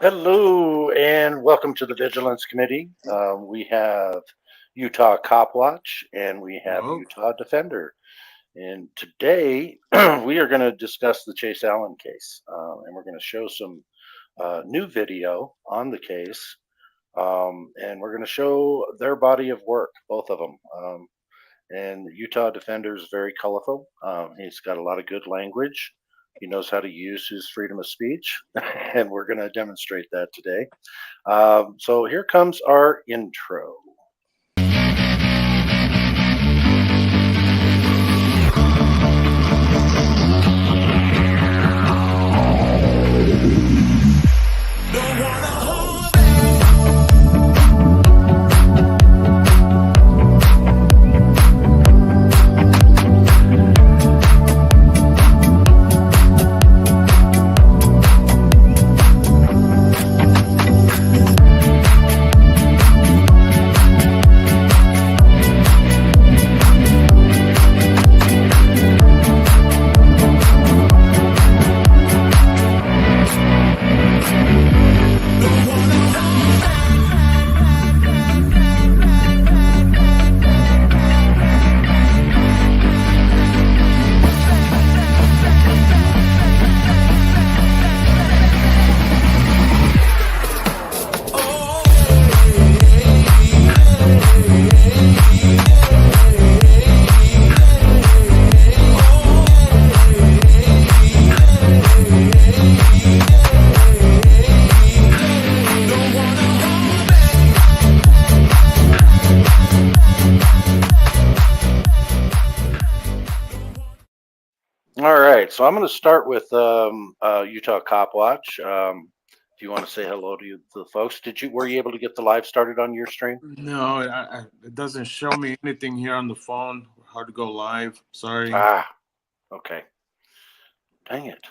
Hello and welcome to the Vigilance Committee. We have Utah Cop Watch and we have Oh, Utah Defender. And today we are going to discuss the Chase Allen case, and we're going to show some new video on the case, and we're going to show their body of work, both of them. And the Utah Defender is very colorful. He's got a lot of good language. He knows how to use his freedom of speech, and we're going to demonstrate that today. So here comes our intro. All right, so I'm going to start with Utah Cop Watch. If you want to say hello to the folks, were you able to get the live started on your stream? no, it doesn't show me anything here on the phone. How to go live. Sorry. Ah, okay. Dang it.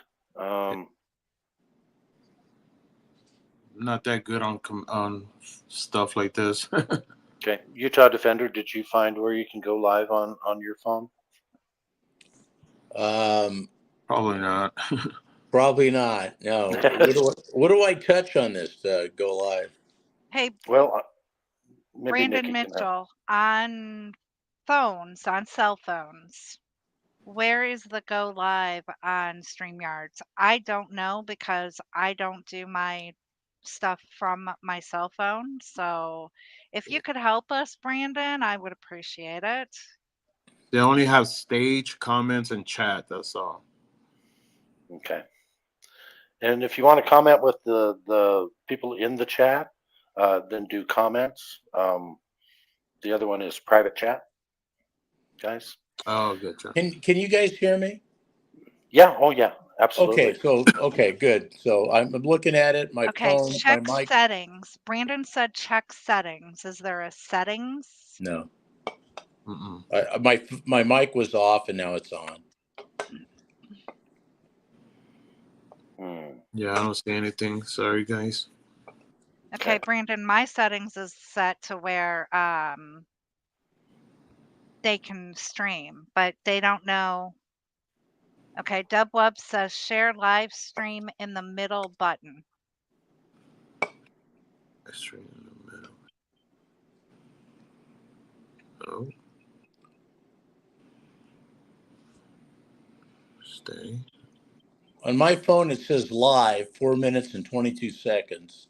Not that good on stuff like this. Okay, Utah Defender, did you find where you can go live on your phone? Probably not. Probably not. No. What do I touch on this to go live? Hey, Well, maybe Brandon Nikki can help. Mitchell, on phones, on cell phones, where is the go live on StreamYards? I don't know because I don't do my stuff from my cell phone. So if you could help us, Brandon, I would appreciate it. They only have stage, comments, and chat. That's all. Okay. And if you want to comment with the people in the chat, then do comments. The other one is private chat, guys. Oh, good. Can you guys hear me? Yeah. Oh, yeah. Absolutely. Okay, good. So I'm looking at it. My Okay, phone, check my mic. settings. Brandon said check settings. Is there a settings? No. Mm-mm. My mic was off and now it's on. Yeah, I don't see anything. Sorry, guys. Okay, Brandon, my settings is set to where they can stream, but they don't know. Okay, DubWeb says share live stream in the middle button. Stream in the middle. Oh. Stay. On my phone, it says live, 4 minutes and 22 seconds.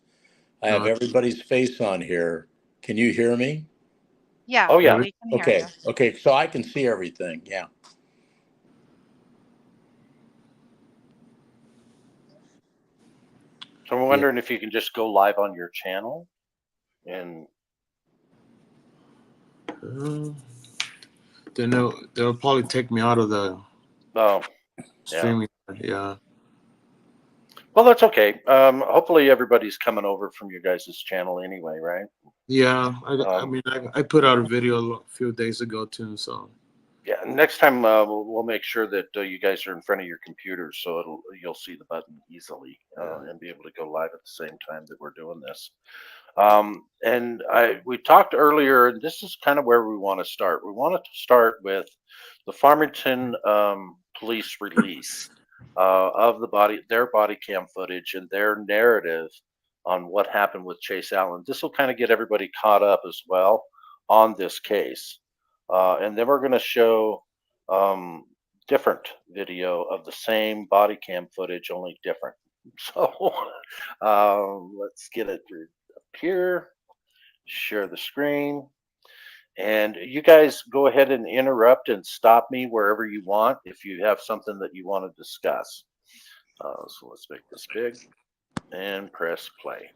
I have everybody's face on here. Can you hear me? Yeah. Oh, yeah. We can hear you. Okay. So I can see everything. Yeah. So I'm wondering if you can just go live on your channel and. They'll probably take me out of the streaming. Yeah. Well, that's okay. Hopefully everybody's coming over from your guys' channel anyway, right? Yeah. I put out a video a few days ago too. So. Yeah. Next time we'll make sure that you guys are in front of your computers, so you'll see the button easily and be able to go live at the same time that we're doing this. And we talked earlier, and this is kind of where we want to start. We want to start with the Farmington police release of their body cam footage and their narrative on what happened with Chase Allen. This will kind of get everybody caught up as well on this case. And then we're going to show different video of the same body cam footage, only different. So let's get it up here, share the screen. And you guys go ahead and interrupt and stop me wherever you want if you have something that you want to discuss. So let's make this big and press play.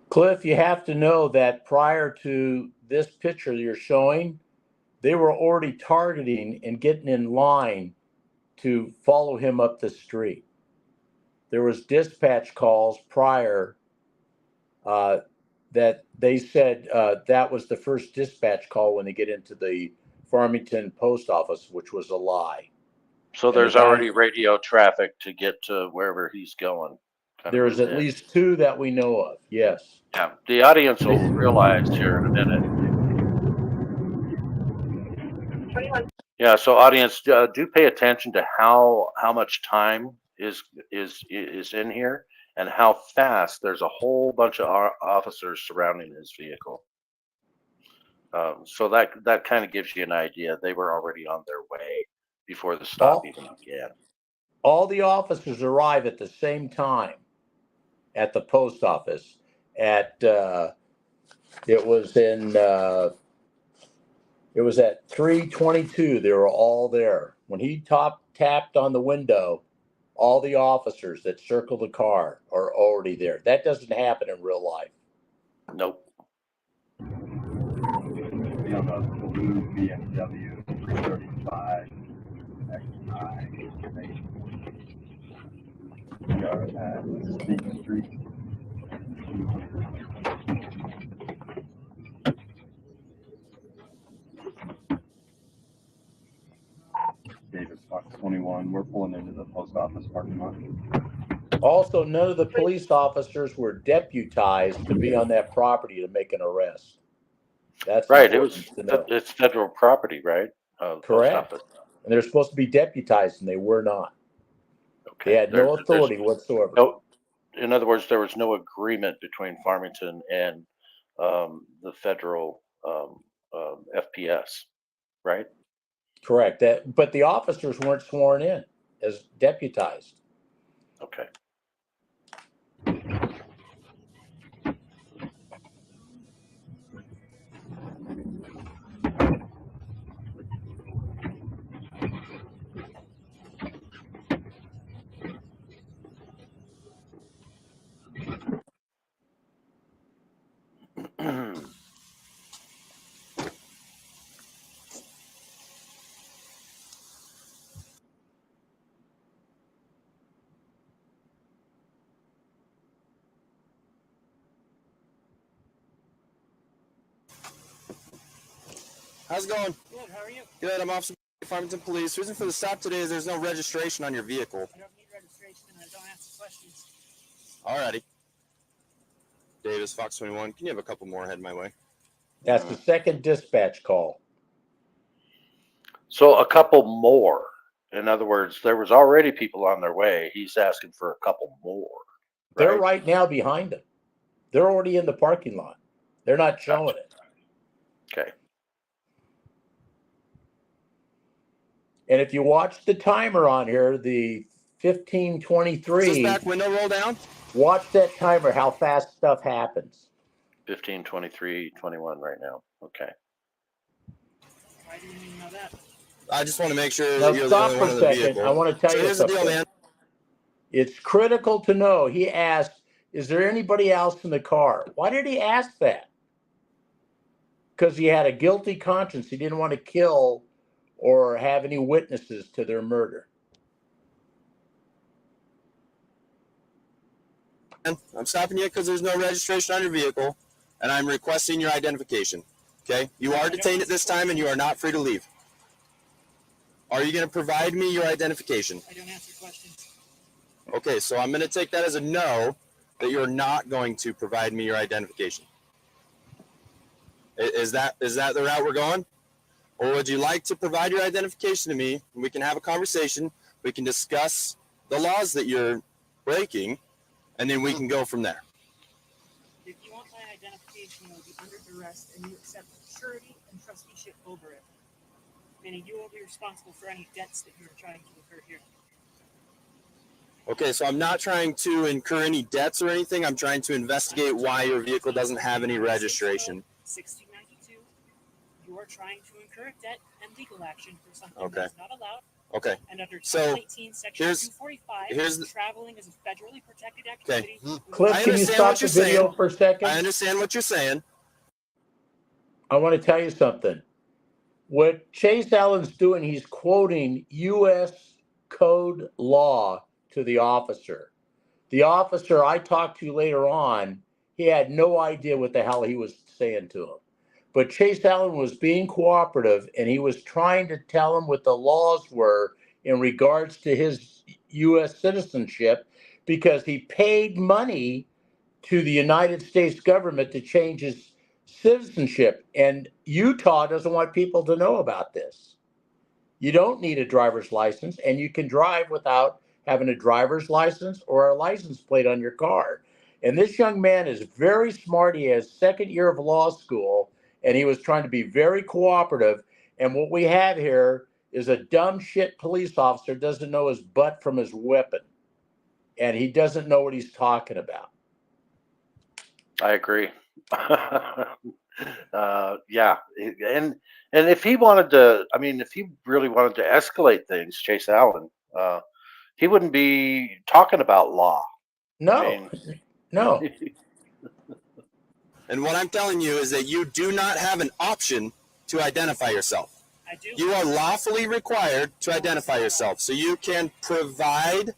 Cliff, you have to know that prior to this picture you're showing, they were already targeting and getting in line to follow him up the street. There was dispatch calls prior that they said that was the first dispatch call when they get into the Farmington post office, which was a lie. So And there's the guy- already radio traffic to get to wherever he's going. kind of There's at within. least 2 that we know of, yes. Yeah, the audience will realize here in a minute. Yeah, so audience, do pay attention to how much time is in here and how fast. There's a whole bunch of officers surrounding his vehicle. So that kind of gives you an idea. They were already on their way before the stop even began. All the officers arrive at the same time at the post office at it was at 3:22. They were all there when he tapped on the window. All the officers that circle the car are already there. That doesn't happen in real life. Nope. Be on the blue BMW 335 X9 at State Street. Davis Fox 21. We're pulling into the post office parking lot. Also, none of the police officers were deputized to be on that property to make an arrest. That's Right. important to know. It's federal property, right? Post Correct. office. And they're supposed to be deputized, and they were not. Okay. They had no There's authority whatsoever. no, in other words, there was no agreement between Farmington and the federal FPS, right? Correct. But the officers weren't sworn in as deputized. Okay. How's it going? Good, how are you? Good, I'm Officer Farmington Police. Reason for the stop today is there's no registration on your vehicle. I don't need registration and I don't answer questions. Alrighty. Davis, Fox 21. Can you have a couple more heading my way? That's the second dispatch call. So a couple more. In other words, there was already people on their way. He's asking for a couple more. They're right now behind him. They're already in the parking lot. They're not showing it. Okay. And if you watch the timer on here, the Is this 15:23, back window roll down? watch that timer, how fast stuff happens. 15, 23, 21 right now. Okay. Why do you need to know that? I just want to make sure Now that you're stop the for only a one in the second. vehicle. I want to tell So you here's the deal, something. man. It's critical to know. He asked, is there anybody else in the car? Why did he ask that? Because he had a guilty conscience. He didn't want to kill or have any witnesses to their murder. I'm stopping you because there's no registration on your vehicle, and I'm requesting your identification. Okay? You are detained at this time, and you are not free to leave. Are you going to provide me your identification? I don't answer questions. Okay, so I'm going to take that as a no, that you're not going to provide me your identification. Is that the route we're going? Or would you like to provide your identification to me, and we can have a conversation, we can discuss the laws that you're breaking, and then we can go from there. If you want my identification, you'll be under arrest and you accept surety and trusteeship over it. Meaning you will be responsible for any debts that you are trying to incur here. Okay, so I'm not trying to incur any debts or anything. I'm trying to investigate why your vehicle doesn't have any registration. 1692, you are trying to incur a debt and legal action for something Okay. that's not allowed. Okay, And under So, Title 18, Section here's- 245, traveling is a federally protected activity. Cliff, I can you understand stop what the you're video saying. for a second? I understand what you're saying. I want to tell you something. What Chase Allen's doing, he's quoting U.S. code law to the officer. The officer I talked to later on, he had no idea what the hell he was saying to him. But Chase Allen was being cooperative, and he was trying to tell him what the laws were in regards to his U.S. citizenship, because he paid money to the United States government to change his citizenship. And Utah doesn't want people to know about this. You don't need a driver's license, and you can drive without having a driver's license or a license plate on your car. And this young man is very smart. He has second year of law school, and he was trying to be very cooperative. And what we have here is a dumb shit police officer doesn't know his butt from his weapon, and he doesn't know what he's talking about. I agree. Yeah, and if he wanted to, I mean, if he really wanted to escalate things, Chase Allen, he wouldn't be talking about law. No, I mean, no. And what I'm telling you is that you do not have an option to identify yourself. I do. You are lawfully required to identify yourself. So you can provide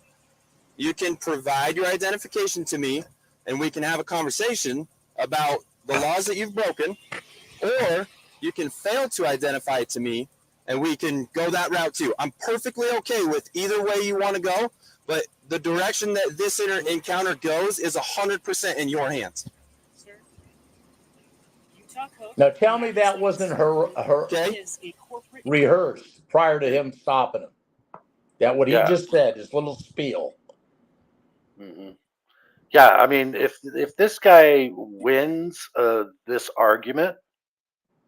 your identification to me, and we can have a conversation about the laws that you've broken, or you can fail to identify it to me, and we can go that route too. I'm perfectly okay with either way you want to go, but the direction that this encounter goes is 100% in your hands. Sir, Utah Code. Now tell me that wasn't her Okay. Is a corporate rehearsed prior to him stopping him. That what he Yeah. just said, his little spiel. Mhm. Yeah, I mean, if this guy wins this argument,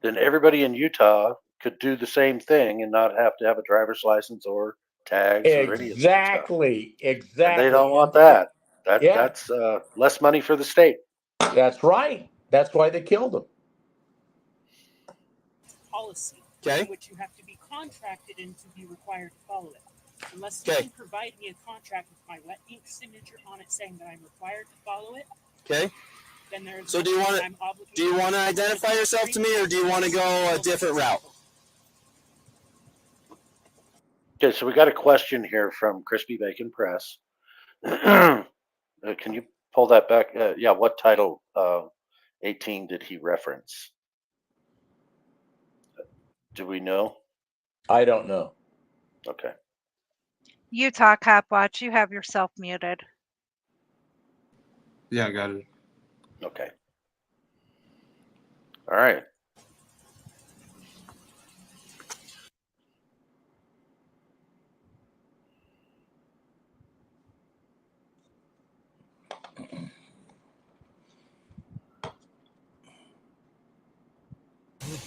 then everybody in Utah could do the same thing and not have to have a driver's license or tags or any of that stuff. Exactly. And they don't want And that. Yeah. That's less money for the state. that's right. That's why they killed him. policy Okay. in which you have to be contracted in to be required to follow it. Unless Okay. you can provide me a contract with my wet ink signature on it saying that I'm required to follow it, Okay. then there's So do you nothing wanna- I'm obligated Do you want to identify yourself to me, or do you want to go a different route? Okay, so we got a question here from Crispy Bacon Press. Can you pull that back? Yeah, what title 18 did he reference? Do we know? I don't know. Okay. Utah Cop Watch, you have yourself muted. Yeah, I got it. Okay. All right.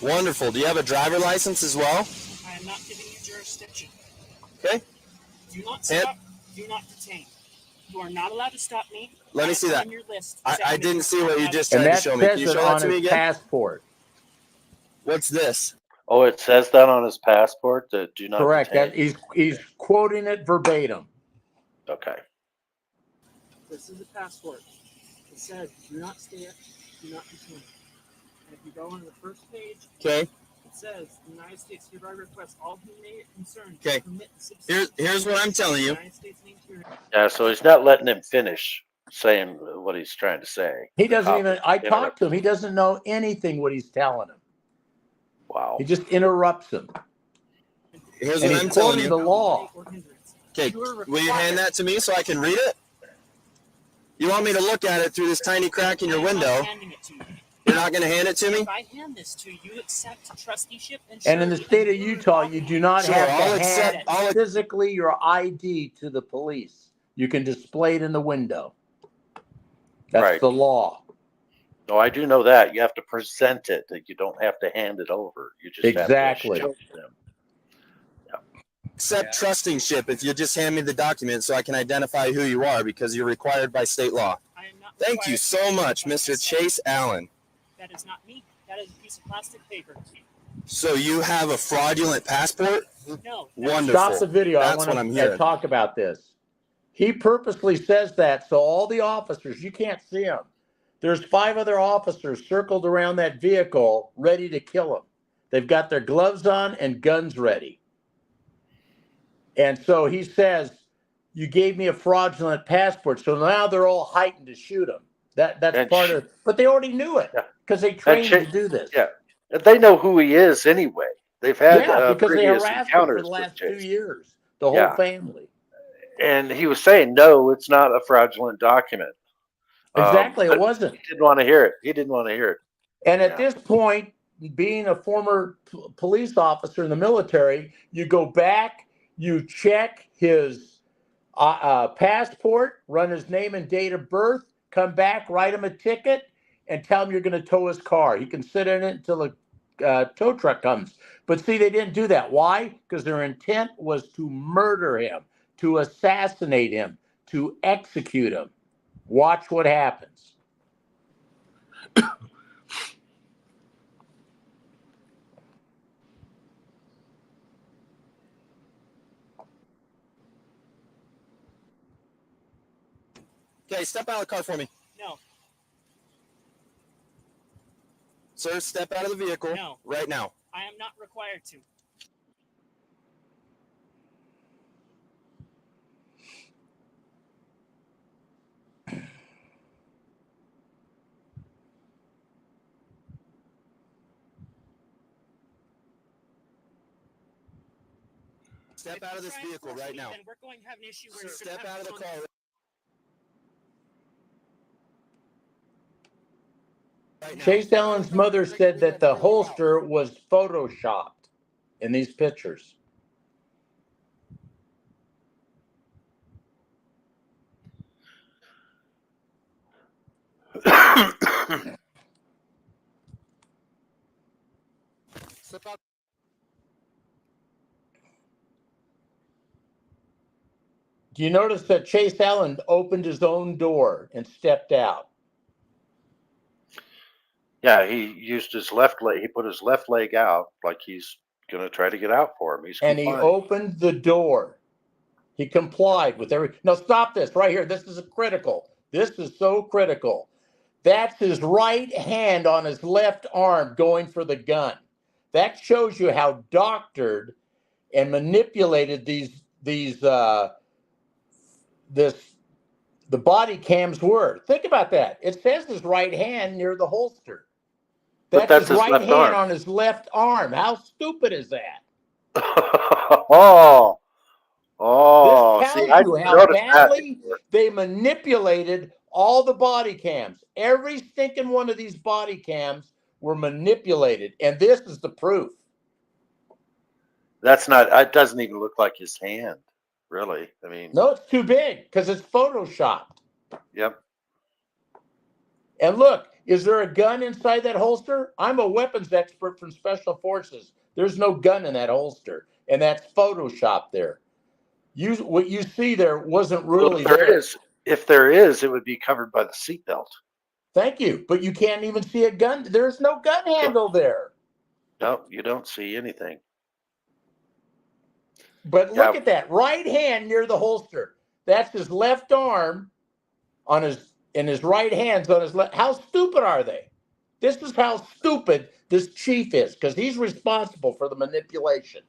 Wonderful. Do you have a driver license as well? I am not giving you jurisdiction. Okay. Do not stop. Do not detain. You are not allowed to stop me. Let me I see am that. on your list. I didn't see what you just And tried to that show me. Can says you it show that on to me his again? passport. What's this? Oh, it says that on his passport that do not Correct. detain. That he's quoting it verbatim. Okay. This is a passport. says, do not stay up, do not detain. And if you go on to the first page, Okay. it says, the United States hereby requests all who may concern Okay. to permit the citizens Here's what I'm telling of the you. United States name to your Yeah, so he's not letting him finish saying what he's trying to say. He The doesn't cop even, is I talked interrupting. to him. He doesn't know anything what he's telling him. Wow. He just interrupts him. Here's And what he's I'm telling quoting you. the law. Okay, will you hand that to me so I can read it? You want me to look at it through this tiny crack in your window? Handing it to you. You're not going to hand it to me? If I hand this to you, you accept trusteeship and And in the surety state of and you Utah, walk you in. do not Sure, have I'll to accept- hand I'll- physically your ID to the police. You can display it in the window. That's Right. the law. No, I do know that. You have to present it. That you don't have to hand it over. You just Exactly. have to show them. Accept trustingship if you just hand me the document so I can identify who you are because you're required by state law. I am not Thank you required so to much, identify Mr. myself. Chase Allen. That is not me. That is a piece of plastic paper. So you have a fraudulent passport? No. Wonderful. Stop the video. I That's want what I'm to hearing. talk about this. He purposely says that so all the officers, you can't see them. There's 5 other officers circled around that vehicle ready to kill him. They've got their gloves on and guns ready. And so he says, you gave me a fraudulent passport. So now they're all heightened to shoot him. That's And part of, but they already knew it Yeah. because they trained Ch- to do this. yeah. They know who he is anyway. They've had Yeah, because they previous harassed him for encounters the with last 2 Chase. years, the whole Yeah. family. And he was saying, no, it's not a fraudulent document. Exactly, But it wasn't. he didn't want to hear it. He didn't want to hear it. And at Yeah. this point, being a former police officer in the military, you go back, you check his passport, run his name and date of birth, come back, write him a ticket, and tell him you're going to tow his car. He can sit in it until the tow truck comes. But see, they didn't do that. Why? Because their intent was to murder him, to assassinate him, to execute him. Watch what happens. Okay, step out of the car for me. No. Sir, step out of the vehicle No. right now. I am not required to. Step If out you of this try and vehicle force right me, now. Then we're going to have an issue where you're Step gonna out have of the to car. Right now. Chase Allen's mother said that the holster was photoshopped in these pictures. Step out. Do you notice that Chase Allen opened his own door and stepped out? Yeah, he used his left leg. He put his left leg out like he's going to try to get out for him. He's And he complying. opened the door. He complied with every. Now stop this right here. This is critical. This is so critical. That's his right hand on his left arm going for the gun. That shows you how doctored and manipulated the body cams were. Think about that. It says his right hand near the holster. But That's that's his his right left hand arm. on his left arm. How stupid is that? oh, This see, tells I you how noticed that badly before. they manipulated all the body cams. Every stinking one of these body cams were manipulated, and this is the proof. That's not. It doesn't even look like his hand, really. I mean, No, it's too big because it's photoshopped. yep. And look, is there a gun inside that holster? I'm a weapons expert from Special Forces. There's no gun in that holster, and that's photoshopped there. What you see there wasn't really Well, there. if there is, it would be covered by the seatbelt. Thank you, but you can't even see a gun. There's no gun handle there. No, you don't see anything. But look Yeah. at that right hand near the holster. That's his left arm on his and his right hand's on his left. How stupid are they? This is how stupid this chief is, because he's responsible for the manipulation.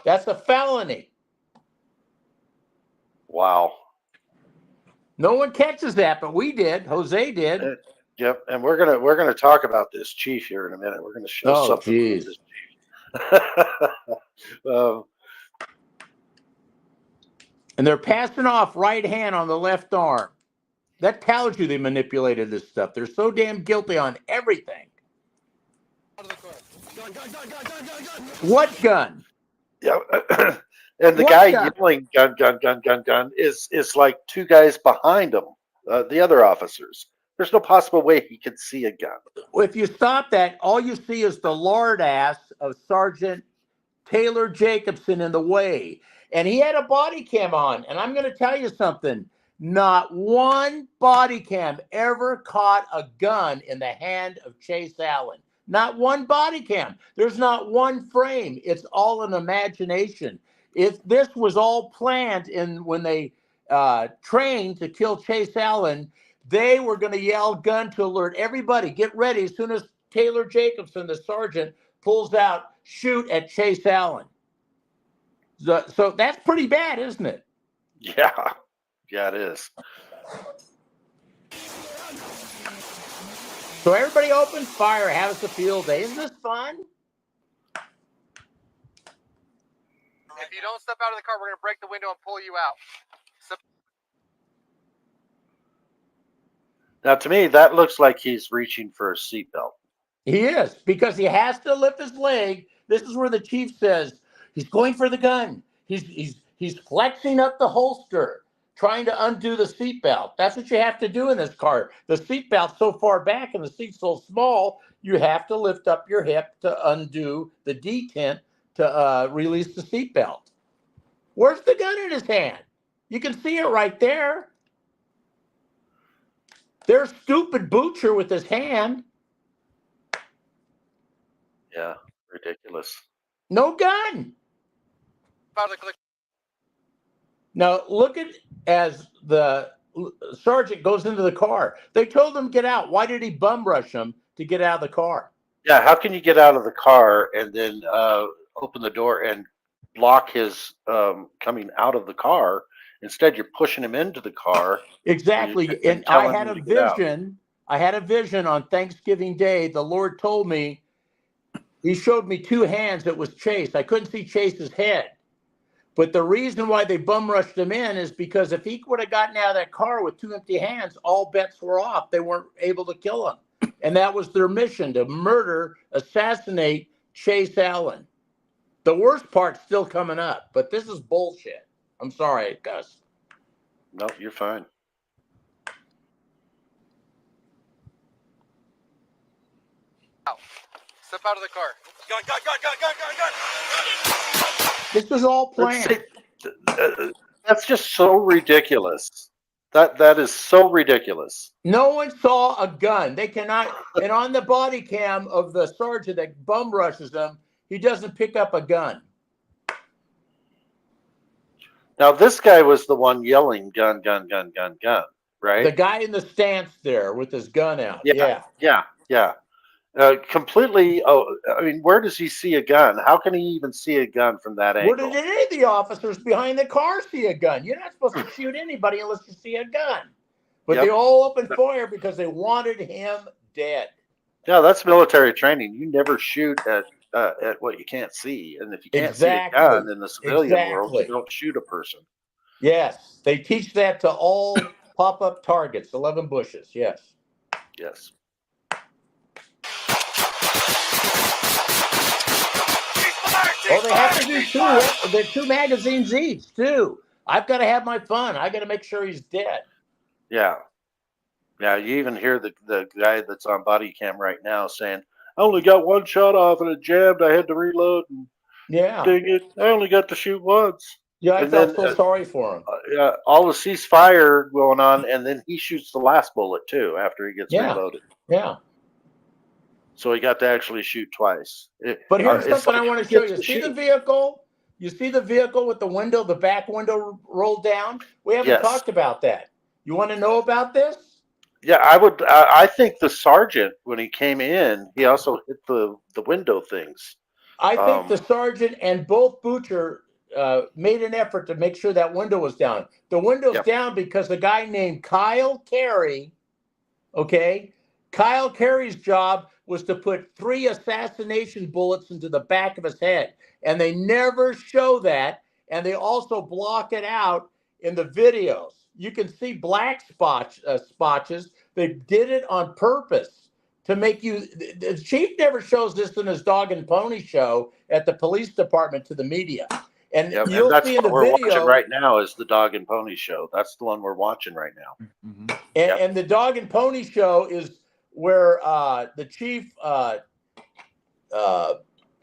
That's a felony. Wow. No one catches that, but we did. Jose did. Yep. And we're gonna talk about this chief here in a minute. We're gonna show Oh, something from geez. this chief. And they're passing off right hand on the left arm. That tells you they manipulated this stuff. They're so damn guilty on everything. What gun? Yeah. And the What guy gun? yelling gun, gun, gun, gun, gun is like two guys behind him, the other officers. There's no possible way he could see a gun. If you stop that, all you see is the lard ass of Sergeant Taylor Jacobson in the way. And he had a body cam on. And I'm going to tell you something. Not one body cam ever caught a gun in the hand of Chase Allen. Not one body cam. There's not one frame. It's all an imagination. If this was all planned when they trained to kill Chase Allen, they were going to yell gun to alert everybody. Get ready. As soon as Taylor Jacobson, the sergeant, pulls out, shoot at Chase Allen. So that's pretty bad, isn't it? Yeah. Yeah, it is. So everybody opens fire, has a field day. Isn't this fun? If you don't step out of the car, we're going to break the window and pull you out. Now, to me, that looks like he's reaching for a seatbelt. He is, because he has to lift his leg. This is where the chief says he's going for the gun. He's flexing up the holster, trying to undo the seatbelt. That's what you have to do in this car. The seatbelt's so far back and the seat's so small, you have to lift up your hip to undo the detent to release the seatbelt. Where's the gun in his hand? You can see it right there. There's stupid Butcher with his hand. Yeah, ridiculous. No gun. Out of the Now look at as the sergeant goes into the car. They told him get out. Why did he bum rush him to get out of the car? Yeah, how can you get out of the car and then open the door and block his coming out of the car? Instead, you're pushing him into the car. Exactly. And I telling had him a to get out. vision. I had a vision on Thanksgiving Day. The Lord told me, he showed me two hands. It was Chase. I couldn't see Chase's head. But the reason why they bum rushed him in is because if he would have gotten out of that car with two empty hands, all bets were off. They weren't able to kill him. And that was their mission, to murder, assassinate Chase Allen. The worst part's still coming up, but this is bullshit. I'm sorry, Gus. No, you're fine. Step out of the car. Gun, gun, gun, gun, gun, gun, gun. This was all planned. That's just so ridiculous. That is so ridiculous. No one saw a gun. They cannot. And on the body cam of the sergeant that bum rushes him, he doesn't pick up a gun. Now, this guy was the one yelling gun, gun, gun, gun, gun, right? The guy in the stance there with his gun out. Yeah. Completely. Oh, I mean, where does he see a gun? How can he even see a gun from that Where angle? did any of the officers behind the car see a gun? You're not supposed to shoot anybody unless you see a gun. But Yep. they all opened fire because they wanted him dead. Yeah, that's military training. You never shoot at what you can't see, and if you can't Exactly. see a gun in the civilian world, you Exactly. don't shoot a person. Yes, they teach that to all pop-up targets, 11 bushes. Yes. Yes. Oh, they have to do two. They're two magazines each, too. I've got to have my fun. I got to make sure he's dead. Yeah. Yeah. You even hear the guy that's on body cam right now saying, "I only got one shot off and it jammed. I had to reload. And Yeah. dang it, I only got to shoot once." Yeah, I And felt then, so sorry for him. Yeah, all the ceasefire going on, and then he shoots the last bullet too after he gets Yeah. reloaded. Yeah. So he got to actually shoot twice. But here's It's something I like, want to show gets you. to See the shoot. vehicle? You see the vehicle with the window, the back window rolled down? We haven't Yes. talked about that. You want to know about this? Yeah, I would. I think the sergeant, when he came in, he also hit the window things. I think the Um, sergeant and both Butcher made an effort to make sure that window was down. The window's Yep. down because a guy named Kyle Carey, okay, Kyle Carey's job was to put 3 assassination bullets into the back of his head. And they never show that. And they also block it out in the videos. You can see black spotches. They did it on purpose to make you. The chief never shows this in his dog and pony show at the police department to the media. And Yep, and you'll that's see in what the we're watching video, right now is the Dog and Pony Show. That's the one we're watching right now. Mhm. Yep. and the dog and pony show is where the chief.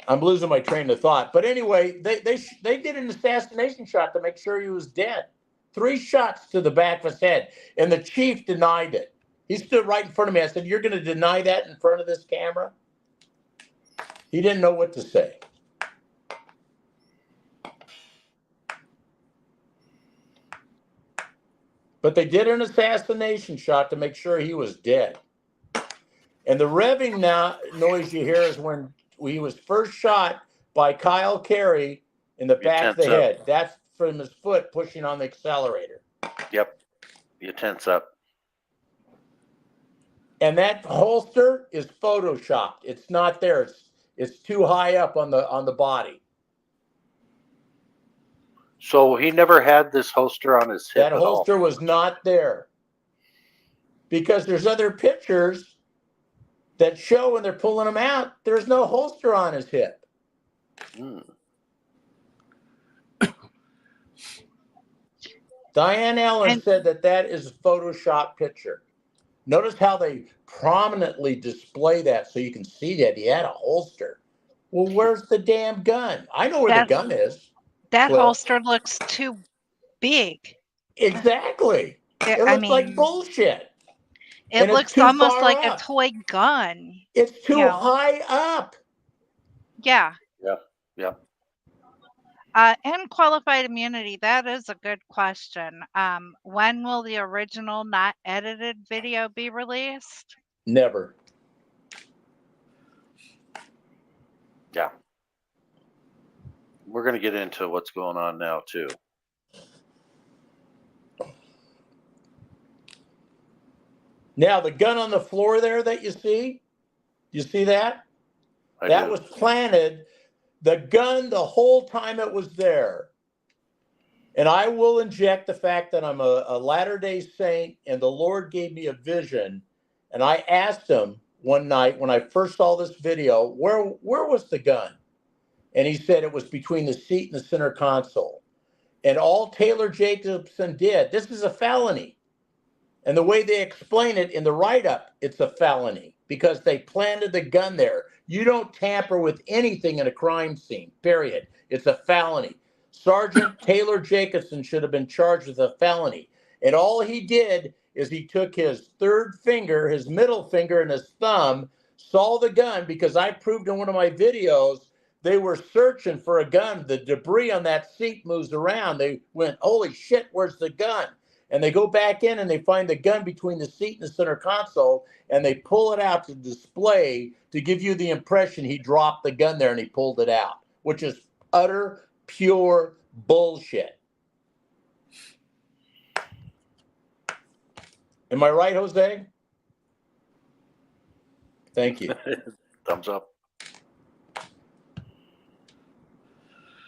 I'm losing my train of thought. But anyway, they did an assassination shot to make sure he was dead. 3 shots to the back of his head, and the chief denied it. He stood right in front of me. I said, "You're going to deny that in front of this camera?" He didn't know what to say. But they did an assassination shot to make sure he was dead. And the revving noise you hear is when he was first shot by Kyle Carey in the back of the tense up. head. That's from his foot pushing on the accelerator. Yep. You tense up. And that holster is photoshopped. It's not there. It's too high up on the body. So he never had this holster on his hip That at all. holster was not there. Because there's other pictures that show when they're pulling him out, there's no holster on his hip. Hmm. Diane Allen And- said that is a Photoshop picture. Notice how they prominently display that so you can see that he had a holster. Well, where's the damn gun? I know where the That's- gun is. That Well- holster looks too big. Exactly. It I looks mean, like bullshit. it and it's looks too almost far like a up. toy gun. It's too Yeah. high up. Yeah. Yeah. And qualified immunity, that is a good question. When will the original not edited video be released? Never. Yeah. We're going to get into what's going on now, too. Now, the gun on the floor there that you see that? I That do. was planted. The gun, the whole time it was there. And I will inject the fact that I'm a Latter-day Saint and the Lord gave me a vision. And I asked him one night when I first saw this video, where was the gun? And he said it was between the seat and the center console. And all Taylor Jacobson did, this is a felony. And the way they explain it in the write-up, it's a felony because they planted the gun there. You don't tamper with anything in a crime scene, period. It's a felony. Sergeant Taylor Jacobson should have been charged with a felony. And all he did is he took his third finger, his middle finger, and his thumb, saw the gun because I proved in one of my videos they were searching for a gun. The debris on that seat moves around. They went, holy shit, where's the gun? And they go back in and they find the gun between the seat and the center console, and they pull it out to display to give you the impression he dropped the gun there and he pulled it out, which is utter, pure bullshit. Am I right, Jose? Thank you. Thumbs up.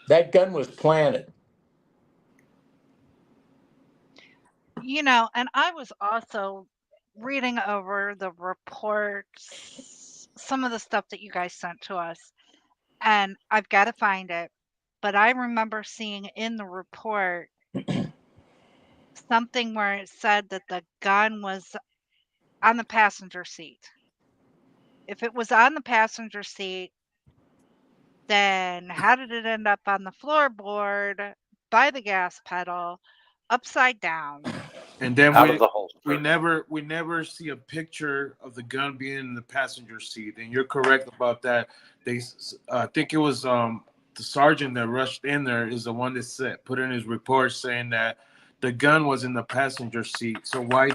That gun was planted. You know, and I was also reading over the reports, some of the stuff that you guys sent to us, and I've got to find it. But I remember seeing in the report something where it said that the gun was on the passenger seat. If it was on the passenger seat, then how did it end up on the floorboard by the gas pedal, upside down? And then Out of the holster. we never see a picture of the gun being in the passenger seat. And you're correct about that. They, I think it was the sergeant that rushed in there is the one that put in his report saying that the gun was in the passenger seat. So why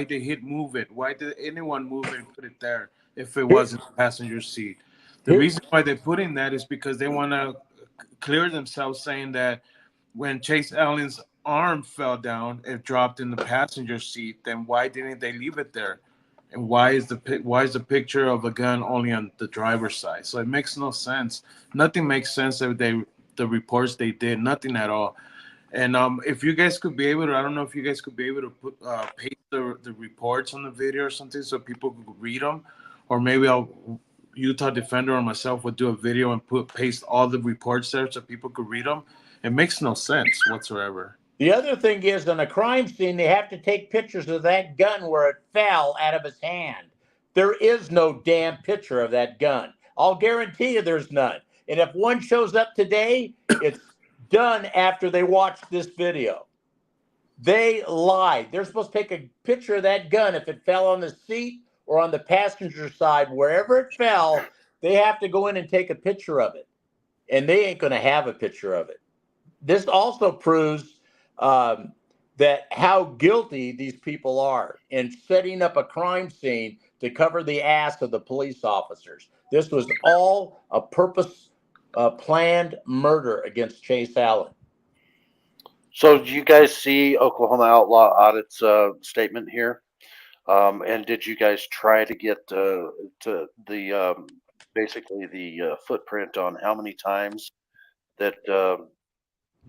did he move it? Why did anyone move it and put it there if it was in the passenger seat? The reason why they're putting that is because they want to clear themselves, saying that when Chase Allen's arm fell down, it dropped in the passenger seat. Then why didn't they leave it there? And why is the picture of a gun only on the driver's side? So it makes no sense. Nothing makes sense if the reports they did, nothing at all. And if you guys could be able to, I don't know if you guys could be able to put paste the reports on the video or something so people could read them, or maybe Utah Defender or myself would do a video and paste all the reports there so people could read them. It makes no sense whatsoever. The other thing is, on a crime scene, they have to take pictures of that gun where it fell out of his hand. There is no damn picture of that gun. I'll guarantee you there's none. And if one shows up today, it's done after they watch this video. They lied. They're supposed to take a picture of that gun if it fell on the seat or on the passenger side, wherever it fell. They have to go in and take a picture of it. And they ain't going to have a picture of it. This also proves that how guilty these people are in setting up a crime scene to cover the ass of the police officers. This was all a purpose planned murder against Chase Allen. So do you guys see Oklahoma Outlaw Audit's statement here? And did you guys try to get to the basically the footprint on how many times that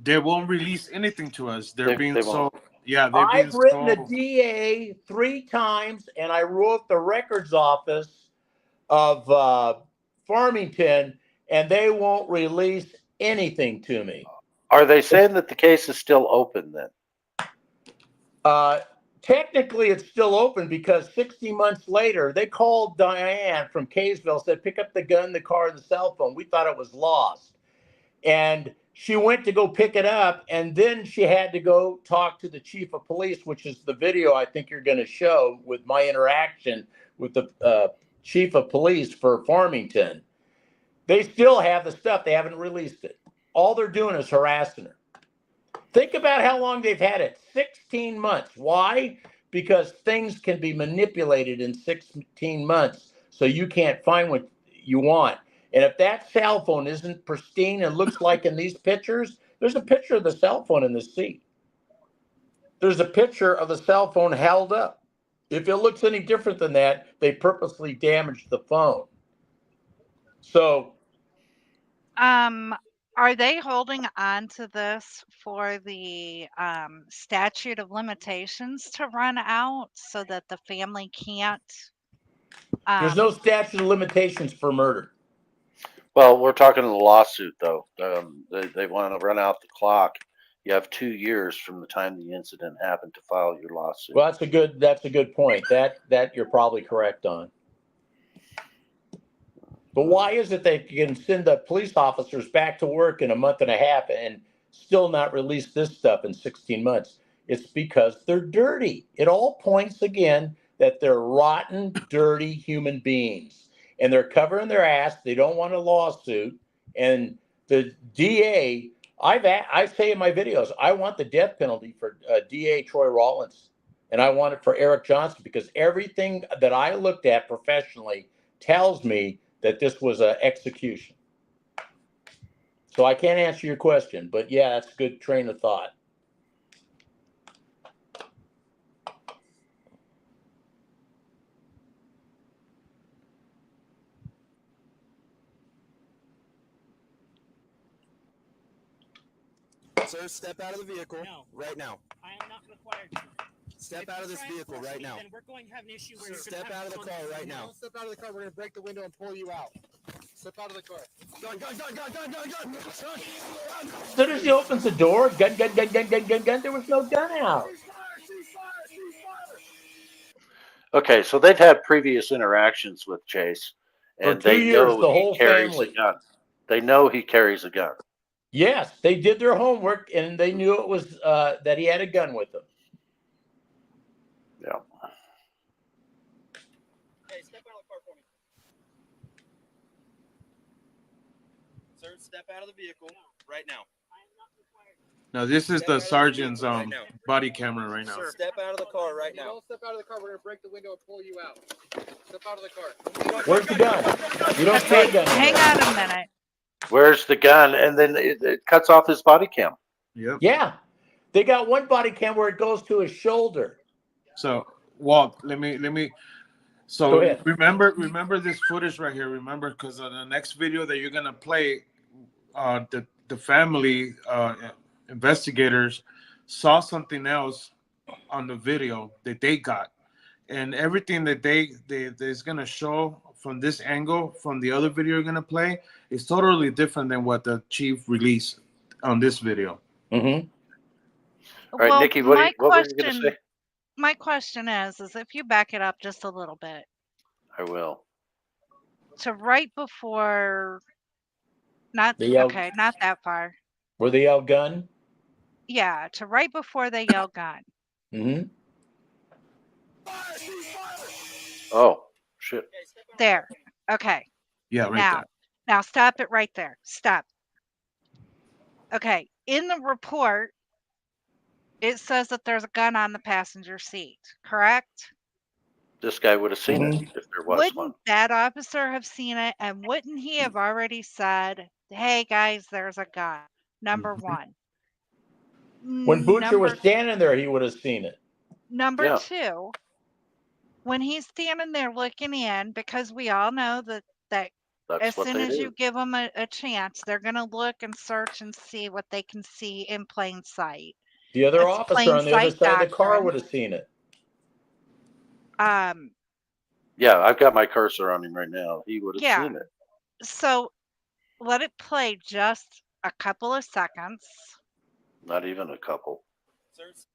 They won't release anything to us. They're being they so won't. yeah. They're being I've written so. a DA 3 times, and I wrote the records office of Farmington, and they won't release anything to me. Are they saying that the case is still open then? Technically, it's still open because 60 months later, they called Diane from Kaysville, said, pick up the gun, the car, and the cell phone. We thought it was lost. And she went to go pick it up, and then she had to go talk to the chief of police, which is the video I think you're going to show with my interaction with the chief of police for Farmington. They still have the stuff. They haven't released it. All they're doing is harassing her. Think about how long they've had it. 16 months. Why? Because things can be manipulated in 16 months, so you can't find what you want. And if that cell phone isn't pristine and looks like in these pictures, there's a picture of the cell phone in the seat. There's a picture of the cell phone held up. If it looks any different than that, they purposely damaged the phone. So, are they holding on to this for the statute of limitations to run out so that the family can't? there's no statute of limitations for murder. Well, we're talking the lawsuit though. They want to run out the clock. You have 2 years from the time the incident happened to file your lawsuit. Well, that's a good point. That you're probably correct on. But why is it they can send the police officers back to work in a month and a half and still not release this stuff in 16 months? It's because they're dirty. It all points again that they're rotten, dirty human beings. And they're covering their ass. They don't want a lawsuit. And the DA, I say in my videos, I want the death penalty for DA Troy Rollins. And I want it for Eric Johnson because everything that I looked at professionally tells me that this was an execution. So I can't answer your question, but yeah, that's a good train of thought. Sir, step out of the vehicle No. right now. I am not required to. Step If out you of this try and vehicle force right me, now. Then we're going to have an issue where Sir, you're gonna step out of the have car to- right now. Don't step out of the car. We're going to break the window and pull you out. Step out of the car. Gun, gun, gun, gun, gun, gun, gun, gun. As soon as he opens the door, gun, gun, gun, gun, gun, gun, gun, there was no gun out. Okay, so they've had previous interactions with Chase, For and 2 they years, know the he whole carries family. a gun. They know he carries a gun. Yes, they did their homework and they knew it was that he had a gun with him. Yeah. Hey, step out of the car for me. Sir, step out of the vehicle right now. I am not required to. Now this is Step the out of the sergeant's vehicle right now. body camera right now. Sir, step out of the car right You now. don't step out of the car, we're gonna break the window and pull you out. Step out of the car. Where's the gun? You don't see a gun. in Hang there. on a minute. Where's the gun? And then it cuts off his body cam. Yep. Yeah, they got one body cam where it goes to his shoulder. So Walt, let me. Go So ahead. remember this footage right here. Remember, because on the next video that you're gonna play, the family investigators saw something else on the video that they got, and everything that is gonna show from this angle from the other video you're gonna play is totally different than what the chief released on this video. Mm-hmm. All right, Nikki, what were you going to say? My question is if you back it up just a little bit I will. to right before, not They yell- okay, not that far. Where they yell gun. Yeah, to right before they yell gun. Mm-hmm. Oh, shit. There. Okay. Yeah, right now, there. now stop it right there. Stop. Okay. In the report, it says that there's a gun on the passenger seat, correct? This guy would have seen it if there was Wouldn't one. that officer have seen it? And wouldn't he have already said, hey, guys, there's a gun? Number one. When Butcher was Number- standing there, he would have seen it. Number Yeah. two, when he's standing there looking in, because we all know that as That's what soon they as do. you give them a chance, they're going to look and search and see what they can see in plain sight. The other It's officer plain on the other sight side of the car doctrine. would have seen it. Yeah, I've got my cursor on him right now. He would have Yeah. seen it. So let it play just a couple of seconds. Not even a couple. Sir, step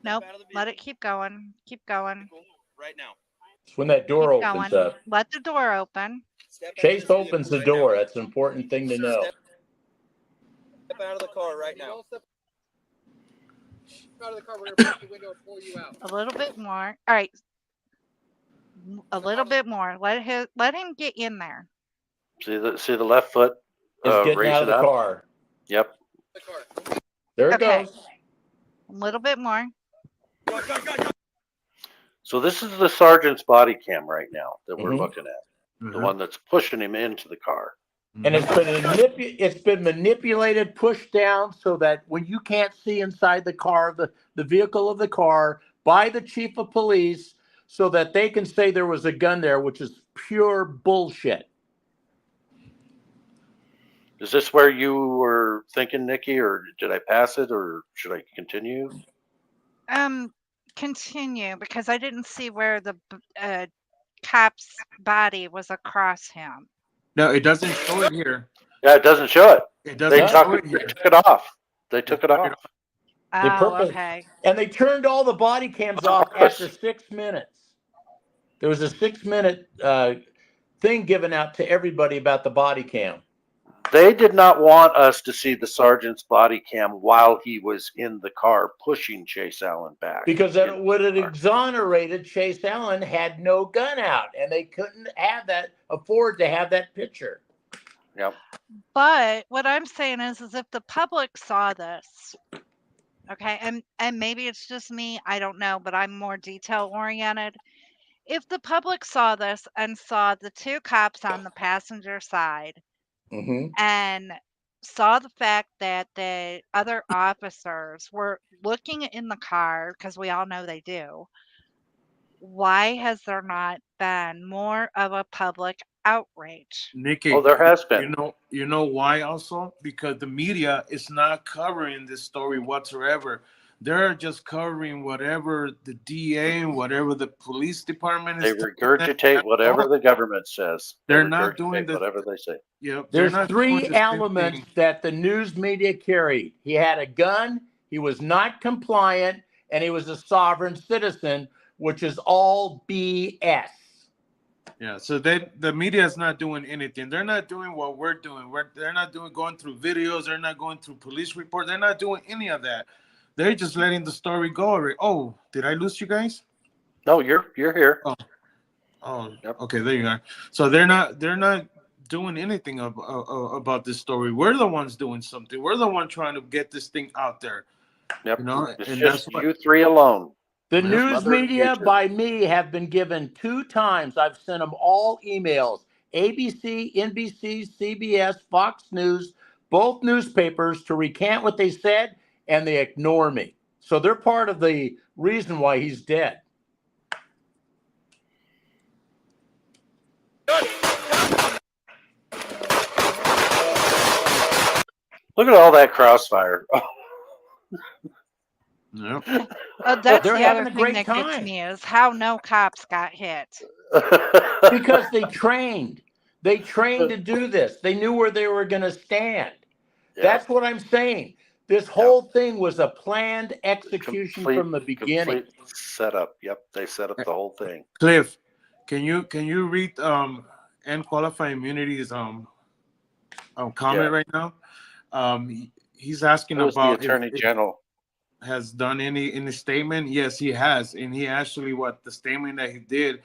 Nope. out of the Let vehicle it keep going. Keep going. right now. It's when that door Keep opens going. up. Let the door open. Step out of Chase the opens the vehicle right door. now. That's an important thing to Sir, know. Step out of the car right You now. don't step out of the car, we're gonna break the window and pull you out. A little bit more. All right. A little bit more. Let him get in there. See the left foot Is getting raise out of it the up? car. Yep. The car. There it Okay. goes. A little bit more. So this is the sergeant's body cam right now that we're Mhm. looking at. The Mhm. one that's pushing him into the car. And it's been manipulated, pushed down so that when you can't see inside the car, the vehicle of the car, by the chief of police, so that they can say there was a gun there, which is pure bullshit. Is this where you were thinking, Nikki, or did I pass it, or should I continue? Continue, because I didn't see where the cop's body was across him. No, it doesn't show it here. Yeah, it doesn't show it. It They doesn't took show it they here. took it off. They took it off. They Oh, purpose- okay. And they turned all the body cams Of off course. after 6 minutes. There was a 6-minute thing given out to everybody about the body cam. They did not want us to see the sergeant's body cam while he was in the car pushing Chase Allen back. Because then it would have car. exonerated Chase Allen had no gun out, and they couldn't afford to have that picture. Yep. But what I'm saying is if the public saw this, okay, and maybe it's just me, I don't know, but I'm more detail oriented. If the public saw this and saw the two cops on the passenger side Mm-hmm. and saw the fact that the other officers were looking in the car, because we all know they do, why has there not been more of a public outrage? Nikki, Oh, there has been. you know why also? Because the media is not covering this story whatsoever. They're just covering whatever the DA and whatever the police department They is. regurgitate whatever the government says. They They're not doing regurgitate the- whatever they say. Yep, There's they're not doing three the same elements thing. that the news media carried. He had a gun, he was not compliant, and he was a sovereign citizen, which is all BS. Yeah, so the media is not doing anything. They're not doing what we're doing. They're not going through videos. They're not going through police reports. They're not doing any of that. They're just letting the story go. Oh, did I lose you guys? No, you're here. Oh, Yep. okay, there you are. So they're not doing anything about this story. We're the ones doing something. We're the one trying to get this thing out there. Yep. You know, It's and just that's what. you three alone. The Yep. news Mother media Nature. by me have been given 2 times. I've sent them all emails. ABC, NBC, CBS, Fox News, both newspapers to recant what they said, and they ignore me. So they're part of the reason why he's dead. Look at all that crossfire. Yep. That's They're the having other a thing great that gets time. me is how no cops got hit. Because they trained. They trained to do this. They knew where they were going to stand. Yeah. That's what I'm saying. This whole thing was a planned execution from the beginning. Complete setup. Yep, they set up the whole thing. Cliff, can you read and qualified immunity's comment right now? He's asking Who was the about Attorney General? has done any statement. Yes, he has, and he actually the statement that he did.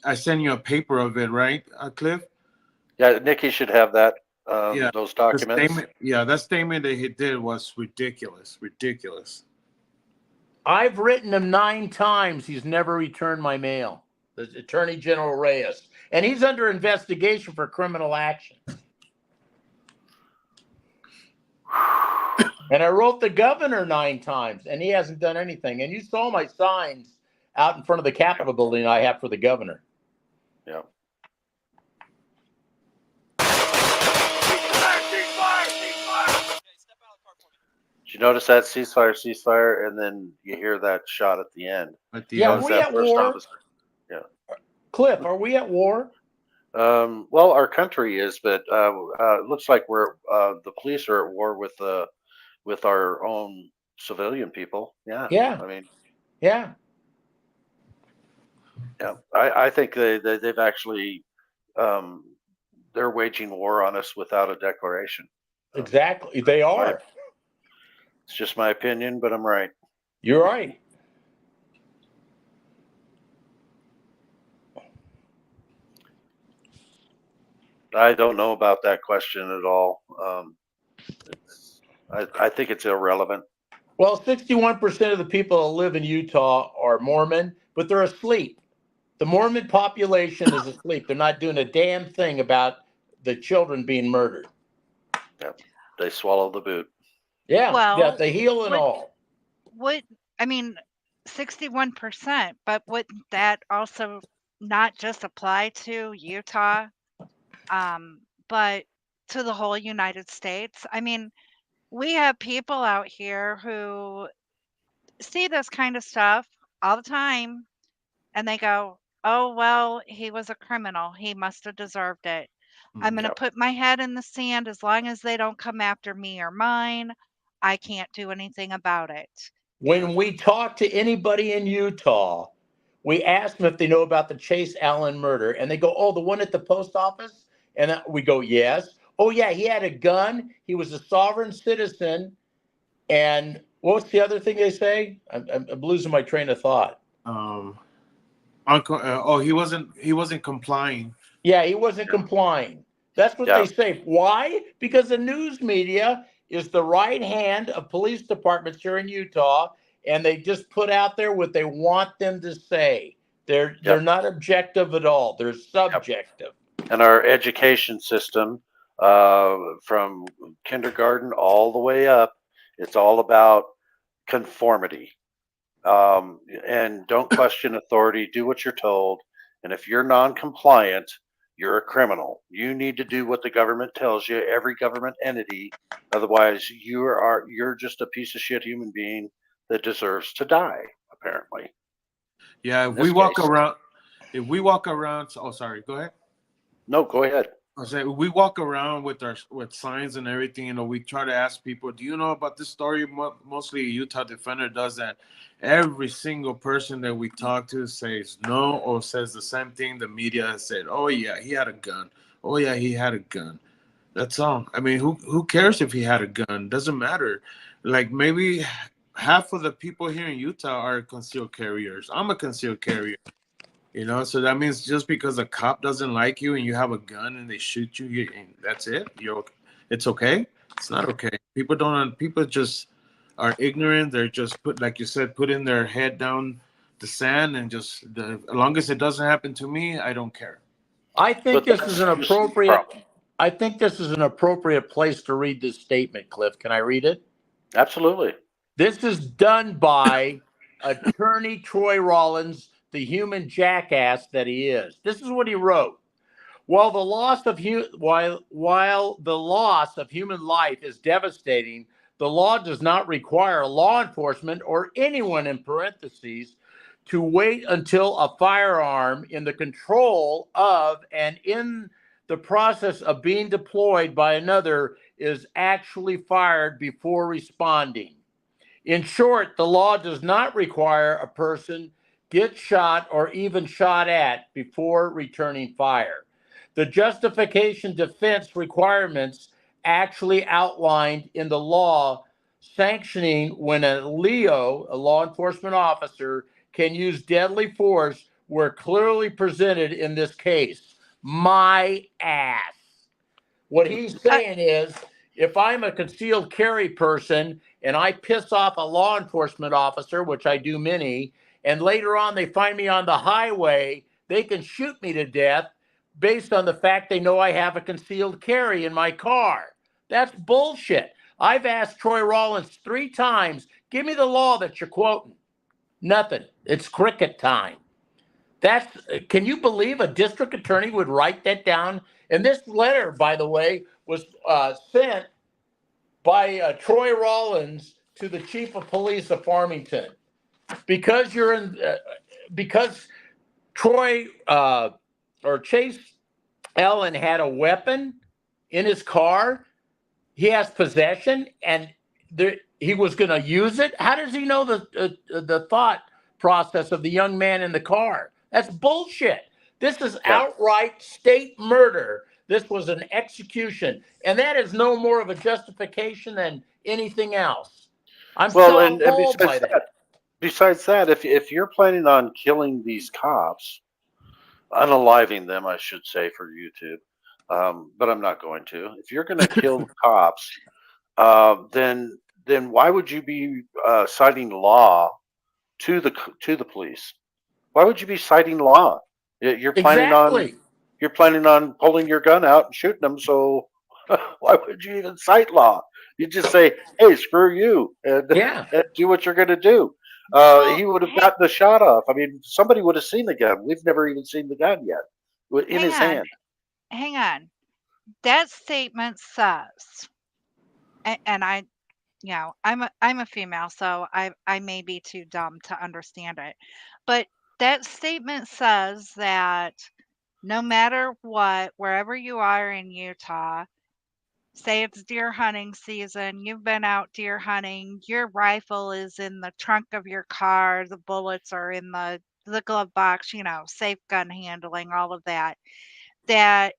I sent you a paper of it, right, Cliff? Yeah, Nikki should have that. Yeah, those The documents. statement, yeah, that statement that he did was ridiculous. I've written him 9 times. He's never returned my mail. The Attorney General Reyes. And he's under investigation for criminal action. And I wrote the governor 9 times, and he hasn't done anything. And you saw my signs out in front of the Capitol building I have for the governor. Yeah. Did you notice that ceasefire, and then you hear that shot at the end? At the Yeah, end. we That at first war? officer. Cliff, are we at war? Well, our country is, but it looks like we're the police are at war with our own civilian people. Yeah. Yeah. I mean, Yeah. yeah. I think they've actually they're waging war on us without a declaration. Exactly. They are. It's just my opinion, but I'm right. You're right. I don't know about that question at all. I think it's irrelevant. Well, 61% of the people that live in Utah are Mormon, but they're asleep. The Mormon population is asleep. They're not doing a damn thing about the children being murdered. They swallow the boot. Yeah, Well, yeah, the heel and what- all. I mean, 61%, but wouldn't that also not just apply to Utah, but to the whole United States? I mean, we have people out here who see this kind of stuff all the time and they go, oh, well, he was a criminal. He must have deserved it. I'm going to Yep. put my head in the sand as long as they don't come after me or mine. I can't do anything about it. When we talk to anybody in Utah, we ask them if they know about the Chase Allen murder, and they go, oh, the one at the post office? And we go, yes. Oh, yeah, he had a gun. He was a sovereign citizen. And what's the other thing they say? I'm losing my train of thought. He wasn't complying. Yeah, he wasn't complying. That's what they say. Why? Because the news media is the right hand of police departments here in Utah, and they just put out there what they want them to say. They're not objective at all. They're subjective. And our education system, from kindergarten all the way up, it's all about conformity. And don't question authority. Do what you're told. And if you're non-compliant, you're a criminal. You need to do what the government tells you. Every government entity. Otherwise, you're just a piece of shit human being that deserves to die. Apparently. Yeah. If we walk around. Oh, sorry. Go ahead. No, go ahead. I say we walk around with signs and everything. You know, we try to ask people, "Do you know about this story?" Mostly, Utah Defender does that. Every single person that we talk to says no or says the same thing. The media has said, "Oh yeah, he had a gun. Oh yeah, he had a gun." That's all. I mean, who cares if he had a gun? Doesn't matter. Like maybe half of the people here in Utah are concealed carriers. I'm a concealed carrier. You know, so that means just because a cop doesn't like you and you have a gun and they shoot you, and that's it. It's okay. It's not okay. People just are ignorant. They're just like you said, putting their head down the sand and as long as it doesn't happen to me, I don't care. I think But this is that's an just the appropriate. problem. I think this is an appropriate place to read this statement, Cliff. Can I read it? Absolutely. This is done by attorney Troy Rollins, the human jackass that he is. This is what he wrote. While the loss of human life is devastating, the law does not require law enforcement or anyone in parentheses to wait until a firearm in the control of and in the process of being deployed by another is actually fired before responding. In short, the law does not require a person get shot or even shot at before returning fire. The justification defense requirements actually outlined in the law sanctioning when a LEO, a law enforcement officer, can use deadly force were clearly presented in this case. My ass. What he's saying is, if I'm a concealed carry person and I piss off a law enforcement officer, which I do many, and later on they find me on the highway, they can shoot me to death based on the fact they know I have a concealed carry in my car. That's bullshit. I've asked Troy Rollins 3 times, give me the law that you're quoting. Nothing. It's cricket time. Can you believe a district attorney would write that down? And this letter, by the way, was sent by Troy Rollins to the chief of police of Farmington. Because because Troy or Chase Allen had a weapon in his car, he has possession, and he was going to use it. How does he know the thought process of the young man in the car? That's bullshit. This is outright state murder. This was an execution, and that is no more of a justification than anything else. I'm so appalled by that. Besides that, if you're planning on killing these cops, unaliving them, I should say, for YouTube, but I'm not going to. If you're going to kill the cops, then why would you be citing law to the police? Why would you be citing law? You're planning on pulling your gun out and shooting them. So why would you even cite law? You just say, "Hey, screw you," and do what you're going to do. He would have gotten the shot off. I mean, somebody would have seen the gun. We've never even seen the gun yet in his hand. Hang on. That statement says, and I, I'm a female, so I may be too dumb to understand it, but that statement says that no matter what, wherever you are in Utah, say it's deer hunting season, you've been out deer hunting, your rifle is in the trunk of your car, the bullets are in the glove box, safe gun handling, all of that, that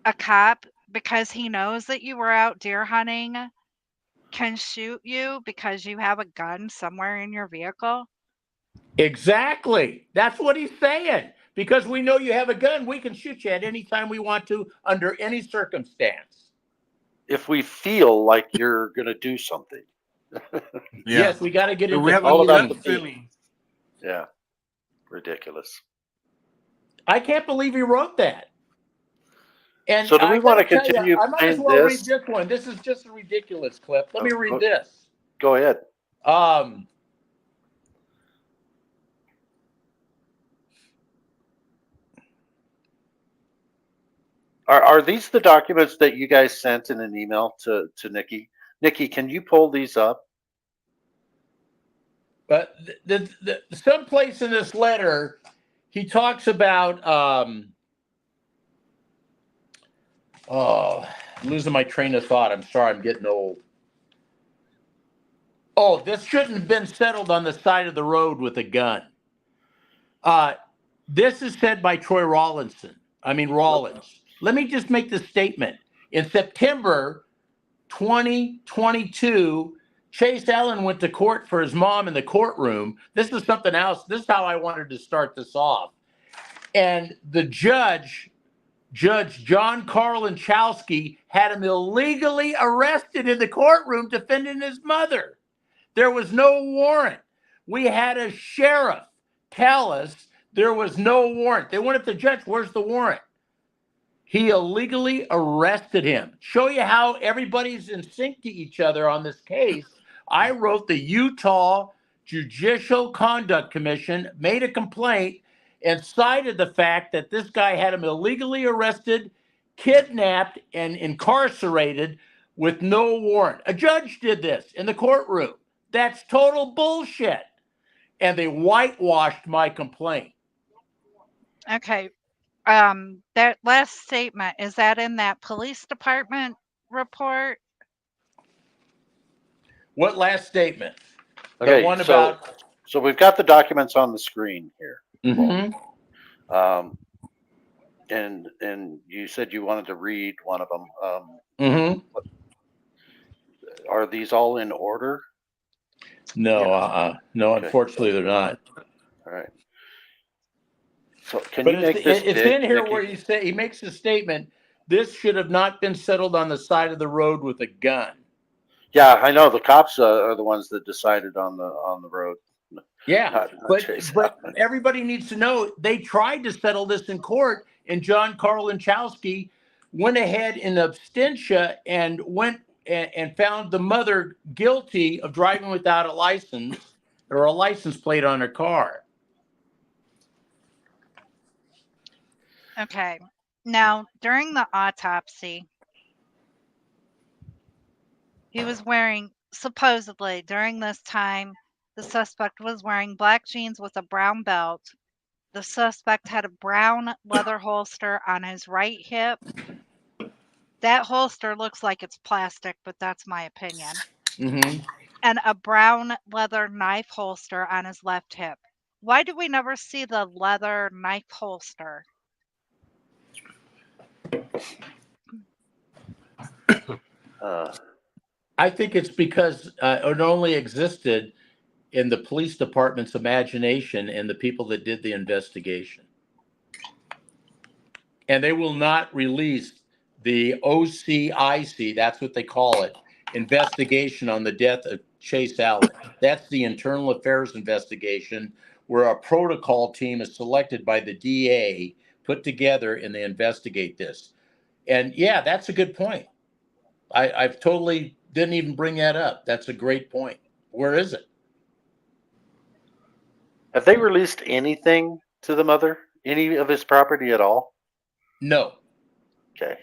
a cop, because he knows that you were out deer hunting, can shoot you because you have a gun somewhere in your vehicle? Exactly. That's what he's saying. Because we know you have a gun, we can shoot you at any time we want to, under any circumstance. If we feel like you're going to do something. Yes, we got to get into all about the feeling. Yeah. Ridiculous. I can't believe he wrote that. And so do we want to continue I might as playing well this? read this one. This is just a ridiculous clip. Let me read this. Go ahead. Are these the documents that you guys sent in an email to Nikki? Nikki, can you pull these up? But someplace in this letter, he talks about I'm losing my train of thought. I'm sorry, I'm getting old. Oh, this shouldn't have been settled on the side of the road with a gun. This is said by Troy Rollins. Let me just make this statement. In September 2022, Chase Allen went to court for his mom in the courtroom. This is something else. This is how I wanted to start this off. And the Judge John Karlinchowski, had him illegally arrested in the courtroom defending his mother. There was no warrant. We had a sheriff tell us there was no warrant. They went up to the judge, where's the warrant? He illegally arrested him. Show you how everybody's in sync to each other on this case. I wrote the Utah Judicial Conduct Commission, made a complaint, and cited the fact that this guy had him illegally arrested, kidnapped, and incarcerated with no warrant. A judge did this in the courtroom. That's total bullshit. And they whitewashed my complaint. Okay. That last statement, is that in that police department report? What last statement? Okay, The one so, about. so we've got the documents on the screen here. Mhm. And you said you wanted to read one of them. Mhm. Are these all in order? No, no, Okay. unfortunately they're not. All right. So can But you make this it's big, in here Nikki? where he makes a statement. This should have not been settled on the side of the road with a gun. Yeah, I know the cops are the ones that decided on the road. Yeah, Not but Chase but Allen. everybody needs to know they tried to settle this in court, and John Karlinchowski went ahead in absentia and went and found the mother guilty of driving without a license or a license plate on her car. Okay. Now, during the autopsy, he was wearing, supposedly, during this time, the suspect was wearing black jeans with a brown belt. The suspect had a brown leather holster on his right hip. That holster looks like it's plastic, but that's my opinion. Mm-hmm. And a brown leather knife holster on his left hip. Why do we never see the leather knife holster? I think it's because it only existed in the police department's imagination and the people that did the investigation. And they will not release the OCIC, that's what they call it, investigation on the death of Chase Allen. That's the internal affairs investigation where a protocol team is selected by the DA, put together, and they investigate this. And yeah, that's a good point. I've totally didn't even bring that up. That's a great point. Where is it? Have they released anything to the mother? Any of his property at all? No. Okay.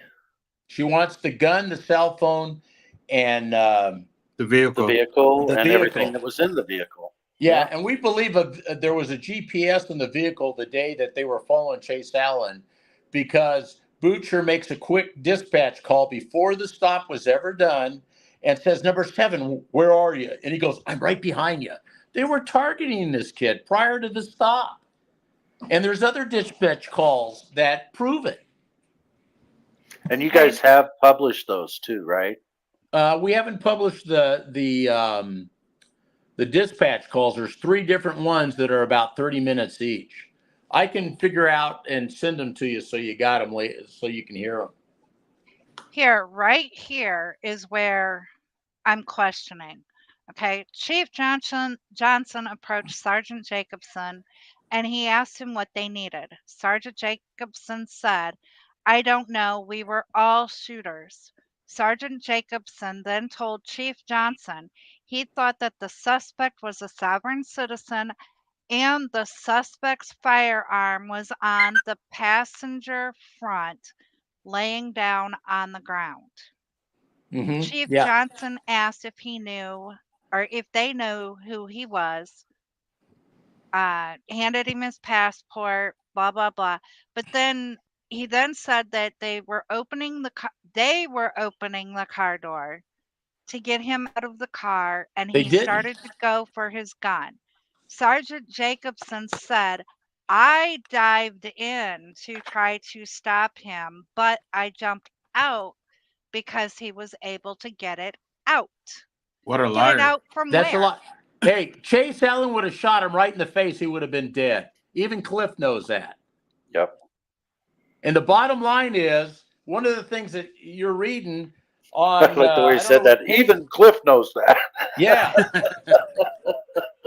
She wants the gun, the cell phone, and The vehicle. The vehicle The and vehicle. everything that was in the vehicle. yeah, and we believe there was a GPS in the vehicle the day that they were following Chase Allen, because Butcher makes a quick dispatch call before the stop was ever done and says, "Number 7, where are you?" And he goes, "I'm right behind you." They were targeting this kid prior to the stop. And there's other dispatch calls that prove it. And you guys have published those too, right? We haven't published the dispatch calls. There's 3 different ones that are about 30 minutes each. I can figure out and send them to you so you got them later, so you can hear them. Here, right here is where I'm questioning. Okay, Chief Johnson approached Sergeant Jacobson and he asked him what they needed. Sergeant Jacobson said, "I don't know, we were all shooters." Sergeant Jacobson then told Chief Johnson he thought that the suspect was a sovereign citizen and the suspect's firearm was on the passenger front, laying down on the ground. Mm-hmm. Chief Yeah. Johnson asked if he knew or if they knew who he was, handed him his passport, blah, blah, blah. But then he then said that they were opening the car door to get him out of the car, and They he didn't. started to go for his gun. Sergeant Jacobson said, "I dived in to try to stop him, but I jumped out because he was able to get it out." What a Get liar. it out from That's where? a lot. Hey, Chase Allen would have shot him right in the face. He would have been dead. Even Cliff knows that. Yep. And the bottom line is, one of the things that you're reading on, I like the way I he don't said know that. what page- Even Cliff knows that. Yeah.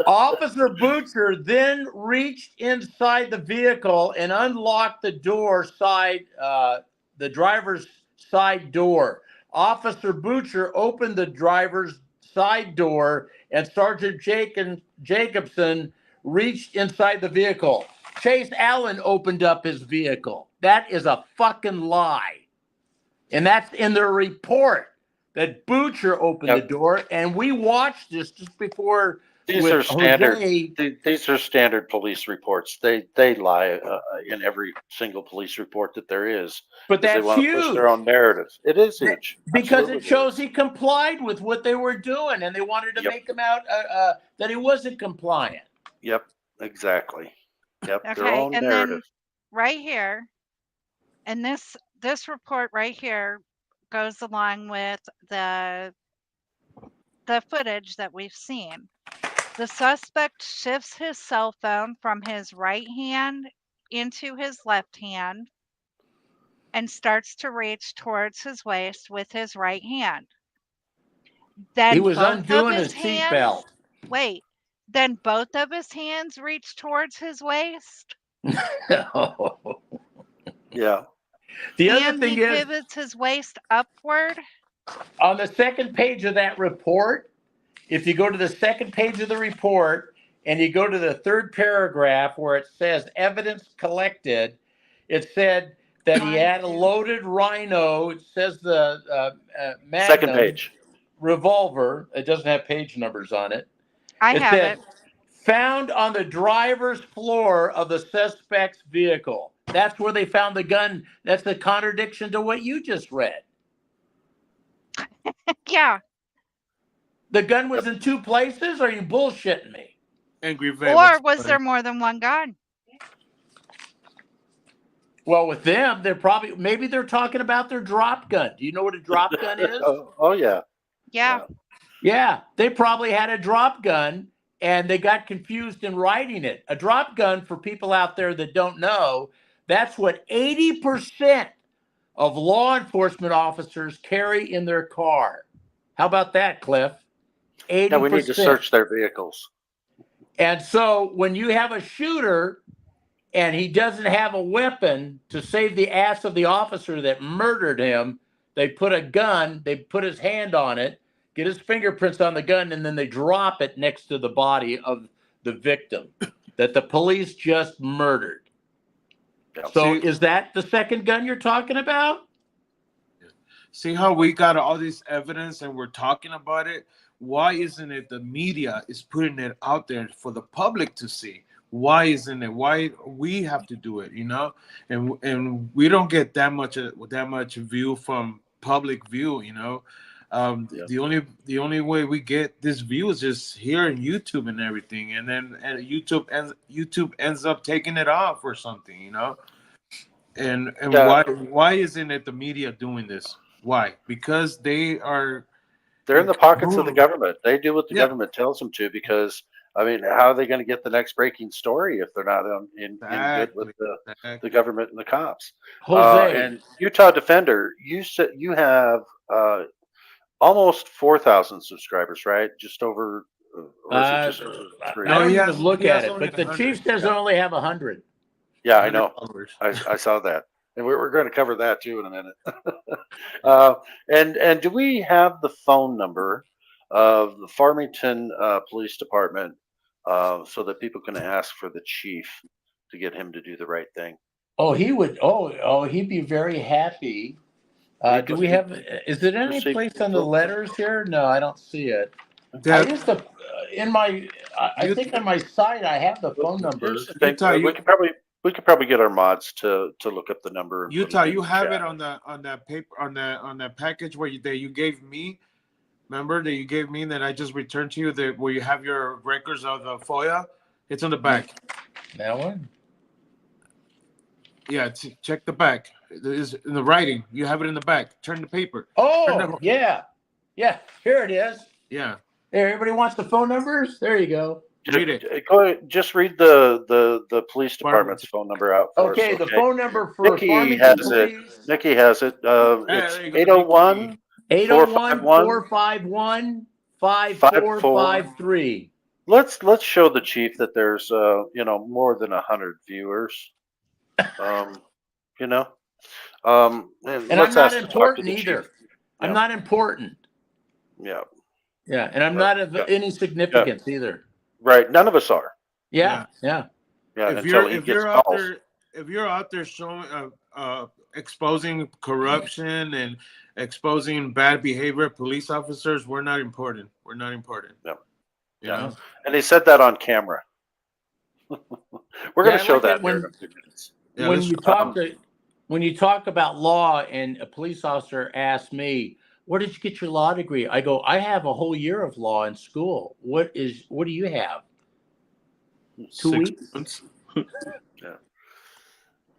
Officer Butcher then reached inside the vehicle and unlocked the door side, the driver's side door. Officer Butcher opened the driver's side door, and Sergeant Jacobson reached inside the vehicle. Chase Allen opened up his vehicle. That is a fucking lie. And that's in their report that Butcher opened the door. And we watched this just before These with are standard. Jose. These are standard police reports. They lie in every single police report that there is. But 'Cause they that's want to push their huge own narrative. It is huge. because Absolutely it shows is. he complied with what they were doing, and they wanted to Yep. make him out that he wasn't compliant. Yep, exactly. Yep, their Okay, own and narrative. then right here, and this report right here goes along with the footage that we've seen. The suspect shifts his cell phone from his right hand into his left hand and starts to reach towards his waist with his right hand. Then He was both of undoing his his hands, seatbelt. wait, then both of his hands reach towards his waist. Yeah. The other And thing he is, pivots his waist upward. on the second page of that report, if you go to the second page of the report and you go to the third paragraph where it says evidence collected, it said that he had a loaded Rhino. It says the Magnum Second page. revolver. It doesn't have page numbers on it. I have said, it. found on the driver's floor of the suspect's vehicle. That's where they found the gun. That's the contradiction to what you just read. Yeah. The gun was in two places? Are you bullshitting me? Angry Vet. Or was there more than one gun? Well, with them, maybe they're talking about their drop gun. Do you know what a drop gun is? Oh yeah. Yeah. Yeah, they probably had a drop gun and they got confused in writing it. A drop gun, for people out there that don't know, that's what 80% of law enforcement officers carry in their car. How about that, Cliff? 80%. Yeah, we need to search their vehicles. And so when you have a shooter and he doesn't have a weapon to save the ass of the officer that murdered him, they put a gun, they put his hand on it, get his fingerprints on the gun, and then they drop it next to the body of the victim that the police just murdered. Yeah. So is that the second gun you're talking about? See how we got all this evidence and we're talking about it? Why isn't it the media is putting it out there for the public to see? Why isn't it? Why we have to do it, you know? And we don't get that much view from public view, you know? The only way we get this view is just here on YouTube and everything, and then YouTube ends up taking it off or something, you know. And why isn't it the media doing this? Why? Because they're in the pockets of the government. They do what the government tells them to. Because I mean, how are they going to get the next breaking story if they're not in good with the government and the cops? Jose. And Utah Defender, you said you have almost 4,000 subscribers, right? Just over. Or is it just over 3? I don't he even has- look he has at it, only but the 100. chief says I only have 100. Yeah, I know. followers. I saw that, and we're going to cover that too in a minute. And do we have the phone number of the Farmington Police Department so that people can ask for the chief to get him to do the right thing? Oh, he would. He'd be very happy. Do we have? Is it any place on the letters here? No, I don't see it. I used to in my. I think on my site I have the phone number. Here's the thing, we could probably get our mods to look up the number. Utah, you have it on that paper on that package where you gave me. Remember that you gave me that I just returned to you where you have your records of the FOIA. It's on the back. That one. Yeah, check the back. It is in the writing. You have it in the back. Turn the paper. Oh, yeah. Here it is. Yeah. There, everybody wants the phone numbers. There you go. Read it. Go ahead, just read the police department's Department's. phone number out for Okay, us. the phone number for Nikki Farmington has it. Police, Nikki has it. It's There you go, 801 801-451-5453. 54. Let's show the chief that there's more than 100 viewers. You know, and And I'm let's not talk to important the chief. either. I'm Yeah. not important. Yeah, Yeah, and I'm not of yeah. any significance either. Right. None of us are. Yeah, yeah. Yeah, If until you're he if gets you're out calls. there if you're out there showing exposing corruption and exposing bad behavior of police officers, we're not important. We're not important. Yeah. You Yeah. know? And he said that on camera. We're going Yeah, to I show like that it here in a few minutes. Yeah, when let's- you talk when you talk about law and a police officer asks me, "Where did you get your law degree?" I go, "I have a whole year of law in school. What do you have? 2 6 weeks?" months.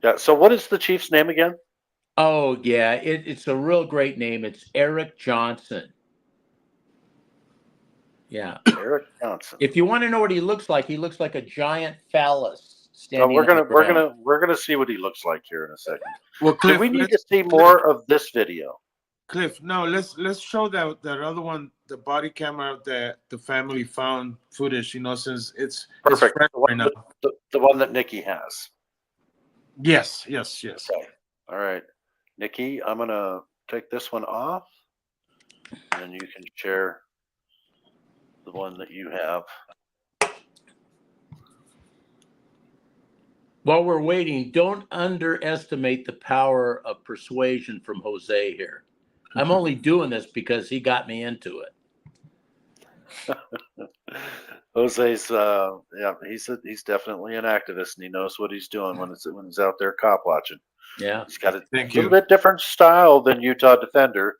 Yeah. So what is the chief's name again? Oh yeah, it's a real great name. It's Eric Johnson. Yeah. Eric Johnson. If you want to know what he looks like a giant phallus So standing. we're on the gonna ground. see what he looks like here in a second. Well, Do Cliff, we need to see more of this video? Cliff, no, let's show that other one, the body camera that the family found footage. Since it's Perfect. fresh The one, right now. the one that Nikki has. Yes. Okay. All right, Nikki, I'm gonna take this one off, and you can share the one that you have. While we're waiting, don't underestimate the power of persuasion from Jose here. I'm only doing this because he got me into it. Jose's he's definitely an activist, and he knows what he's doing when he's out there cop watching. Yeah. He's got a Thank little you. bit different style than Utah Defender,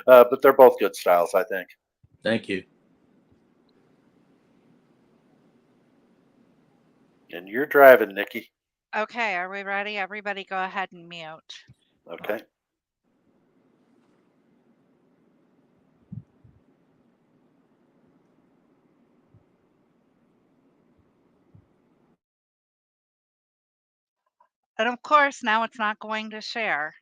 but they're both good styles, I think. Thank you. And you're driving, Nikki. Okay, are we ready? Everybody go ahead and mute. Okay. And of course, now it's not going to share.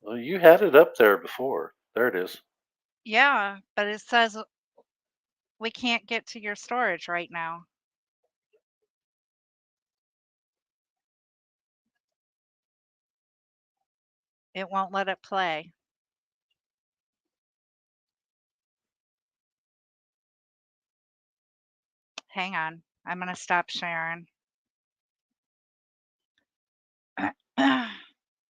Well, you had it up there before. There it is. Yeah, but it says we can't get to your storage right now. It won't let it play. Hang on. I'm going to stop sharing. All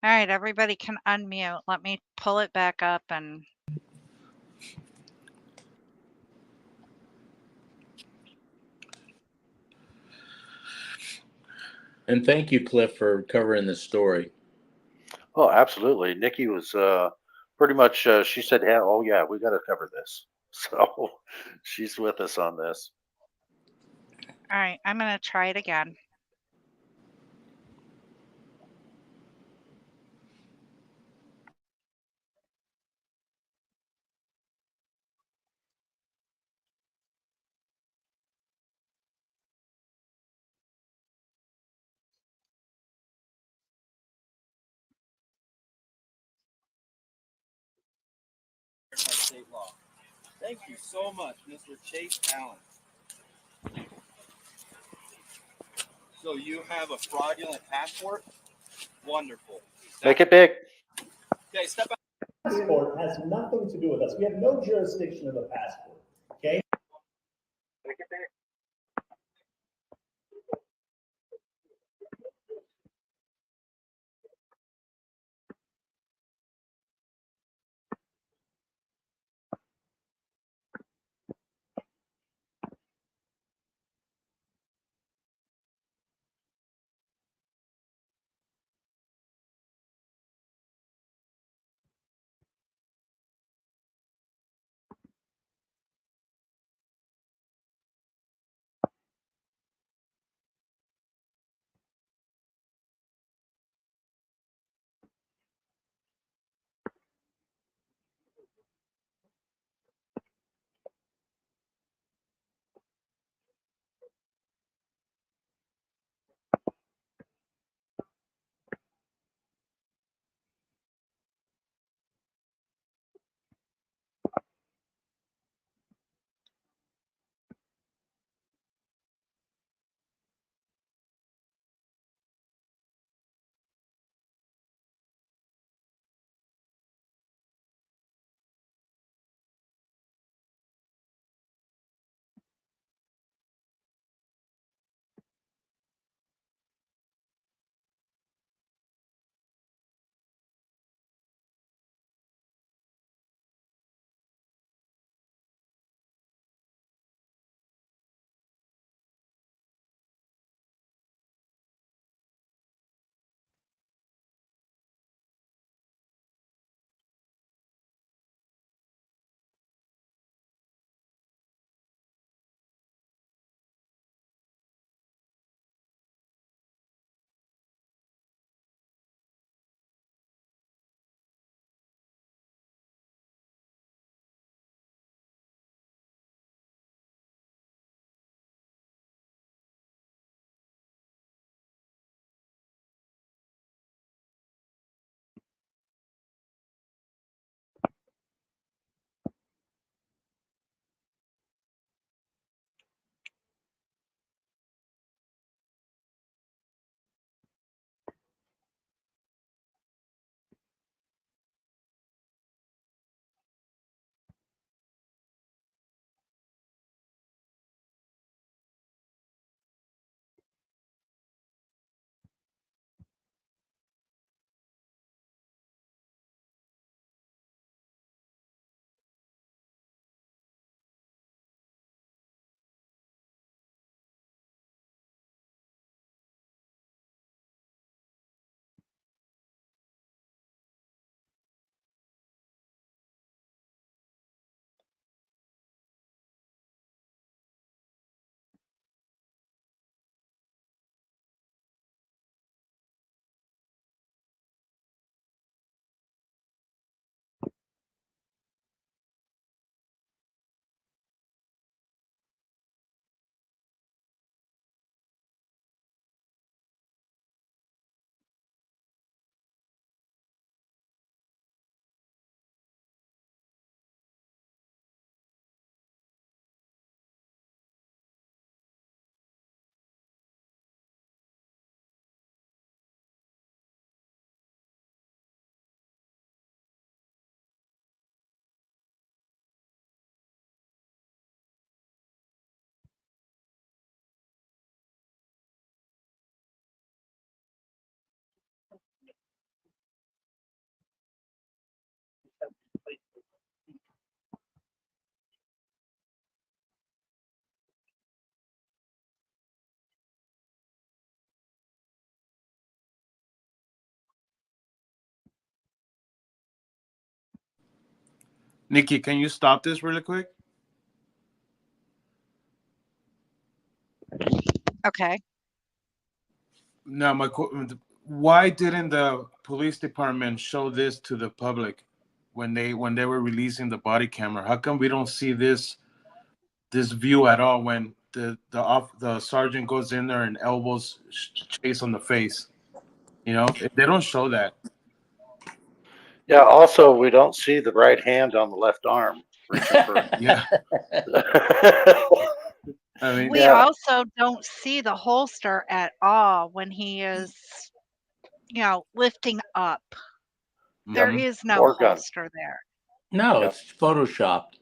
right, everybody can unmute. Let me pull it back up and And thank you, Cliff, for covering this story. Oh, absolutely. Nikki was pretty much. She said, "Yeah, oh yeah, we got to cover this." So she's with us on this. all right, I'm going to try it again. State law. Thank you so much, Mr. Chase Allen. So you have a fraudulent passport? Wonderful. Make it big. Okay, step out. Passport has nothing to do with us. We have no jurisdiction of the passport, okay? Nikki, can you stop this really quick? Okay. Now, why didn't the police department show this to the public when they were releasing the body camera? How come we don't see this view at all when the sergeant goes in there and elbows Chase on the face? You know, they don't show that. Yeah. Also, we don't see the right hand on the left arm reaching for. Yeah, I mean, We Yeah. also don't see the holster at all when he is, lifting up. There mhm. is no Or gun. holster there. No, Yep. it's photoshopped.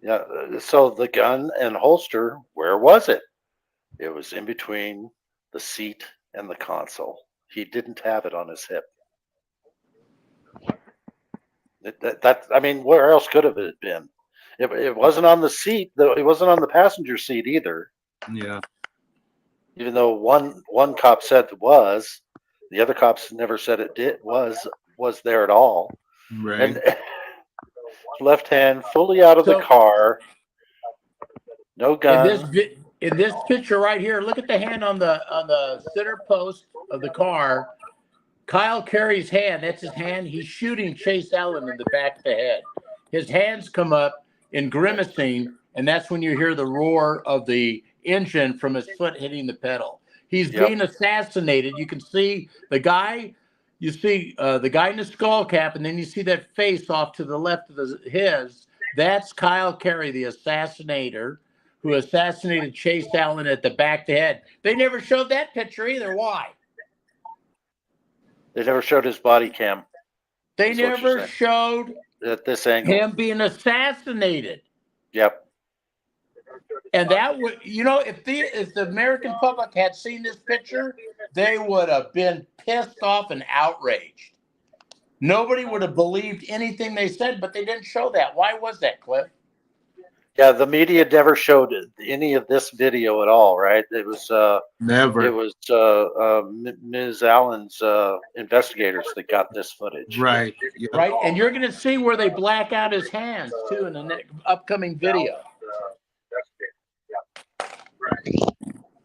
Yeah. So the gun and holster, where was it? It was in between the seat and the console. He didn't have it on his hip. I mean, where else could have it been? It wasn't on the seat, though. It wasn't on the passenger seat either. Yeah. Even though one cop said it was, the other cops never said it was there at all. Right. And left hand fully out of the So- car, no gun. In this picture right here, look at the hand on the center post of the car. Kyle Carey's hand, that's his hand. He's shooting Chase Allen in the back of the head. His hands come up in grimacing, and that's when you hear the roar of the engine from his foot hitting the pedal. He's Yep. being assassinated. You can see the guy. You see the guy in the skull cap, and then you see that face off to the left of his. That's Kyle Carey, the assassinator, who assassinated Chase Allen at the back of the head. They never showed that picture either. Why? They never showed his body cam They That's what you're never saying. showed at this angle. him being assassinated. Yep. And that would, if the American public had seen this picture, they would have been pissed off and outraged. Nobody would have believed anything they said, but they didn't show that. Why was that, Cliff? Yeah, the media never showed any of this video at all, right? It was Never. Ms. Allen's investigators that got this footage. Right. Yeah. Right? And you're going to see where they black out his hands, too, in the upcoming video.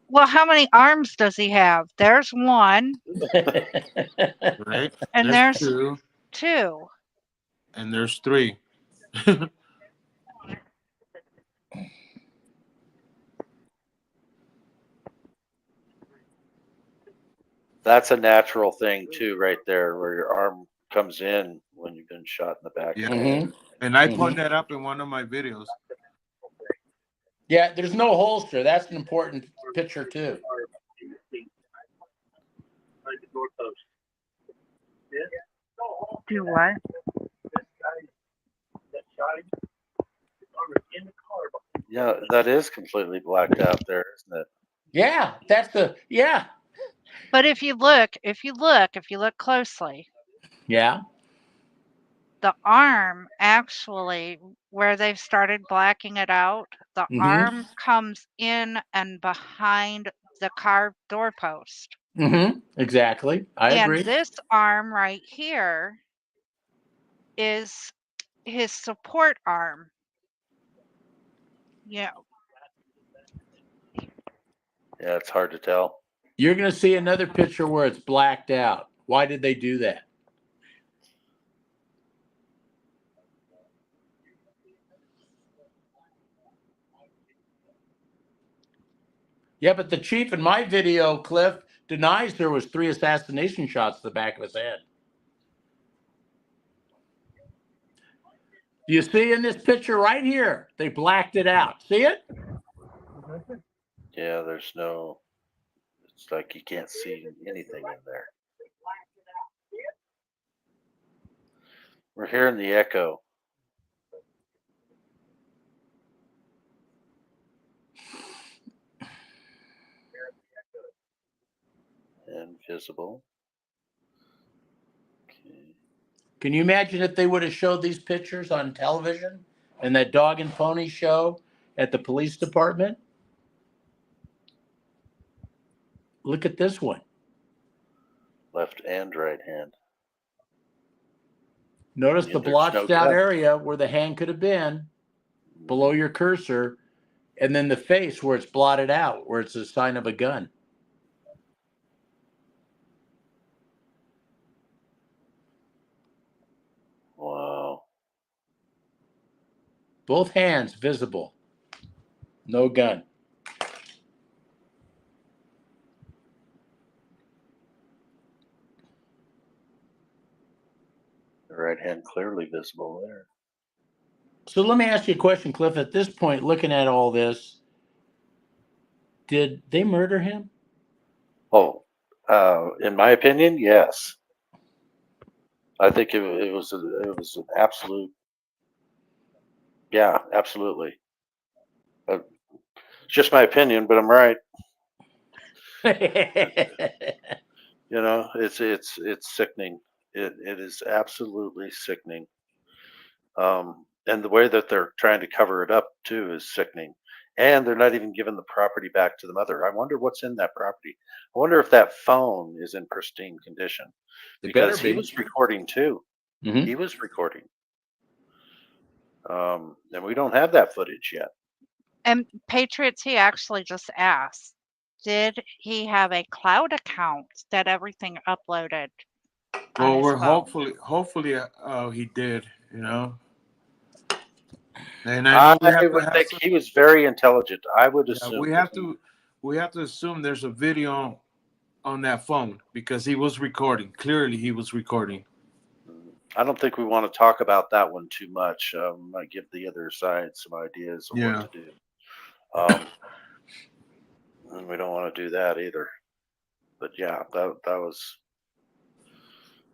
Well, how many arms does he have? There's one, Right. and there's two, two. and there's three. That's a natural thing too, right there, where your arm comes in when you've been shot in the back. Yeah. Mhm. And I Mhm. put that up in one of my videos. Yeah, there's no holster. That's an important picture, too. Do what? Yeah, that is completely blacked out there, isn't it? Yeah, yeah. But if you look closely, Yeah. the arm actually, where they've started blacking it out, the Mhm. arm comes in and behind the car doorpost. Mm-hmm. Exactly. I agree. And this arm right here is his support arm. Yeah. Yeah, it's hard to tell. You're going to see another picture where it's blacked out. Why did they do that? Yeah, but the chief in my video, Cliff, denies there was 3 assassination shots to the back of his head. Do you see in this picture right here? They blacked it out. See it? Yeah, there's no. It's like you can't see anything in there. We're hearing the echo. Invisible. Okay. Can you imagine if they would have showed these pictures on television and that dog and pony show at the police department? Look at this one. Left and right hand. Notice the And there's blotched no out gun. area where the hand could have been below your cursor, and then the face where it's blotted out, where it's a sign of a gun. Wow. Both hands visible. No gun. The right hand clearly visible there. So let me ask you a question, Cliff. At this point, looking at all this, did they murder him? Oh, in my opinion, yes. I think it was an absolute. Yeah, absolutely. It's just my opinion, but I'm right. You know, it's sickening. It is absolutely sickening. And the way that they're trying to cover it up too is sickening. And they're not even giving the property back to the mother. I wonder what's in that property. I wonder if that phone is in pristine condition It better because he be. was recording too. Mhm. He was recording. And we don't have that footage yet. And Patriots, he actually just asked, did he have a cloud account that everything uploaded on Well, his we're phone? hopefully he did, you know. And I know we I have to would have think some. he was very intelligent. I would Yeah, assume that we have to assume there's a video on that phone because he was recording. Clearly, he was recording. I don't think we want to talk about that one too much. Might give the other side some ideas of Yeah. what to do. And we don't want to do that either. But yeah, that was.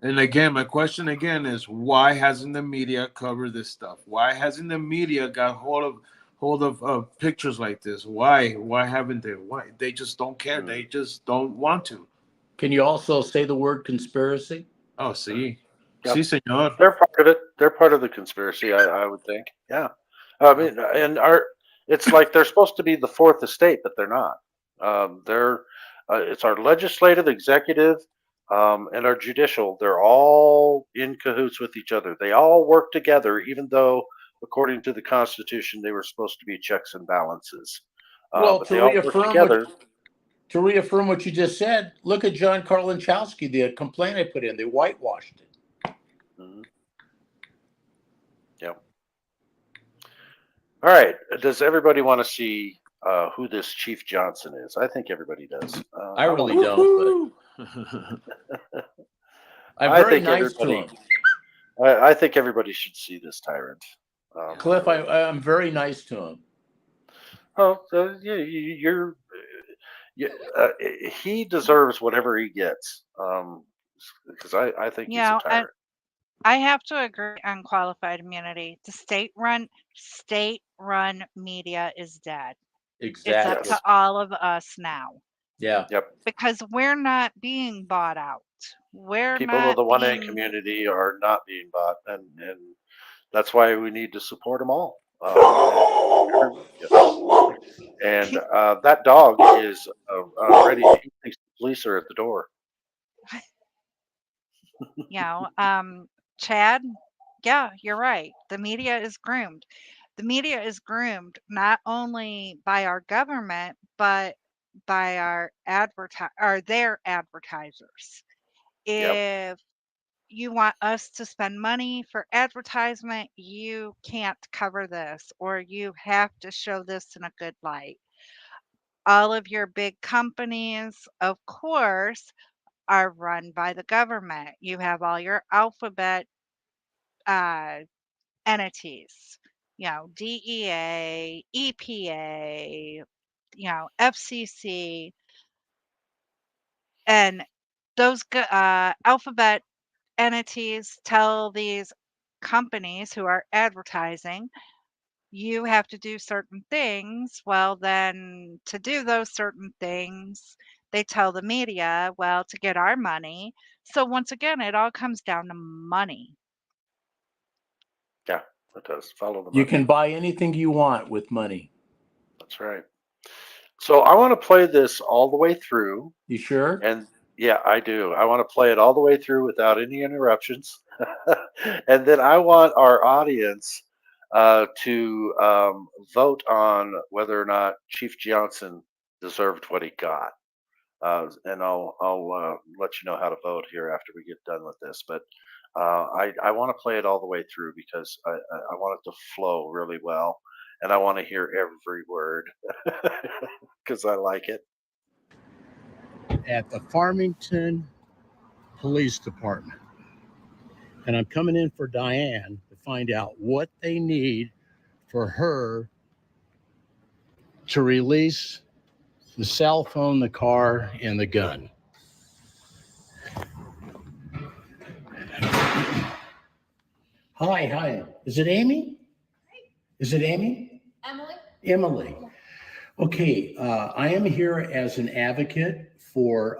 And again, my question again is why hasn't the media covered this stuff? Why hasn't the media got hold of pictures like this? Why haven't they? Why they just don't care? They just don't want to. Can you also say the word conspiracy? Oh, sí, Yep. sí, señor. They're part of it. They're part of the conspiracy. I would think. Yeah. I mean, and it's like they're supposed to be the fourth estate, but they're not. It's our legislative, executive, and our judicial. They're all in cahoots with each other. They all work together, even though, according to the Constitution, they were supposed to be checks and balances. Well, But they all work together. to reaffirm what you just said, look at John Karlinchowski, the complaint I put in. They whitewashed it. Mhm. Yep. All right. Does everybody want to see who this Chief Johnson is? I think everybody does. I really don't, but I'm I very think nice to everybody. him. I think everybody should see this tyrant. Cliff, I'm very nice to him. Oh, so you're. He deserves whatever he gets. Because I think he's a tyrant. I have to agree on qualified immunity. The state-run media is dead. Exactly. It's up to all of us now. Yeah. Yep. Because we're not being bought out. People of the 1A community are not being bought, and that's why we need to support them all. And that dog is ready. He thinks the police are at the door. Chad, yeah, you're right. The media is groomed. The media is groomed not only by our government, but by our their advertisers. If you want us to spend money for advertisement, you can't cover this, or you have to show this in a good light. All of your big companies, of course, are run by the government. You have all your alphabet entities, DEA, EPA, FCC, and those alphabet entities tell these companies who are advertising, you have to do certain things. Well, then to do those certain things, they tell the media, well, to get our money. So once again, it all comes down to money. Yeah, it does. Follow the money. You can buy anything you want with money. That's right. So I want to play this all the way through. You sure? And yeah, I do. I want to play it all the way through without any interruptions. And then I want our audience to vote on whether or not Chief Johnson deserved what he got. And I'll let you know how to vote here after we get done with this. But I want to play it all the way through because I want it to flow really well, and I want to hear every word because I like it. At the Farmington Police Department. And I'm coming in for Diane to find out what they need for her to release the cell phone, the car, and the gun. Hi. Is it Amy? Is it Amy? Emily. Okay, I am here as an advocate for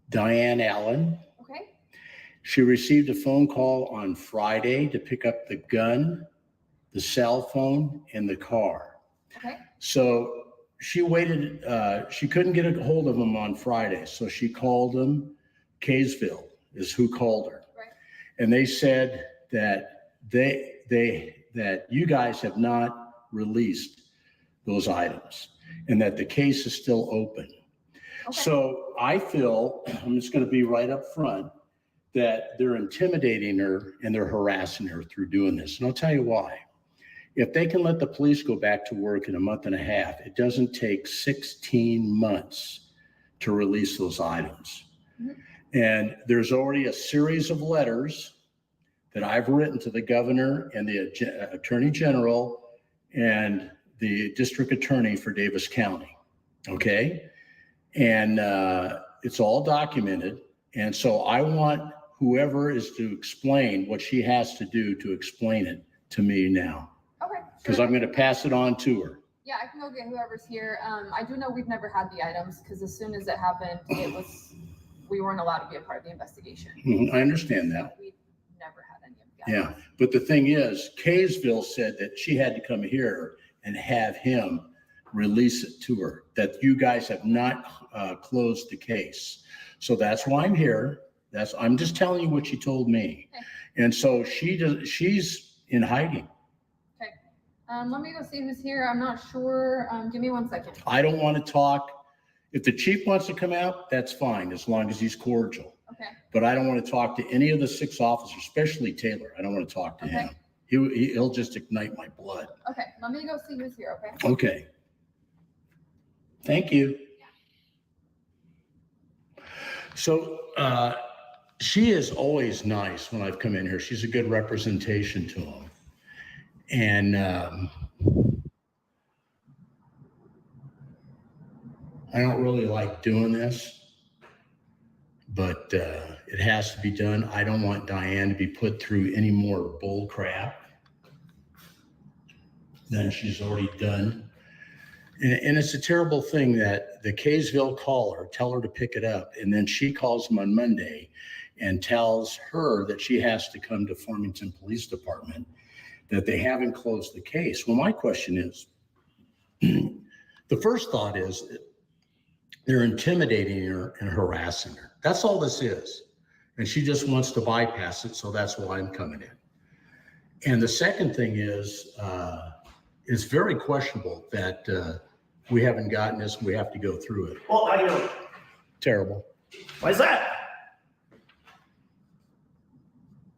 Diane Allen. Okay. She received a phone call on Friday to pick up the gun, the cell phone, and the car. Okay. So she waited, she couldn't get a hold of them on Friday, so she called them. Kaysville is who called her. Right. And they said that that you guys have not released those items and that the case is still open. Okay. So I feel, I'm just going to be right up front, that they're intimidating her and they're harassing her through doing this. And I'll tell you why. If they can let the police go back to work in a month and a half, it doesn't take 16 months to release those items. Mm-hmm. And there's already a series of letters that I've written to the governor and the attorney general and the district attorney for Davis County. Okay. And it's all documented. And so I want whoever is to explain what she has to do to explain it to me now. Okay. Because Sure. I'm going to pass it on to her. Yeah, I can go get whoever's here. I do know we've never had the items because as soon as it happened, we weren't allowed to be a part of the investigation. I understand that. We've never had any of the items. Yeah. But the thing is, Kaysville said that she had to come here and have him release it to her, that you guys have not closed the case. So that's why I'm here. I'm just telling you what she told me. Okay. And so she's in hiding. Okay. Let me go see who's here. I'm not sure. Give me 1 second. I don't want to talk. If the chief wants to come out, that's fine, as long as he's cordial. Okay. But I don't want to talk to any of the 6 officers, especially Taylor. I don't want to talk to Okay. him. He'll just ignite my blood. Okay. Let me go see who's here. Okay. Okay. Thank you. So she is always nice when I've come in here. She's a good representation to him. And I don't really like doing this, but it has to be done. I don't want Diane to be put through any more bull crap than she's already done. And it's a terrible thing that the Kaysville caller, tell her to pick it up, and then she calls them on Monday and tells her that she has to come to Farmington Police Department, that they haven't closed the case. Well, my question is, the first thought is they're intimidating her and harassing her. That's all this is. And she just wants to bypass it, so that's why I'm coming in. And the second thing is, it's very questionable that we haven't gotten this and we have to go through it. Well, I know. Terrible. Why is that?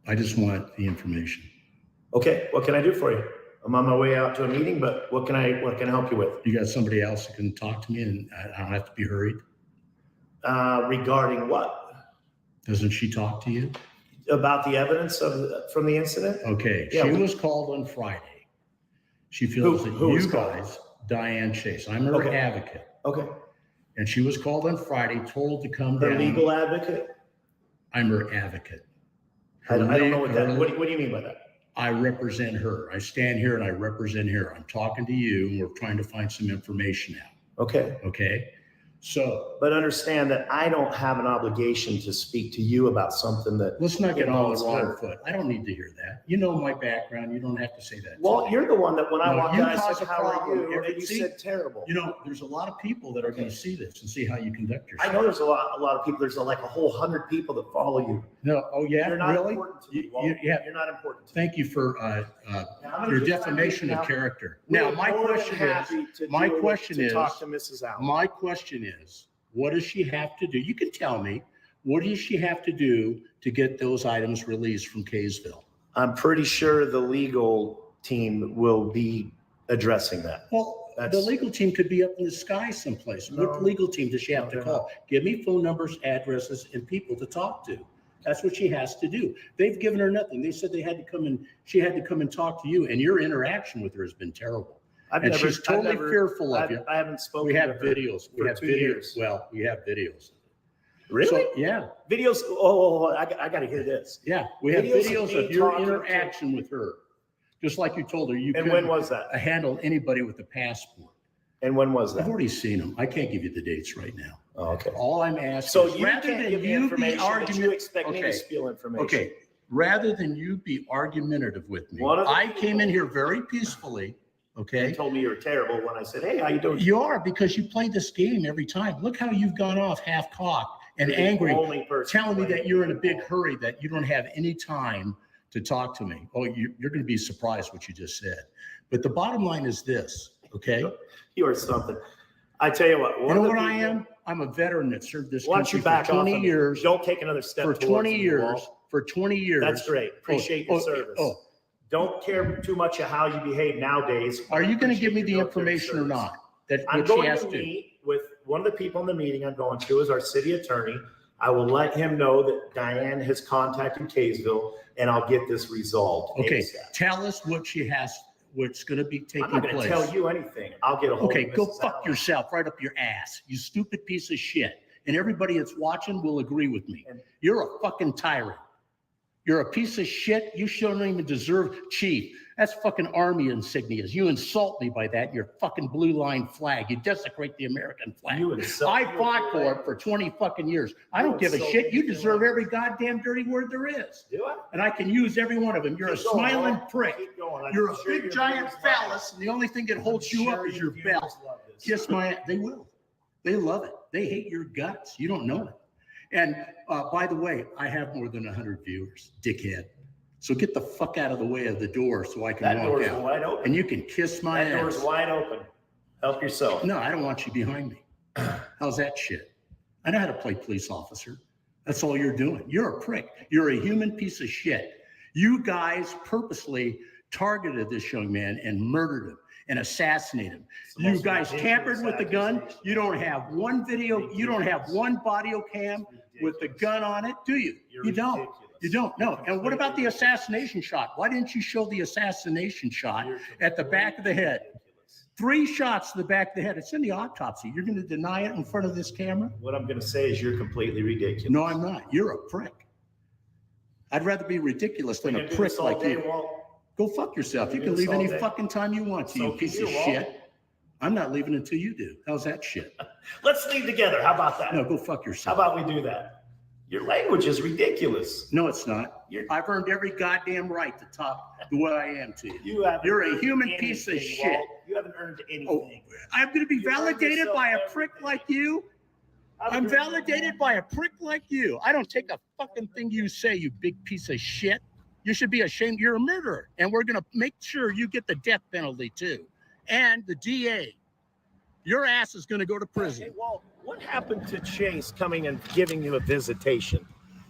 I just want the information. Okay, what can I do for you? I'm on my way out to a meeting, but what can I help you with? You got somebody else that can talk to me and I don't have to be hurried? Regarding what? Doesn't she talk to you? About the evidence from the incident? Okay, Yeah, she we- was called on Friday. She feels that who was you called? guys, Diane Chase, I'm her Okay. advocate. Okay. And she was called on Friday, told to come Her down. legal advocate? I'm her advocate. I don't know what that, Her- what do you mean by that? I represent her. I stand here and I represent her. I'm talking to you and we're trying to find some information out. Okay. Okay. So But understand that I don't have an obligation to speak to you about something that. let's not get on the involves wrong her. foot. I don't need to hear that. You know my background. You don't have to say that. to Well, me. you're the one that when I No, walked you in, I cause said, a how are problem you? every- And you see? said terrible. You know, there's a lot of people that are going to see this and see how you conduct yourself. I know there's a lot of people. There's like a whole 100 people that follow you. No, oh yeah, You're not really? important to me. You- Walt. yeah. You're not important to me. Thank you for Now, I'm gonna your just- defamation of now, character. we're Now, my more than question is, happy to my do it, question to is, talk to Mrs. Allen. my question is, what does she have to do? You can tell me, what does she have to do to get those items released from Kaysville? I'm pretty sure the legal team will be addressing that. Well, the That's- legal team could be up in the sky someplace. No. What legal team does she have No, to they're call? Give me phone numbers, addresses, and people to talk to. That's what she has to do. They've given her nothing. They said she had to come and talk to you, and your interaction with her has been terrible. And she's totally fearful of you. I haven't spoken. We have to her videos. We for have 2 videos. years. Well, we have videos. Really? So, yeah, Videos? Oh, I got to hear this. yeah. We have Videos of videos me of your talking to- interaction with her. Just like you told her you And couldn't when was that? handle anybody with a passport. And when was I've that? already seen them. I can't give you the dates right now. Oh, okay. All I'm asking So is you rather can't than give me you be information, but you argument, expect me okay. to spill information. okay, rather than you be argumentative with me, One of the I came in people- here very peacefully. You Okay, told me you were terrible when I said, hey, how you doing? you are because you play this game every time. Look how you've gone off half cocked and You're the angry, only person telling me playing that you're in a the big ball. hurry, that you don't have any time to talk to me. Oh, you're going to be surprised what you just said. But the bottom line is this, okay? You are something. I tell you what. You know what I am? I'm a veteran that served this Why don't country you for back off 20 of me? years. Don't take another step For towards 20 me, years, Walt. for 20 years. That's great. Appreciate your service. Oh, Don't care too much of how you behave nowadays. are you going to Appreciate give me your the military information or service. not? That I'm what she going has to to. meet with one of the people in the meeting I'm going to is our city attorney. I will let him know that Diane has contacted Kaysville and I'll get this resolved. Okay, ASAP. tell us what she has, what's going to be I'm taking not going to place. tell you anything. I'll get a hold Okay, of go Mrs. fuck Allen. yourself right up your ass, you stupid piece of shit. And everybody that's watching will agree with me. And- You're a fucking tyrant. You're a piece of shit. You don't even deserve chief. That's fucking army insignias. You insult me by that. Your fucking blue line flag. You desecrate the American flag. You insult I me fought with your for it for 20 fucking years. I don't give a insult shit. me You with your deserve language. every goddamn dirty word there is. Do I? And I can use every one of them. You're a Keep going, smiling Walt. prick. Keep going. I'm You're a sure big your giant viewers love it. phallus, and the only thing that holds I'm you sure up is your viewers belt. love this. Kiss my, they will. They love it. They hate your guts. You don't know it. And by the way, I have more than 100 viewers, dickhead. So get the fuck out of the way of the door so I can That walk door's out. wide open. And you can kiss my That door's ass. wide open. Help yourself. No, I don't want you behind me. How's that shit? I know how to play police officer. That's all you're doing. You're a prick. You're a human piece of shit. You guys purposely targeted this young man and murdered him and assassinated him. It's the You most guys ridiculous tampered with the gun. accusation. You don't have one video. You don't have one body cam with the gun on it, do you? You're You don't. ridiculous. You don't. No. You're And what about the completely assassination shot? Why didn't you show the assassination shot You're at the back of the head? ridiculous. 3 shots to the back of the head. It's in the autopsy. You're going to deny it in front of this camera? What I'm going to say is you're completely ridiculous. No, I'm not. You're a prick. I'd rather be ridiculous than We a can do prick this all like day, you. Walt. Go fuck yourself. We You can can do leave this all any day. fucking time you want to, So you can piece you, of Walt. shit. I'm not leaving until you do. How's that shit? Let's leave together. How about that? No, go fuck How yourself. about we do that? Your language is ridiculous. No, it's not. You're- I've earned every goddamn right to talk the way I am to you. You're a human piece of shit. You haven't earned Oh, anything. I'm going to be You earned validated yourself by a prick everything. like you? I'm validated by a prick like you. I don't take a fucking thing you say, you big piece of shit. You should be ashamed. You're a murderer. And we're going to make sure you get the death penalty too. And the DA. Your ass is going to go to Hey, prison. Walt, what happened to Chase coming and giving you a visitation?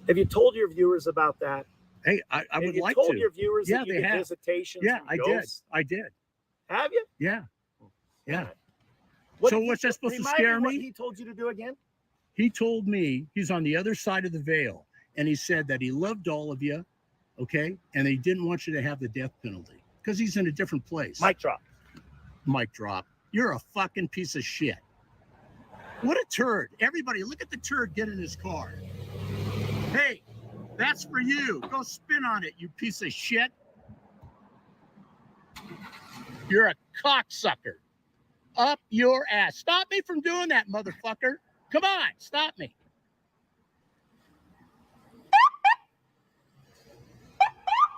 Have you told your viewers about that? Hey, I Have would you like told to. your viewers Yeah, that you they get have. visitations Yeah, from I did. ghosts? I did. Have you? Yeah. Yeah. What So did what's he- that supposed to remind scare what me? he told you to do again? He told me he's on the other side of the veil. And he said that he loved all of you. Okay. And he didn't want you to have the death penalty because he's in a different place. Mic drop. Mic drop. You're a fucking piece of shit. What a turd. Everybody, look at the turd get in his car. Hey, that's for you. Go spin on it, you piece of shit. You're a cocksucker. up your ass. Stop me from doing that, motherfucker. Come on, stop me.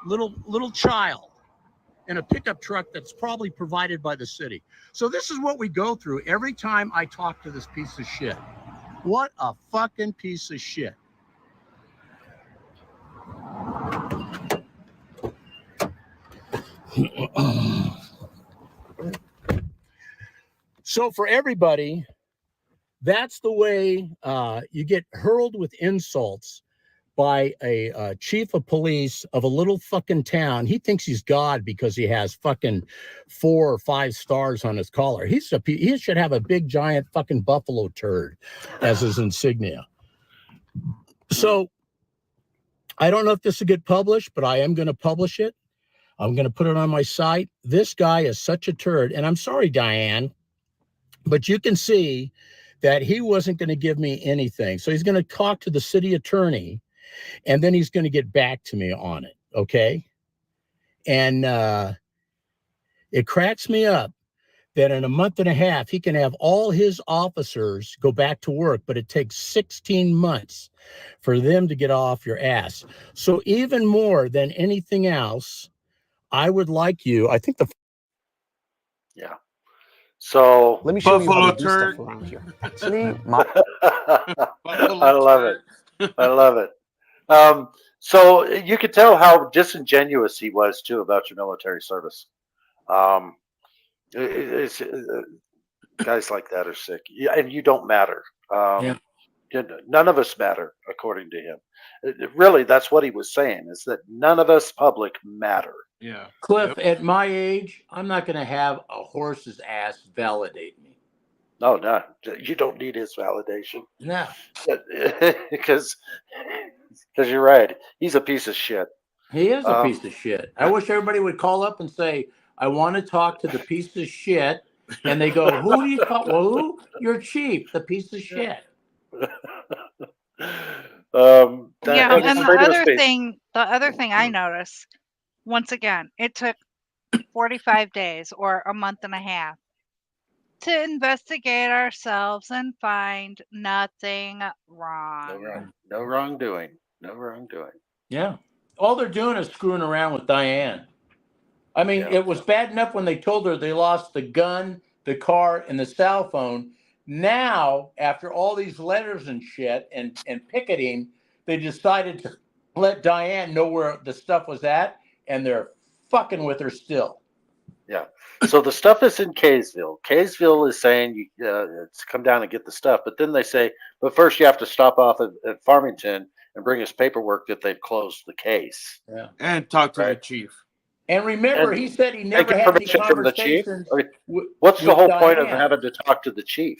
Little child in a pickup truck that's probably provided by the city. So this is what we go through every time I talk to this piece of shit. What a fucking piece of shit. So for everybody, that's the way you get hurled with insults by a chief of police of a little fucking town. He thinks he's God because he has fucking 4 or 5 stars on his collar. He should have a big giant fucking buffalo turd as his insignia. So I don't know if this will get published, but I am going to publish it. I'm going to put it on my site. This guy is such a turd. And I'm sorry, Diane, but you can see that he wasn't going to give me anything. So he's going to talk to the city attorney, and then he's going to get back to me on it. Okay. And it cracks me up that in a month and a half, he can have all his officers go back to work, but it takes 16 months for them to get off your ass. So even more than anything else, I would like you, I think Yeah. So Let me show you how Buffalo we do turd. stuff around here. Actually, I love it. I love it. So you could tell how disingenuous he was too about your military service. It's guys like that are sick. Yeah, and you don't matter. None of us matter, according to him. Really, that's what he was saying, is that none of us public matter. Yeah. Cliff, at my age, I'm not going to have a horse's ass validate me. No, no, you don't need his validation. No. Because you're right. He's a piece of shit. He is a piece of shit. I wish everybody would call up and say, I want to talk to the piece of shit. And they go, who do you call? Well, who? Your chief, the piece of shit. And the other thing I noticed, once again, it took 45 days or a month and a half to investigate ourselves and find nothing wrong. No wrongdoing. No wrongdoing. Yeah. All they're doing is screwing around with Diane. I mean, it was bad enough when they told her they lost the gun, the car, and the cell phone. Now, after all these letters and shit and picketing, they decided to let Diane know where the stuff was at, and they're fucking with her still. Yeah. So the stuff is in Kaysville. Kaysville is saying it's come down and get the stuff, but then they say, but first you have to stop off at Farmington and bring us paperwork that they've closed the case. Yeah. And talk to the chief. And remember, he said he never had any from the chief. conversations. I mean, what's the whole point of Diane. having to talk to the chief?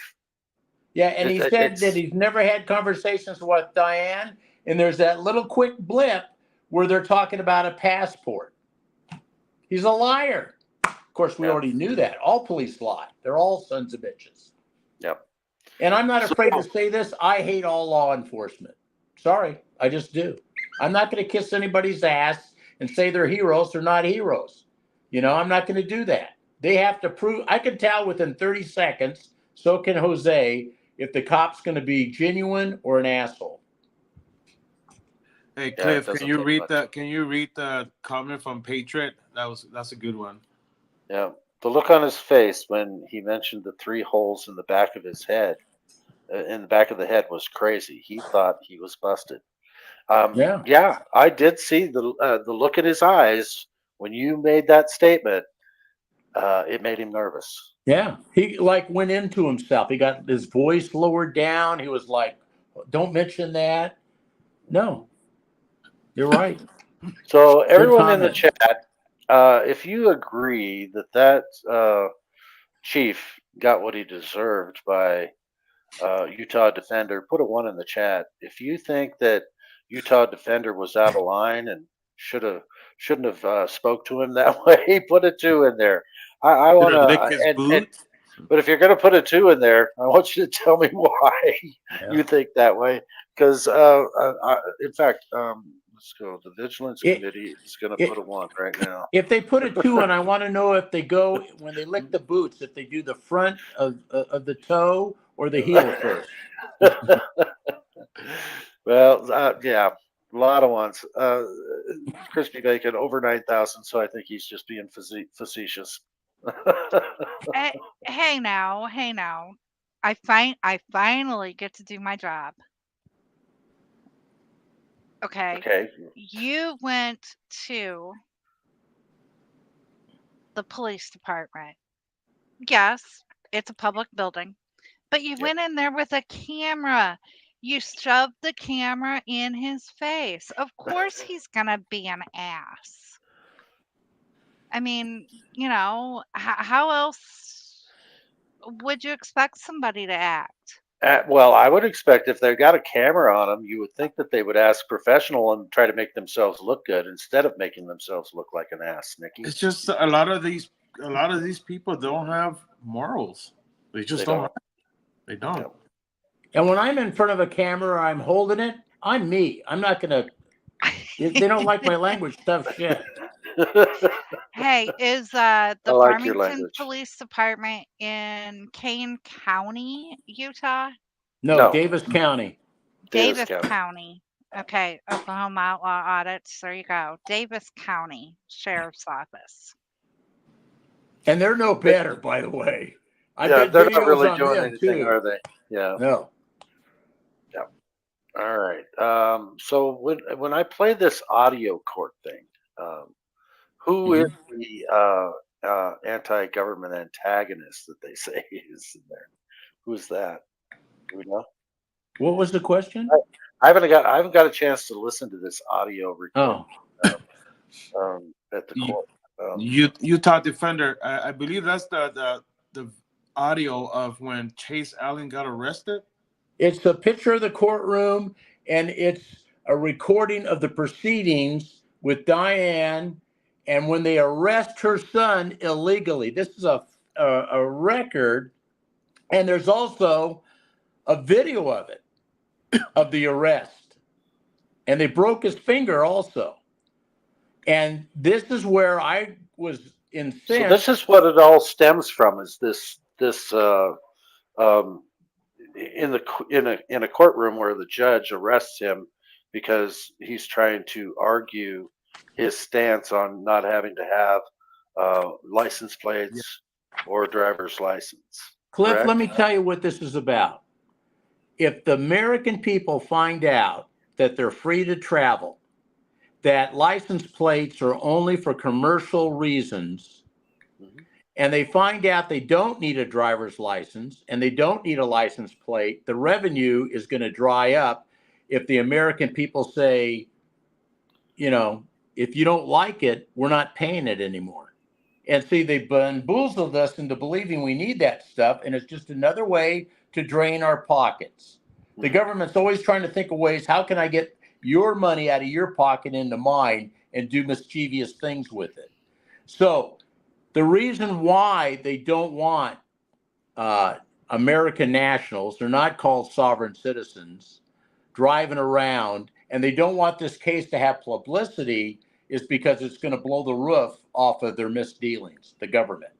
Yeah, and he said that he's never had conversations with Diane, and there's that little quick blip where they're talking about a passport. He's a liar. Of course, we already knew that. All police lie. They're all sons of bitches. Yep. And I'm not afraid to say this. I hate all law enforcement. Sorry, I just do. I'm not going to kiss anybody's ass and say they're heroes. They're not heroes. You know, I'm not going to do that. They have to prove. I can tell within 30 seconds, so can Jose, if the cop's going to be genuine or an asshole. Hey Cliff, can you read the comment from Patriot? That's a good one. Yeah. The look on his face when he mentioned the 3 holes in the back of his head, in the back of the head, was crazy. He thought he was busted. Yeah, I did see the look in his eyes when you made that statement. It made him nervous. Yeah, he like went into himself. He got his voice lowered down. He was like, "Don't mention that." No, you're right. So everyone in the chat, if you agree that chief got what he deserved by Utah Defender, put a 1 in the chat. If you think that Utah Defender was out of line and shouldn't have spoke to him that way, put a 2 in there. I want to. But if you're going to put a 2 in there, I want you to tell me why you think that way. Because in fact, Let's go. The Vigilance It- Committee is going to it- put a 1 right now. If they put a 2 on, I want to know if they go, when they lick the boots, if they do the front of the toe or the heel first. Well, yeah, a lot of ones. Crispy Bacon over 9,000, so I think he's just being facetious. Hey now. I finally get to do my job. Okay. Okay. You went to the police department. Yes, it's a public building, but you went in there with a camera. You shoved the camera in his face. Of course he's gonna be an ass. I mean, how else would you expect somebody to act? Well, I would expect if they got a camera on them, you would think that they would ask professional and try to make themselves look good instead of making themselves look like an ass, Nikki. It's just a lot of these people don't have morals. They just don't. They don't. Yep. And when I'm in front of a camera, I'm holding it. I'm me. I'm not gonna. They don't like my language. Tough shit. Hey, is the I like your Farmington language. Police Department in Kane County, Utah? No, Davis County. Davis County. Okay, Oklahoma Outlaw Audits. There you go. Davis County Sheriff's Office. And they're no better, by the way. I Yeah, bet they're not videos really on doing them, anything, too. are they? Yeah. No. All right. So when I play this audio court thing, who is the anti-government antagonist that they say is in there? Who's that? Do we know? What was the question? I haven't got a chance to listen to this audio recording at the court. Utah Defender. I believe that's the audio of when Chase Allen got arrested. It's a picture of the courtroom, and it's a recording of the proceedings with Diane, and when they arrest her son illegally. This is a record, and there's also a video of it, of the arrest. And they broke his finger also. And this is where I was incensed. So this is what it all stems from: is this in a courtroom where the judge arrests him because he's trying to argue his stance on not having to have license plates or driver's license. Cliff, correct? let me tell you what this is about. If the American people find out that they're free to travel, that license plates are only for commercial reasons, and they find out they don't need a driver's license and they don't need a license plate, the revenue is going to dry up if the American people say, if you don't like it, we're not paying it anymore. And see, they bamboozled us into believing we need that stuff, and it's just another way to drain our pockets. The government's always trying to think of ways, how can I get your money out of your pocket into mine and do mischievous things with it? So the reason why they don't want American nationals, they're not called sovereign citizens, driving around, and they don't want this case to have publicity, is because it's going to blow the roof off of their misdealings, the government.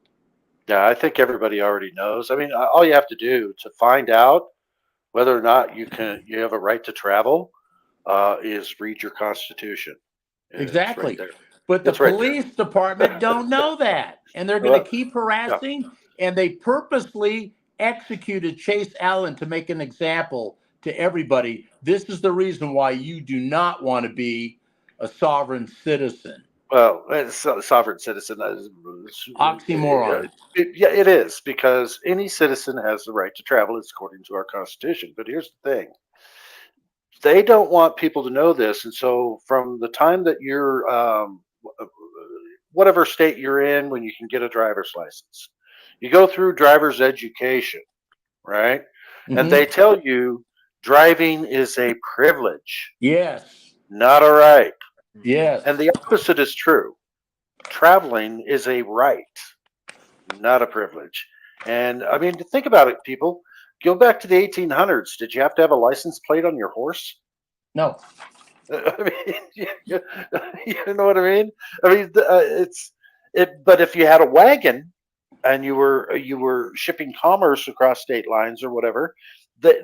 Yeah, I think everybody already knows. I mean, all you have to do to find out whether or not you have a right to travel is read your Constitution. Exactly. It's right there. But the It's right there. police department don't know that. And they're going to keep harassing. And they purposely executed Chase Allen to make an example to everybody. This is the reason why you do not want to be a sovereign citizen. Well, sovereign citizen is Oxymoron. Yeah, it is, because any citizen has the right to travel. It's according to our Constitution. But here's the thing. They don't want people to know this. And so from the time that you're, whatever state you're in, when you can get a driver's license, you go through driver's education, right? Mm-hmm. And they tell you driving is a privilege. Yes. Not a right. Yes. And the opposite is true. Traveling is a right, not a privilege. And I mean, think about it, people. Go back to the 1800s. Did you have to have a license plate on your horse? No. I mean, you know what I mean? I mean, but if you had a wagon and you were shipping commerce across state lines or whatever, that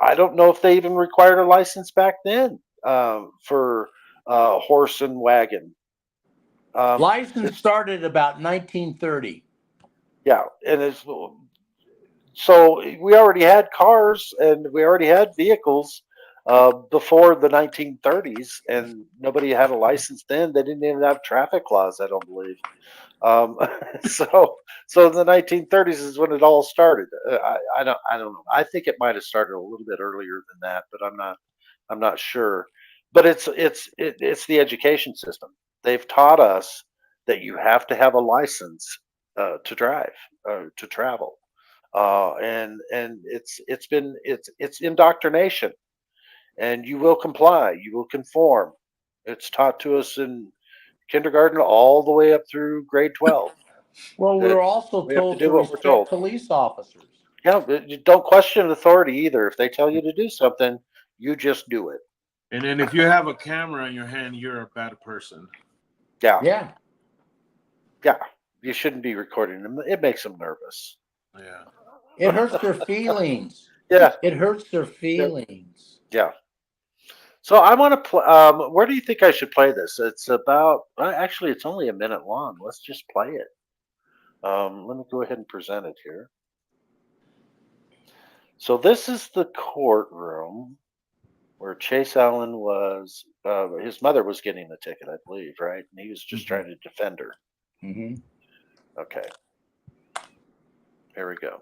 I don't know if they even required a license back then for horse and wagon. License started about 1930. Yeah, and it's so we already had cars and we already had vehicles before the 1930s, and nobody had a license then. They didn't even have traffic laws, I don't believe. Um, so the 1930s is when it all started. I don't know. I think it might have started a little bit earlier than that, but I'm not sure. But it's the education system. They've taught us that you have to have a license to drive, to travel, and it's indoctrination, and you will comply, you will conform. It's taught to us in kindergarten all the way up through grade 12. Well, That we're also we have to told do to what we're respect told. police officers. Yeah, but you don't question authority either. If they tell you to do something, you just do it. And then if you have a camera in your hand, you're a bad person. Yeah, Yeah. yeah. You shouldn't be recording them. It makes them nervous. Yeah. It hurts their feelings. Yeah, It hurts their feelings. yeah. So I want to play. Where do you think I should play this? It's about. Actually, it's only a minute long. Let's just play it. Let me go ahead and present it here. So this is the courtroom where Chase Allen was. His mother was getting the ticket, I believe, right? And he was just trying to defend her. Mm-hmm. Okay. Here we go.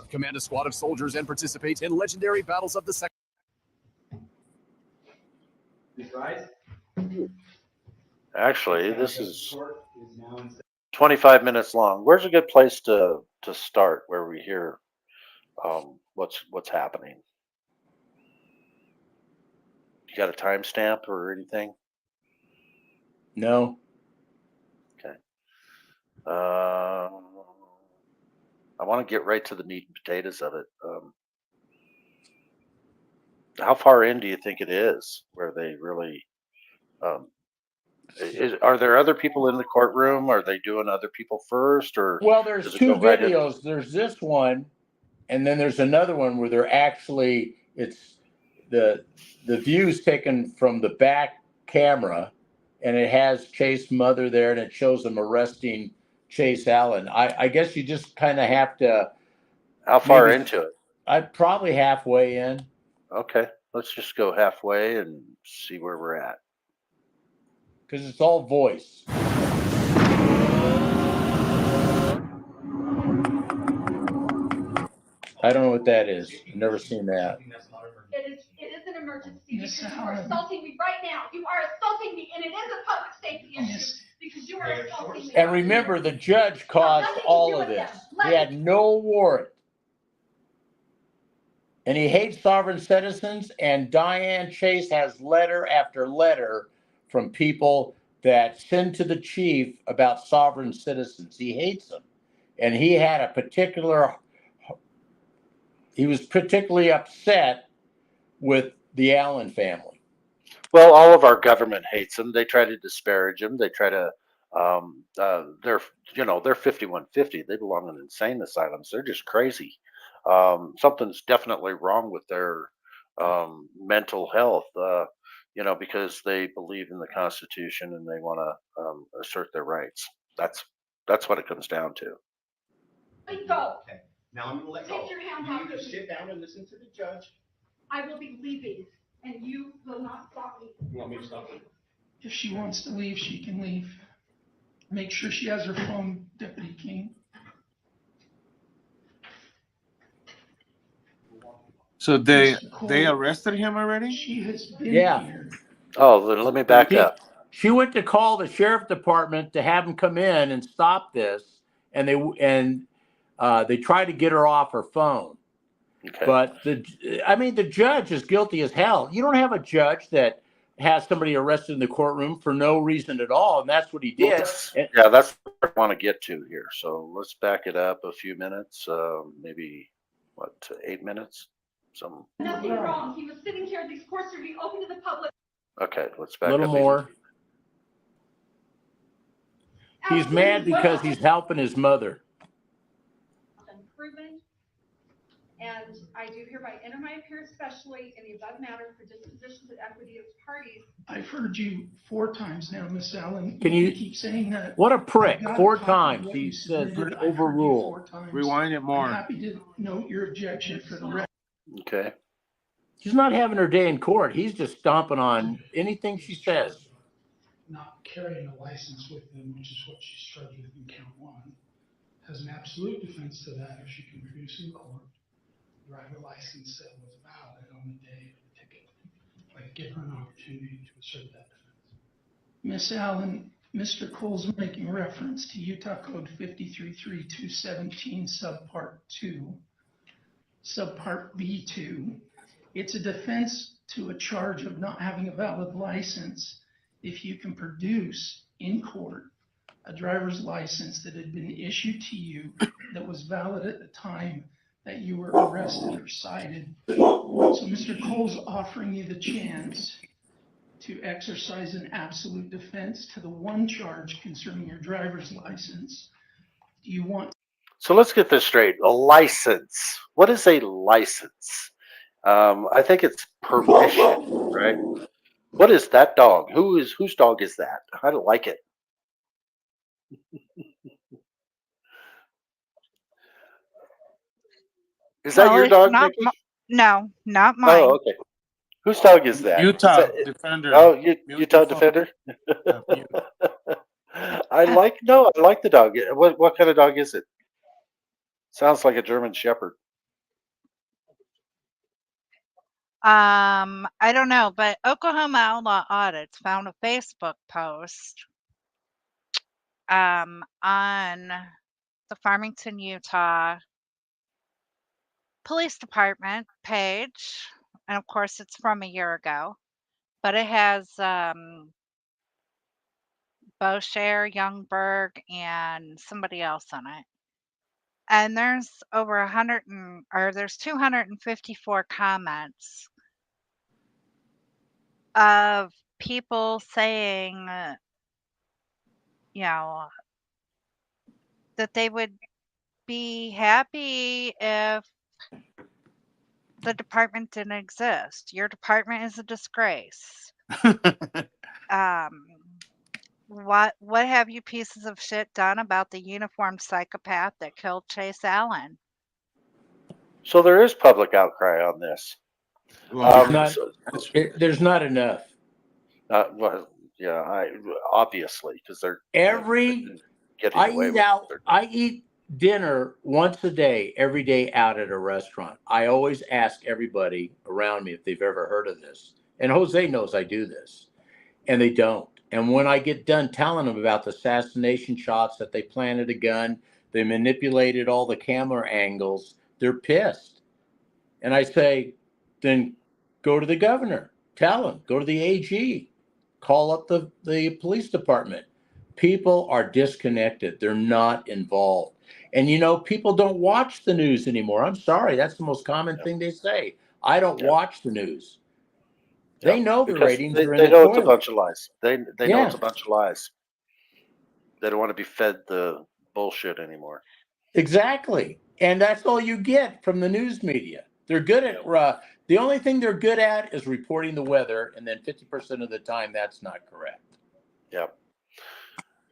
Command a squad of soldiers and participate in legendary battles of the second. Actually, this is 25 minutes long. Where's a good place to start where we hear what's happening? You got a timestamp or anything? No. Okay. I want to get right to the meat and potatoes of it. How far in do you think it is where they really are there other people in the courtroom? Are they doing other people first, or Well, there's does it two go right in? videos. There's this one, and then there's another one where they're actually it's the view's taken from the back camera, and it has Chase's mother there, and it shows them arresting Chase Allen. I guess you just kind of have to. How far maybe- into it? I'd probably halfway in. Okay, let's just go halfway and see where we're at. Because it's all voice. I don't know what that is. I've never seen that. It is an emergency because you are assaulting me right now. You are assaulting me, and it is a public safety issue because you are assaulting me. And remember, the judge caused all of this. He had no warrant. And he hates sovereign citizens, and Diane Chase has letter after letter from people that send to the chief about sovereign citizens. He hates them. And he had he was particularly upset with the Allen family. Well, all of our government hates them. They try to disparage them. They try to, they're 5150. They belong in insane asylums. They're just crazy. Something's definitely wrong with their mental health, because they believe in the Constitution and they want to assert their rights. That's what it comes down to. Please go. Okay. Now I'm going to let go. Take your hand off You of just me. sit down and listen to the judge. I will be leaving, and you will not stop me. You want me to stop you? If she wants to leave, she can leave. Make sure she has her phone, Deputy King. So they arrested him already? She has been Yeah. here. Oh, then let me back up. She went to call the sheriff department to have him come in and stop this, and they tried to get her off her phone. Okay. But the judge is guilty as hell. You don't have a judge that has somebody arrested in the courtroom for no reason at all, and that's what he did. Yeah, that's what I want to get to here. So let's back it up a few minutes, maybe 8 minutes? some. Nothing wrong. He was sitting here. These courts are being open to the public. Okay, let's A back little up. more. He's mad because he's helping his mother. Proven. And I do hereby enter my appearance specially in the above matter for dispositions of equity of parties. I've heard you 4 times now, Miss Allen. Can you keep saying that? What a prick. I've got a 4 copy of times what he you says submitted. I've heard you overrule. 4 times. Rewind it more. I'm happy to note your objection for the record. Okay. She's not having her day in court. He's just stomping on anything she says. Not carrying a license with them, which is what she's charged with in count 1, has an absolute defense to that if she can produce in court driver license that was valid on the day of the ticket. Like, give her an opportunity to assert that defense. Miss Allen, Mr. Cole's making reference to Utah Code 533217 subpart 2, subpart B2. It's a defense to a charge of not having a valid license if you can produce in court a driver's license that had been issued to you that was valid at the time that you were arrested or cited. So Mr. Cole's offering you the chance to exercise an absolute defense to the one charge concerning your driver's license. Do you want? So let's get this straight. A license. What is a license? I think it's permission, right? What is that dog? Whose dog is that? I don't like it. Is that your it's dog, not Nikki? no, not mine. Oh, okay. Whose dog is that? Utah Is that- Defender. Oh, Mute Utah your phone. Defender. Mute. I like the dog. What kind of dog is it? Sounds like a German Shepherd. I don't know, but Oklahoma Outlaw Audits found a Facebook post on the Farmington, Utah Police Department page, and of course it's from a year ago, but it has Boucher, Youngberg, and somebody else on it. And there's over 254 comments of people saying, that they would be happy if the department didn't exist. Your department is a disgrace. What have you pieces of shit done about the uniformed psychopath that killed Chase Allen? So there is public outcry on this. There's not enough. Well, yeah, obviously because they're getting away with it. I eat dinner once a day, every day out at a restaurant. I always ask everybody around me if they've ever heard of this. And Jose knows I do this. And they don't. And when I get done telling them about the assassination shots, that they planted a gun, they manipulated all the camera angles, they're pissed. And I say, then go to the governor, tell him, go to the AG, call up the police department. People are disconnected. They're not involved. And, people don't watch the news anymore. I'm sorry. That's the most common thing they say. I don't watch the news. They know the Because ratings are in they the know it's a toilet. bunch of lies. They know it's a bunch of lies. They don't want to be fed the bullshit anymore. Exactly. And that's all you get from the news media. They're good at the only thing they're good at is reporting the weather, and then 50% of the time that's not correct. Yeah.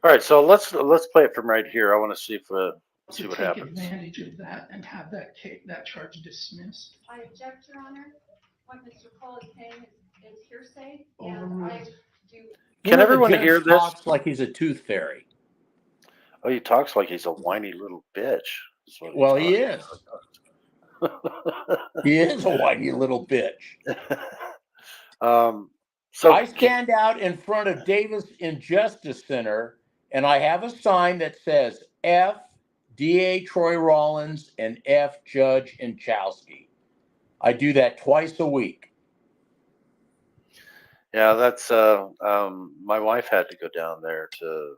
All right, so let's play it from right here. I want to see see what take happens. advantage of that and have that charge dismissed. I object, Your Honor. What Mr. Cole is saying is hearsay, and Overruled. I do. Can everyone the judge hear this? Talks like he's a tooth fairy. Oh, he talks like he's a whiny little bitch. Well, he is. He is a whiny little bitch. So I stand out in front of Davis Injustice Center, and I have a sign that says F. D.A. Troy Rollins and F. Judge Inchowski. I do that twice a week. Yeah, that's my wife had to go down there to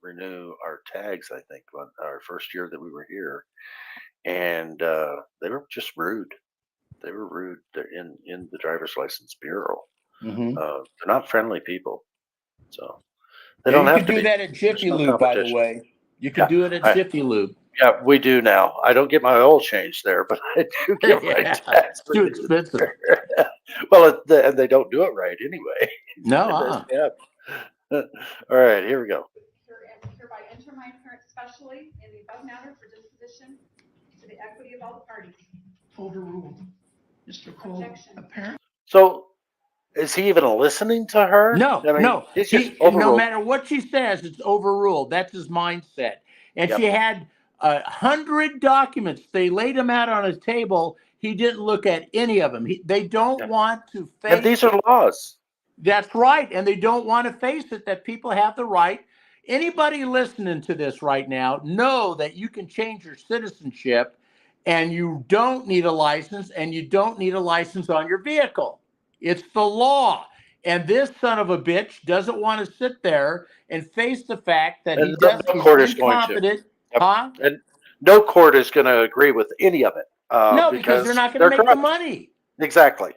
renew our tags, I think, on our first year that we were here. And they were just rude. They were rude. They're in the driver's license bureau. Mhm. They're not friendly people. So they Yeah, don't you have can to do be. that at Jiffy There's no Lube, by the competition. way. You can Yeah, do it at I- Jiffy Lube. Yeah, we do now. I don't get my oil changed there, but I do get my Yeah, tax. it's too expensive. Well, and they don't do it right anyway. No, Yeah. All right, here we go. Hereby enter my appearance specially in the above matter for disposition to the equity of all the parties. Overruled. Mr. Cole, apparently. So, is he even listening to her? No, I mean, no. He's just No overruled. matter what she says, it's overruled. That's his mindset. And Yep. she had 100 documents. They laid them out on his table. He didn't look at any of them. They don't want to face. And these are laws. That's right. And they don't want to face it that people have the right. Anybody listening to this right now, know that you can change your citizenship and you don't need a license, and you don't need a license on your vehicle. It's the law. And this son of a bitch doesn't want to sit there and face the fact that And no court is going to. incompetent. Yep. Huh? And no court is going to agree with any of it. No, because they're not going to make corrupt. the money. Exactly.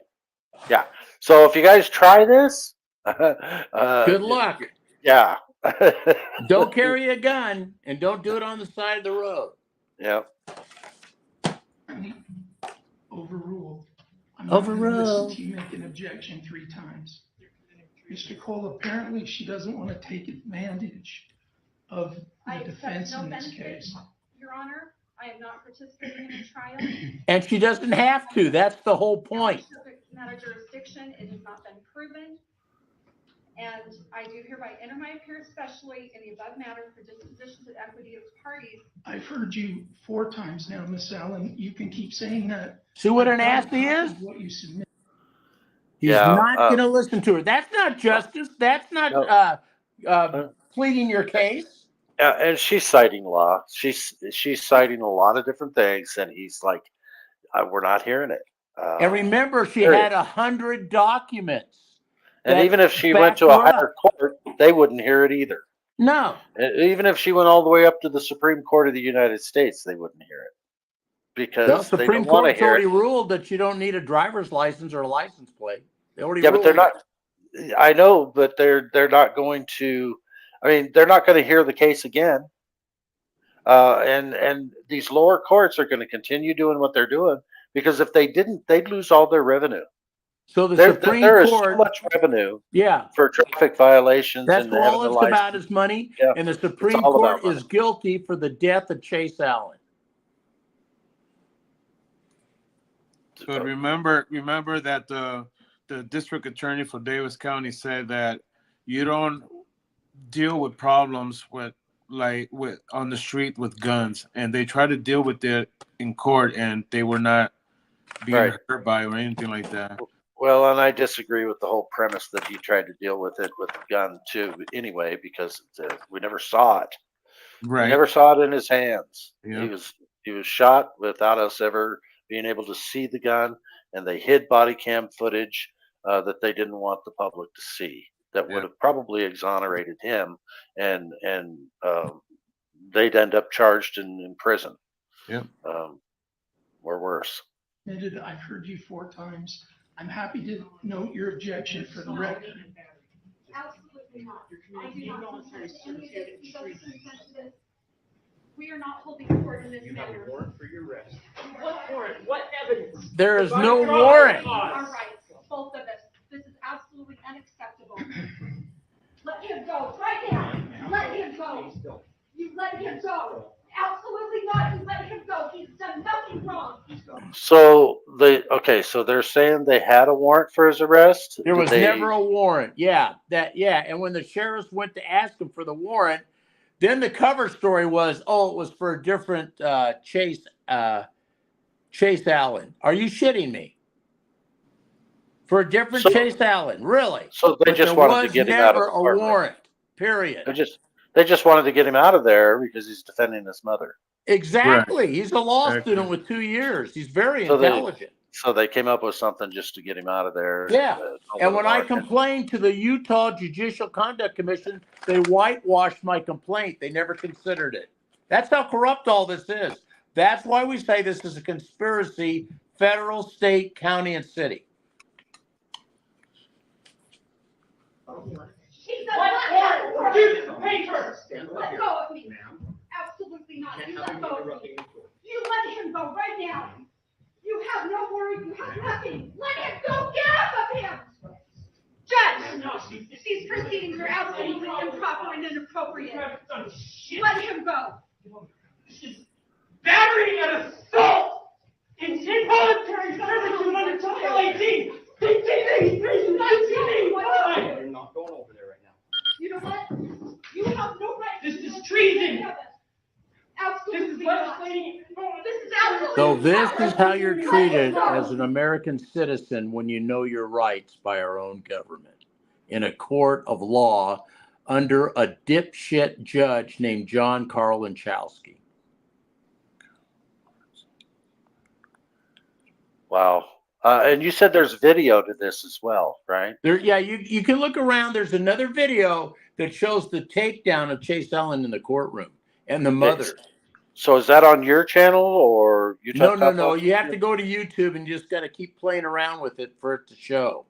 Yeah. So if you guys try this, Good luck. Yeah. Don't carry a gun, and don't do it on the side of the road. Yeah. Overruled. I'm not gonna Overruled. listen to you make an objection 3 times. Mr. Cole, apparently she doesn't want to take advantage of I the accept defense no in this benefit, case. Your Honor. I am not participating in a trial. And she doesn't have to. That's the whole point. Subject matter jurisdiction, it has not been proven. And I do hereby enter my appearance specially in the above matter for disposition to the equity of parties. I've heard you 4 times now, Miss Allen. You can keep saying that. See what an I've ass got a he copy is? of What you submit. He's Yeah, not going to listen to her. That's not justice. That's not pleading your case. Yeah, and she's citing law. She's citing a lot of different things, and he's like, "We're not hearing it." And remember, she period. had 100 documents. And that even if she backed went to her a up. higher court, they wouldn't hear it either. No. Even if she went all the way up to the Supreme Court of the United States, they wouldn't hear it because The they Supreme don't want to Court's hear already it. ruled that you don't need a driver's license or a license plate. They already Yeah, but they're ruled not. I know, but they're not going to. I mean, they're not going to hear the case again. And these lower courts are going to continue doing what they're doing because if they didn't, they'd lose all their revenue. So the There Supreme is Court, so much revenue yeah, for traffic violations that's and all having the it's about license. is money. Yeah, And the it's Supreme all Court about money. is guilty for the death of Chase Allen. But remember that the district attorney for Davis County said that you don't deal with problems with on the street with guns, and they try to deal with it in court, and they were not being Right. hurt by or anything like that. Well, and I disagree with the whole premise that he tried to deal with it with the gun too. Anyway, because we never saw it. Right. We never saw it in his hands. Yeah. He was shot without us ever being able to see the gun, and they hid body cam footage that they didn't want the public to see. That would have probably exonerated him, and they'd end up charged in prison. Yeah. Or worse. Admitted, I've heard you 4 times. I'm happy to note your objection for the record. Absolutely not. I do not consent to any of this. He doesn't consent to this. We are not holding court in this manner. for your arrest. What warrant? What evidence? There is no Withdraw warrant. your Our cause. rights, both of us. This is absolutely unacceptable. Let him go right now. Let him go. You let him go. Absolutely not. You let him go. He's done nothing wrong. So so they're saying they had a warrant for his arrest. There Did was they- never a warrant. Yeah. And when the sheriffs went to ask him for the warrant, then the cover story was, it was for a different Chase Allen. Are you shitting me? For a different So- Chase Allen, really? So they But just there wanted to was get him out of never the a apartment. warrant. Period. They just wanted to get him out of there because he's defending his mother. Exactly. He's a law Exactly. student with 2 years. He's very So intelligent. So they came up with something just to get him out of there. Yeah. And when I warrant. complained to the Utah Judicial Conduct Commission, they whitewashed my complaint. They never considered it. That's how corrupt all this is. That's why we say this is a conspiracy federal, state, county, and city. He said, let Produce the papers. let go of me. Absolutely not. You let go of me. You let him go right now. You have no worry. You have nothing. Let him go. Get off of him. Judge, these proceedings are absolutely improper and inappropriate. Let him go. Battery and assault. Involuntary servitude under Title 18. PTV. You're not going over there right now. You know what? You have no right. This is treason. Absolutely This is not. legislating. This is absolutely. So this is how you're treated as an American citizen when you know your rights by our own government in a court of law under a dipshit judge named John Carl Lanchowski. Wow. And you said there's video to this as well, right? Yeah, you can look around. There's another video that shows the takedown of Chase Ellen in the courtroom and the mother. So is that on your channel or No, no, no. You have to go to YouTube and just got to keep playing around with it for it to show.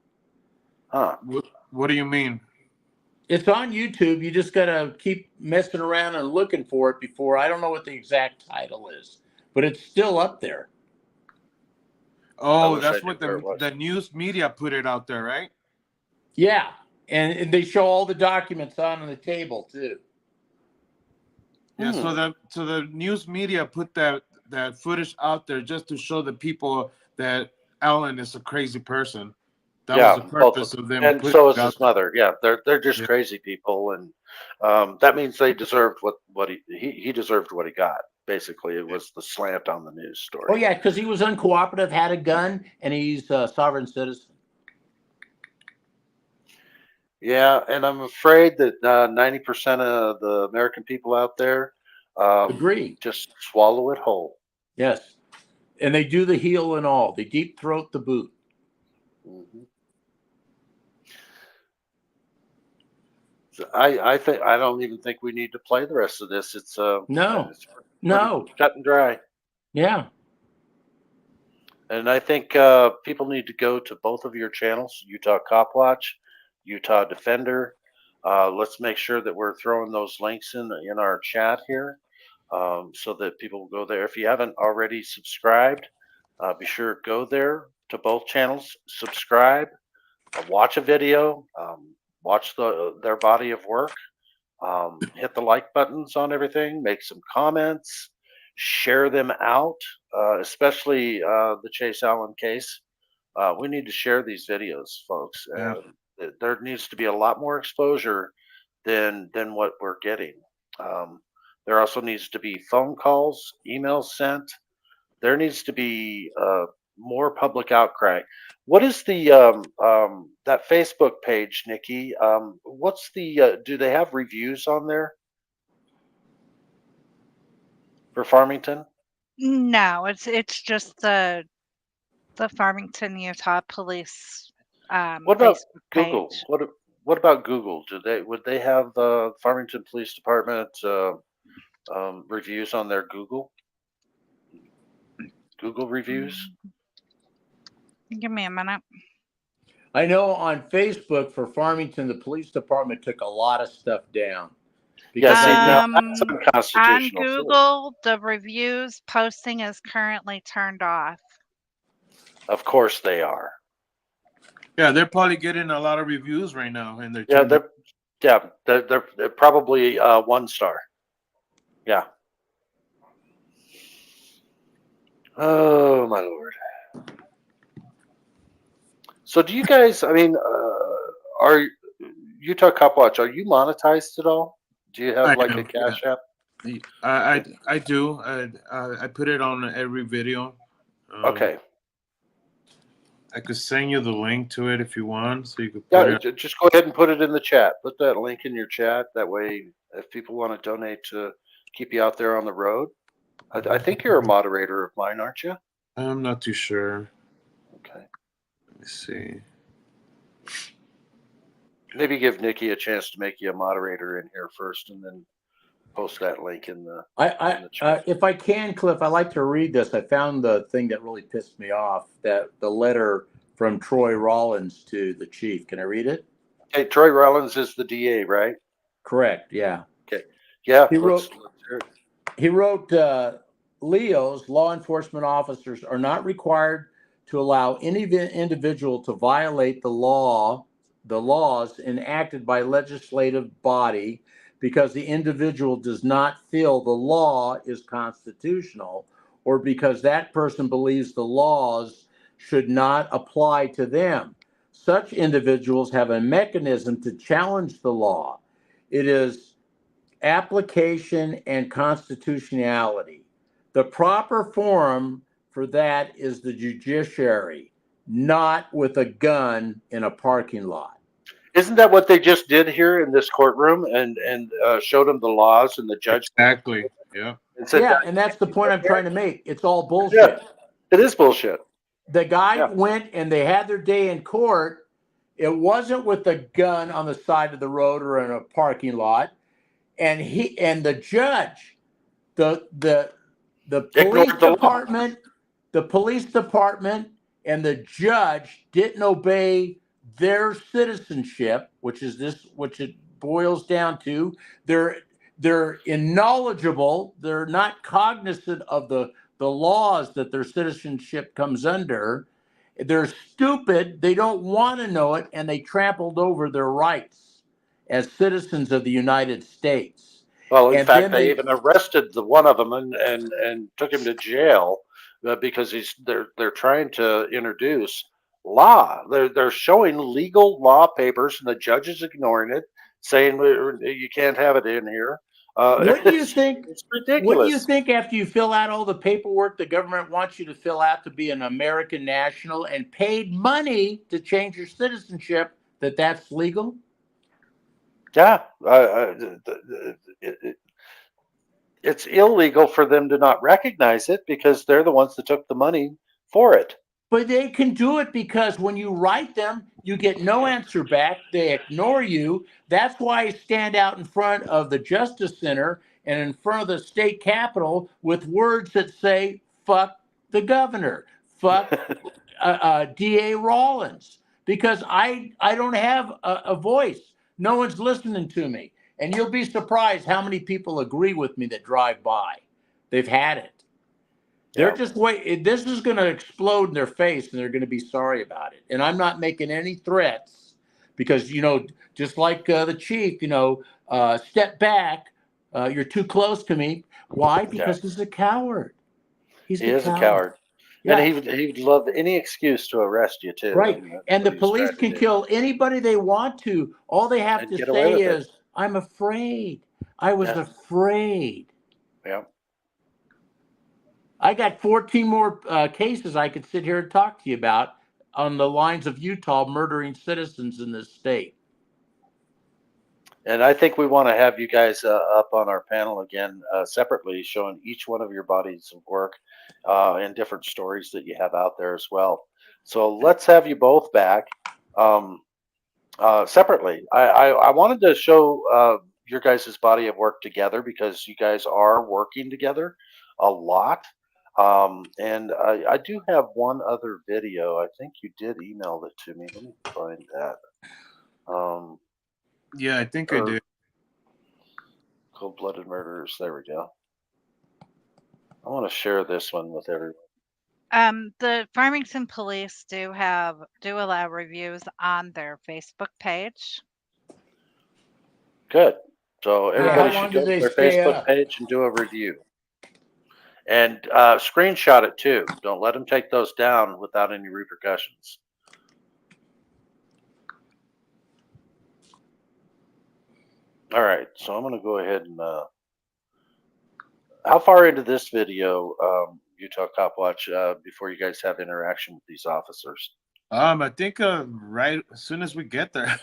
Huh. What do you mean? It's on YouTube. You just got to keep messing around and looking for it before. I don't know what the exact title is, but it's still up there. Oh, that's what the news media put it out there, right? Yeah. And they show all the documents on the table too. Yeah, so the news media put that footage out there just to show the people that Alan is a crazy person. That was the purpose of them. And so is his mother. Yeah, they're just crazy people, and that means they deserved what he deserved what he got. Basically, it was the slant on the news story. Oh yeah, because he was uncooperative, had a gun, and he's a sovereign citizen. Yeah, and I'm afraid that 90% of the American people out there agree. Just swallow it whole. Yes, and they do the heel and all. They deep throat the boot. Mm-hmm. So I don't even think we need to play the rest of this. It's no, cut and dry. Yeah. And I think people need to go to both of your channels, Utah Cop Watch, Utah Defender. Let's make sure that we're throwing those links in our chat here, so that people will go there. If you haven't already subscribed, be sure to go there to both channels, subscribe, watch a video, watch their body of work, hit the like buttons on everything, make some comments, share them out, especially the Chase Allen case. We need to share these videos, folks. Yeah. There needs to be a lot more exposure than what we're getting. There also needs to be phone calls, emails sent. There needs to be more public outcry. What is the that Facebook page, Nikki? What's the do they have reviews on there for Farmington? No, it's just the Farmington, Utah Police What about Facebook Google? page. What about Google? Would they have the Farmington Police Department reviews on their Google reviews? Give me a minute. I know on Facebook for Farmington, the police department took a lot of stuff down. Yeah, see, now that's On unconstitutional. too. Google, the reviews posting is currently turned off. Of course they are. Yeah, they're probably getting a lot of reviews right now, and they're they're probably 1 star. Yeah. Oh my Lord. So do you guys? I mean, are Utah Cop Watch? Are you monetized at all? Do you have I like am, a Cash App? I do. I put it on every video. Okay. I could send you the link to it if you want, so you could put it. Just go ahead and put it in the chat. Put that link in your chat. That way, if people want to donate to keep you out there on the road, I think you're a moderator of mine, aren't you? I'm not too sure. Okay. Let me see. Maybe give Nikki a chance to make you a moderator in here first, and then post that link in the. in the chat. If I can, Cliff, I'd like to read this. I found the thing that really pissed me off, that the letter from Troy Rollins to the chief. Can I read it? Okay, Troy Rollins is the DA, right? Correct. Yeah. Okay. Yeah. He let's hear it. He wrote, Leo's law enforcement officers are not required to allow any individual to violate the laws enacted by legislative body because the individual does not feel the law is constitutional, or because that person believes the laws should not apply to them. Such individuals have a mechanism to challenge the law. It is application and constitutionality. The proper forum for that is the judiciary, not with a gun in a parking lot. Isn't that what they just did here in this courtroom and showed them the laws and the judge? Exactly. Yeah. And said Yeah, that, and that's the point I'm trying to make. It's all bullshit. Yeah, it is bullshit. The guy Yeah. went and they had their day in court. It wasn't with a gun on the side of the road or in a parking lot. And the judge, the police department, and the judge didn't obey their citizenship, which it boils down to. They're knowledgeable. They're not cognizant of the laws that their citizenship comes under. They're stupid. They don't want to know it, and they trampled over their rights as citizens of the United States. Well, in And fact, then they even arrested the one of them and took him to jail because they're trying to introduce law. They're showing legal law papers, and the judge is ignoring it, saying you can't have it in here. What do you think? It's ridiculous. What do you think after you fill out all the paperwork the government wants you to fill out to be an American national and paid money to change your citizenship, that's legal? Yeah, it's illegal for them to not recognize it because they're the ones that took the money for it. But they can do it because when you write them, you get no answer back. They ignore you. That's why I stand out in front of the Justice Center and in front of the state capitol with words that say, fuck the governor, fuck DA Rollins, because I don't have a voice. No one's listening to me. And you'll be surprised how many people agree with me that drive by. They've had it. They're just wait. This is going to explode in their face, and they're going to be sorry about it. And I'm not making any threats because, just like the chief, step back. You're too close to me. Why? Because he's a coward. He is a coward. Yeah. And he'd love any excuse to arrest you too. Right. And the police can kill anybody they want to. All they have to say is, I'm afraid. I was afraid. Yeah. I got 14 more cases I could sit here and talk to you about on the lines of Utah murdering citizens in this state. And I think we want to have you guys up on our panel again separately, showing each one of your bodies of work and different stories that you have out there as well. So let's have you both back separately. I wanted to show your guys' body of work together because you guys are working together a lot. And I do have one other video. I think you did email it to me. Let me find that. Yeah, I think I did. Cold-blooded murderers. There we go. I want to share this one with everyone. The Farmington police do allow reviews on their Facebook page. Good. So everybody should go to their Facebook page and do a review. And screenshot it too. Don't let them take those down without any repercussions. All right, so I'm going to go ahead and. How far into this video, Utah Cop Watch, before you guys have interaction with these officers? I think right as soon as we get there.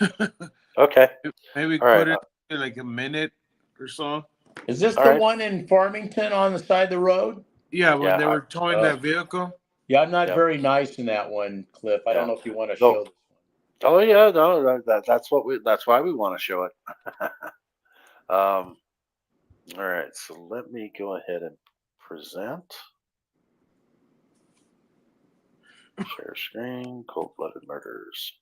Okay. Maybe put it like a minute or so. Is this the one in Farmington on the side of the road? Yeah, when they were towing that vehicle. Yeah, I'm not very nice in that one, Cliff. I don't know if you want to show this one. Oh yeah, no, that's why we want to show it. All right, so let me go ahead and present. Share screen, cold-blooded murders.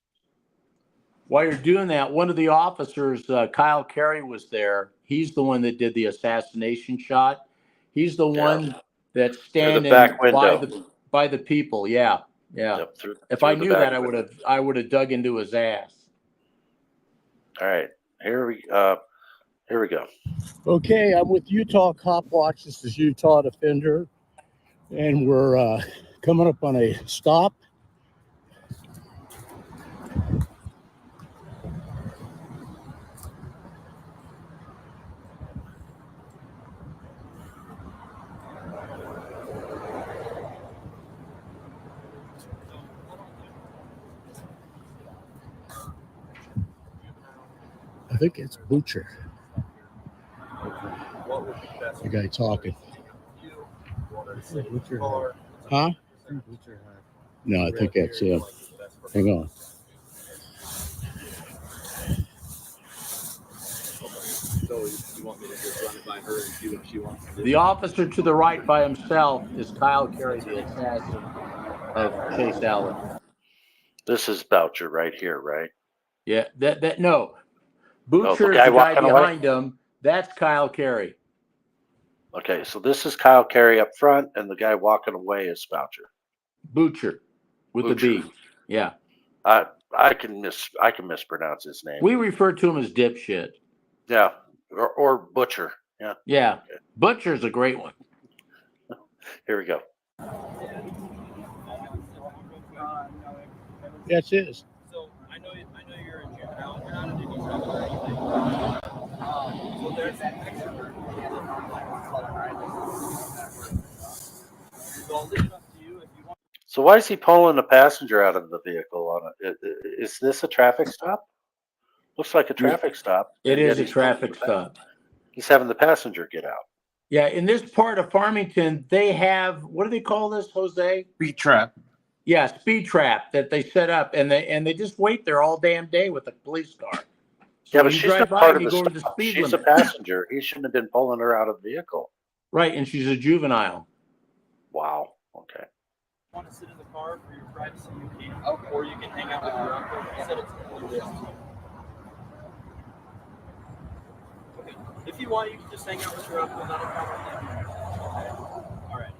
While you're doing that, one of the officers, Kyle Carey, was there. He's the one that did the assassination shot. He's the one that's standing back by window. the people. Yeah, yeah. Yep, If through I the knew back that, window. I would have dug into his ass. All right, here we go. Okay, I'm with Utah Cop Watch. This is Utah Defender, and we're coming up on a stop. I think it's Butcher. The guy talking. Huh? No, I think that's him. Hang on. The officer to the right by himself is Kyle Carey, the assassin of Chase Allen. This is Boucher right here, right? Yeah, no. Butcher is guy the guy walking away? behind him. That's Kyle Carey. Okay, so this is Kyle Carey up front, and the guy walking away is Boucher. Butcher with the B. Yeah. I can mispronounce his name. We refer to him as dipshit. Yeah, or Butcher. Yeah. Yeah. Okay. Butcher's a great one. Here we go. Yes, it is. So I know you're a juvenile. You're not underneath or anything. So there's that picture. So I'll leave it up to you if you want. So why is he pulling a passenger out of the vehicle on it? Is this a traffic stop? Looks like a traffic stop. It and is yet a he's traffic stop. He's having the passenger get out. Yeah, in this part of Farmington, they have, what do they call this, Jose? Speed trap. Yeah, speed trap that they set up, and they just wait there all damn day with a police car. So Yeah, but when you she's drive not by part and of you the go to the stop. speed She's limit. a passenger. He shouldn't have been pulling her out of the vehicle. Right, and she's a juvenile. Wow. Okay. Want to sit in the car for your privacy, you can. Okay. Or you can hang out with your uncle. You said it's completely up to you. Okay. If you want, you can just hang out with your uncle. Not a problem. All right.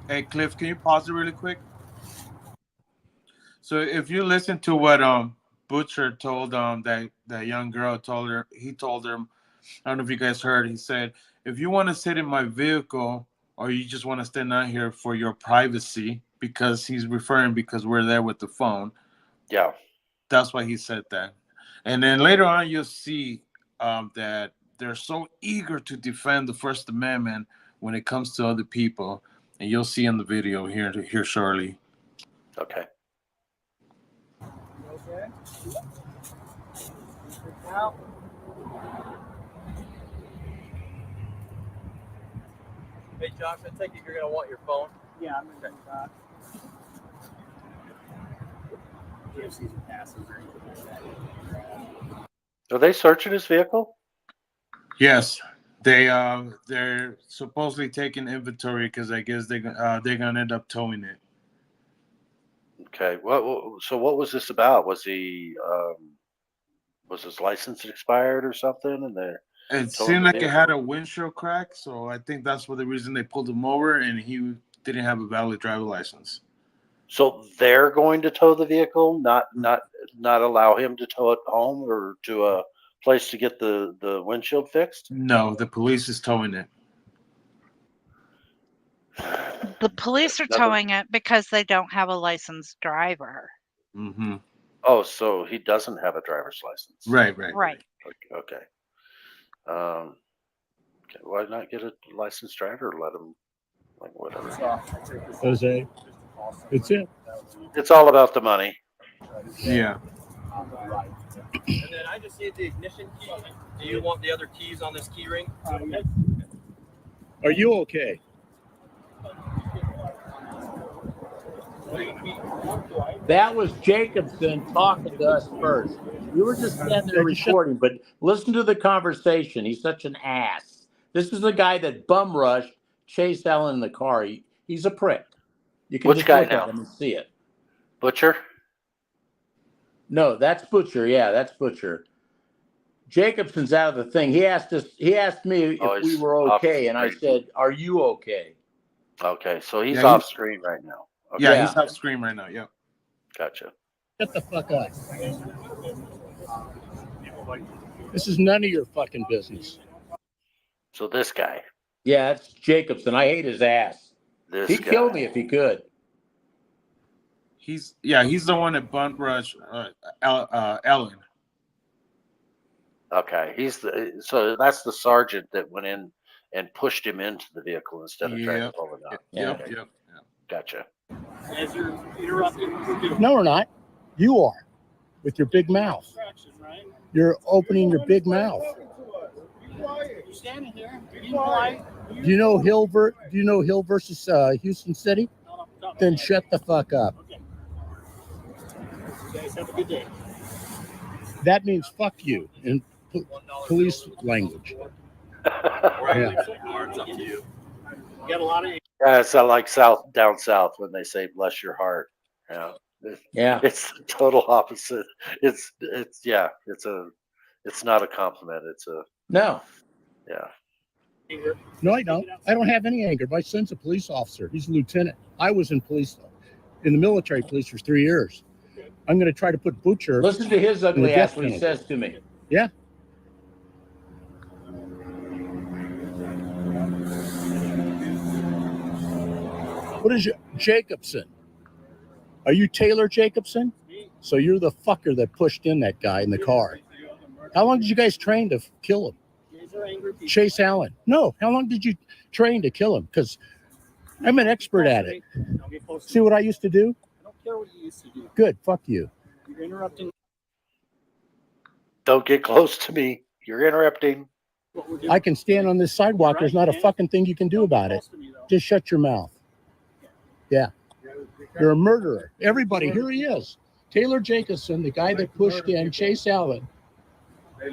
Hey, Cliff, can you pause it really quick? So if you listen to what Butcher told that young girl told her, I don't know if you guys heard, he said, if you want to sit in my vehicle or you just want to stand out here for your privacy, because he's referring because we're there with the phone. Yeah. That's why he said that. And then later on, you'll see that they're so eager to defend the First Amendment when it comes to other people. And you'll see in the video here shortly. Okay. Okay. Now. Hey, Josh, I take it you're going to want your phone? Yeah, I'm going to do that. Are they searching his vehicle? Yes, they're supposedly taking inventory because I guess they're gonna end up towing it. Okay. So what was this about? Was he was his license expired or something? And It seemed like it had a windshield crack, so I think that's the reason they pulled him over, and he didn't have a valid driver license. So they're going to tow the vehicle, not allow him to tow it home or to a place to get the windshield fixed? No, the police is towing it. The police are towing it because they don't have a licensed driver. Mm-hmm. Oh, so he doesn't have a driver's license. Right. Okay. Okay. Why not get a licensed driver? Let him, like, whatever. Jose, it's it. It's all about the money. Yeah. And then I just need the ignition key. Do you want the other keys on this key ring? Are you okay? That was Jacobson talking to us first. We were just standing there recording, but listen to the conversation. He's such an ass. This is the guy that bum rushed Chase Allen in the car. He's a prick. You can Which just guy look now? at him and see it. Butcher? No, that's Butcher. Yeah, that's Butcher. Jacobson's out of the thing. He asked me if we he's were off okay, and I screen. said, "Are you okay?" Okay, so he's Yeah, off screen right now. Okay. Yeah, he's off screen right now. Yeah. Gotcha. Shut the fuck up. This is none of your fucking business. So this guy. Yeah, that's Jacobson. I hate his ass. This He'd guy. kill me if he could. He's the one that bunt rushed Ellen. Okay, so that's the sergeant that went in and pushed him into the vehicle instead of trying to pull it out. Yep, Okay. yep. Gotcha. As you're interrupting, we're doing. No, we're not. You are, with your big mouth. Distraction, right? You're opening your big mouth. You're standing here, you're being polite. Do you know Hill versus Houston City? Then shut the fuck up. Okay. You guys have a good day. That means fuck you in police language. Yeah. It's up to you. You got a lot of. Yeah, it's like down south when they say "bless your heart." Yeah. Yeah. It's the total opposite. It's not a compliment. It's a No. yeah. No, I don't. I don't have any anger. My son's a police officer. He's a lieutenant. I was in the military police for 3 years. I'm going to try to put Butcher. Listen to his ugly in the death ass when he penalty. says to me. Yeah. What is Jacobson? Are you Taylor Jacobson? So you're the fucker that pushed in that guy in the car. How long did you guys train to kill him? Chase Allen. No, how long did you train to kill him? Because I'm an expert at it. See what I used to do? I don't care what you used to do. Good. Fuck you. You're interrupting Don't get close to me. You're interrupting. what we're doing. I can stand on this sidewalk. There's not a fucking thing you can do about it. Just shut your mouth. Yeah. You're a murderer. Everybody, here he is. Taylor Jacobson, the guy that pushed in Chase Allen,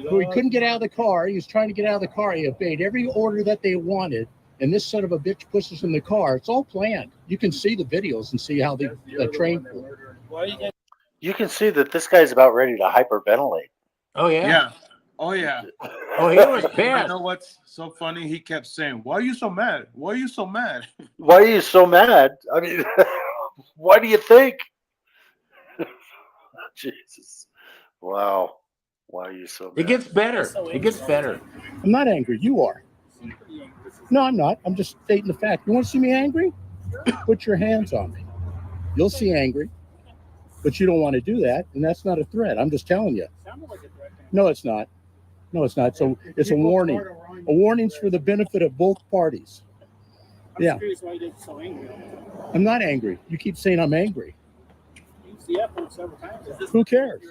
who he couldn't get out of the car. He was trying to get out of the car. He obeyed every order that they wanted. And this son of a bitch pushes in the car. It's all planned. You can see the videos and see how they trained for it. You can see that this guy's about ready to hyperventilate. Oh yeah. Yeah. Oh yeah. Oh, he was You pissed. know what's so funny? He kept saying, "Why are you so mad? Why are you so mad?" Why are you so mad? I mean, why do you think? Jesus. Wow. Why are you so mad? It gets better. It gets better. I'm not angry. You are. No, I'm not. I'm just stating the fact. You want to see me angry? Put your hands on me. You'll see angry. But you don't want to do that, and that's not a threat. I'm just telling you. No, it's not. No, it's not. So it's a warning. A warning's for the benefit of both parties. Yeah. I'm curious why you get so angry. I'm not angry. You keep saying I'm angry. You used the F word several times. Who cares?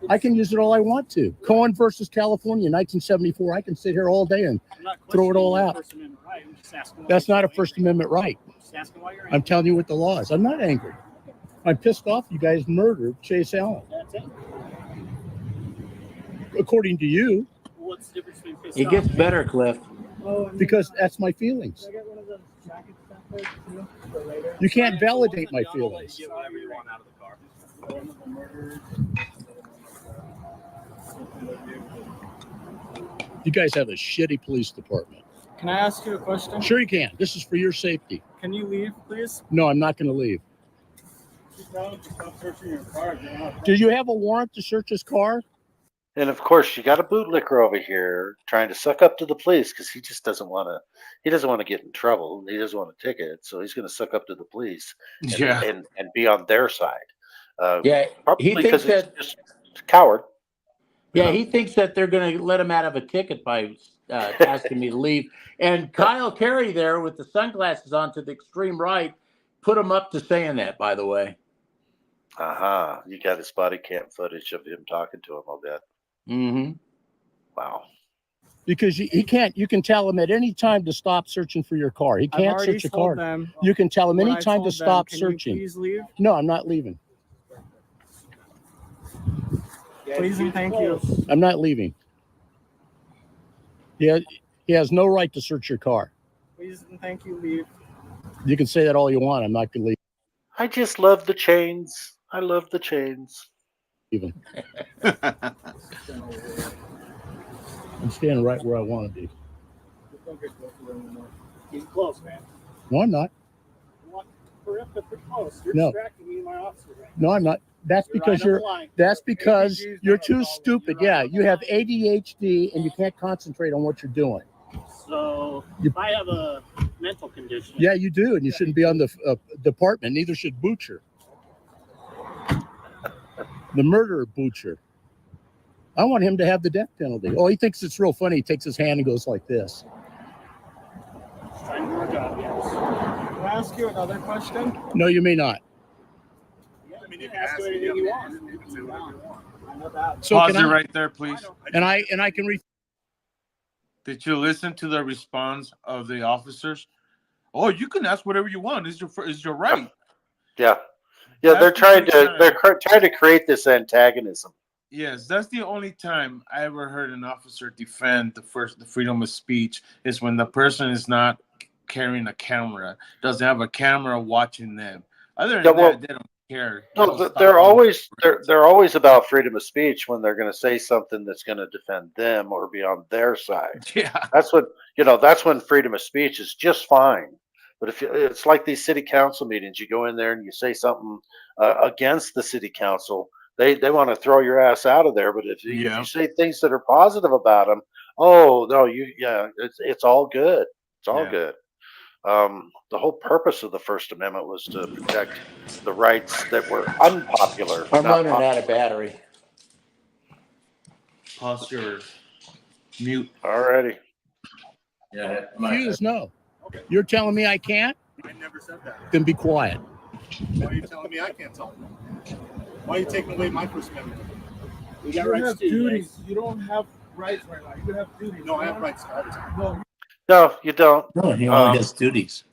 I can use it all I want to. Cohen versus California, 1974. I can sit here all day and I'm not throw it all questioning your out. First Amendment right. I'm just asking why That's you're not a so First angry. Amendment right. I'm just asking why you're I'm angry. telling you what the law is. I'm not angry. I'm pissed off you guys murdered Chase Allen. That's it. According to you, What's the difference between pissed It off gets and- better, Cliff. because that's my feelings. Can I get one of those jackets sent there too, for later? You can't validate my feelings. Get whatever you want out of the car. One of the murderers. You guys have a shitty police department. Can I ask you a question? Sure you can. This is for your safety. Can you leave, please? No, I'm not going to leave. Stop searching your car. You're not- Do you have a warrant to search his car? And of course, you got a bootlicker over here trying to suck up to the police because he just doesn't want to. He doesn't want to get in trouble. He doesn't want a ticket, so he's going to suck up to the police and, Yeah. and be on their side. Yeah, Probably he thinks because he's that. just a coward. Yeah, he thinks that they're going to let him out of a ticket by asking me to leave. And Kyle Carey there with the sunglasses on to the extreme right put him up to saying that, by the way. Uh-huh. You got his body cam footage of him talking to him, I'll bet. Mm-hmm. Wow. Because he can't. You can tell him at any time to stop searching for your car. He I've can't already search your told car. them You can tell him what I anytime to told them. stop Can you searching. please leave? No, I'm not leaving. Please and thank you. I'm not leaving. Yeah, he has no right to search your car. Please and thank you, leave. You can say that all you want. I'm not going to leave. I just love the chains. I love the chains. Even. I'm standing right where I want to be. Don't get close to him anymore. Keep close, man. No, I'm not. You want hurry up and put close. You're No. distracting me and my officer right No, I'm not. That's You're because right on you're. the line. That's because ADHD is you're not a too problem. stupid. You're right Yeah, on the you have line. ADHD and you can't concentrate on what you're doing. So You- if I have a mental condition. Yeah, you do, and you shouldn't be on the department. Neither should Butcher, the murderer Butcher. I want him to have the death penalty. Oh, he thinks it's real funny. He takes his hand and goes like this. Trying to do our job, yes. Can I ask you another question? No, you may not. I mean, you can ask anything you want. I know that. So Pause can it I- right there, please. And I can read. Did you listen to the response of the officers? Oh, you can ask whatever you want. It's your right. Yeah, yeah. That's They're trying the to only time. trying to create this antagonism. Yes, that's the only time I ever heard an officer defend the freedom of speech is when the person is not carrying a camera, doesn't have a camera watching them. Other than Yeah, well, that, they don't care. No, They'll stop they're on- always they're always about freedom of speech when they're going to say something that's going to defend them or be on their side. Yeah. That's what that's when freedom of speech is just fine. But if it's like these city council meetings, you go in there and you say something against the city council, they want to throw your ass out of there. But if you say things that are positive about them, oh no, it's all good. It's all good. The whole purpose of the First Amendment was to protect the rights that were unpopular. I'm not running out of battery. Pause your mute. Alrighty. Yeah. Fuse, no. You're telling me I can't? I never said that. Then be quiet. Why are you telling me I can't talk? Why are you taking away my First Amendment? We got You rights have too, duties. guys. You don't have rights right now. You have duties. No, I have rights all the time. No, No, you don't. No, he only has duties.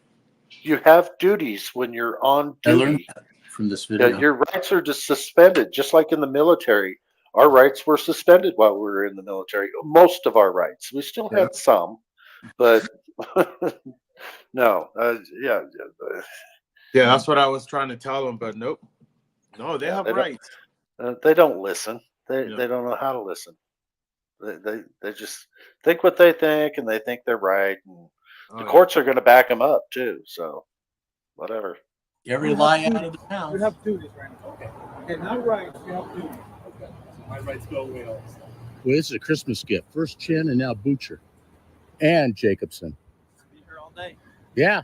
You have duties when you're on I learned duty. that from this Yeah, video. your rights are just suspended, just like in the military. Our rights were suspended while we were in the military. Most of our rights. We still had some, but no. Yeah. Yeah, that's what I was trying to tell them, but nope. No, they have They don't- rights. They don't listen. They don't know how to listen. They just think what they think, and they think they're right. And the courts are going to back them up too. So, whatever. Every lie out of the mouth. you have duties right now. Okay. Okay, not rights. You have duties. Okay. So my rights go away all this time. Well, this is a Christmas gift. First Chin and now Butcher. And Jacobson. Be here all day. Yeah.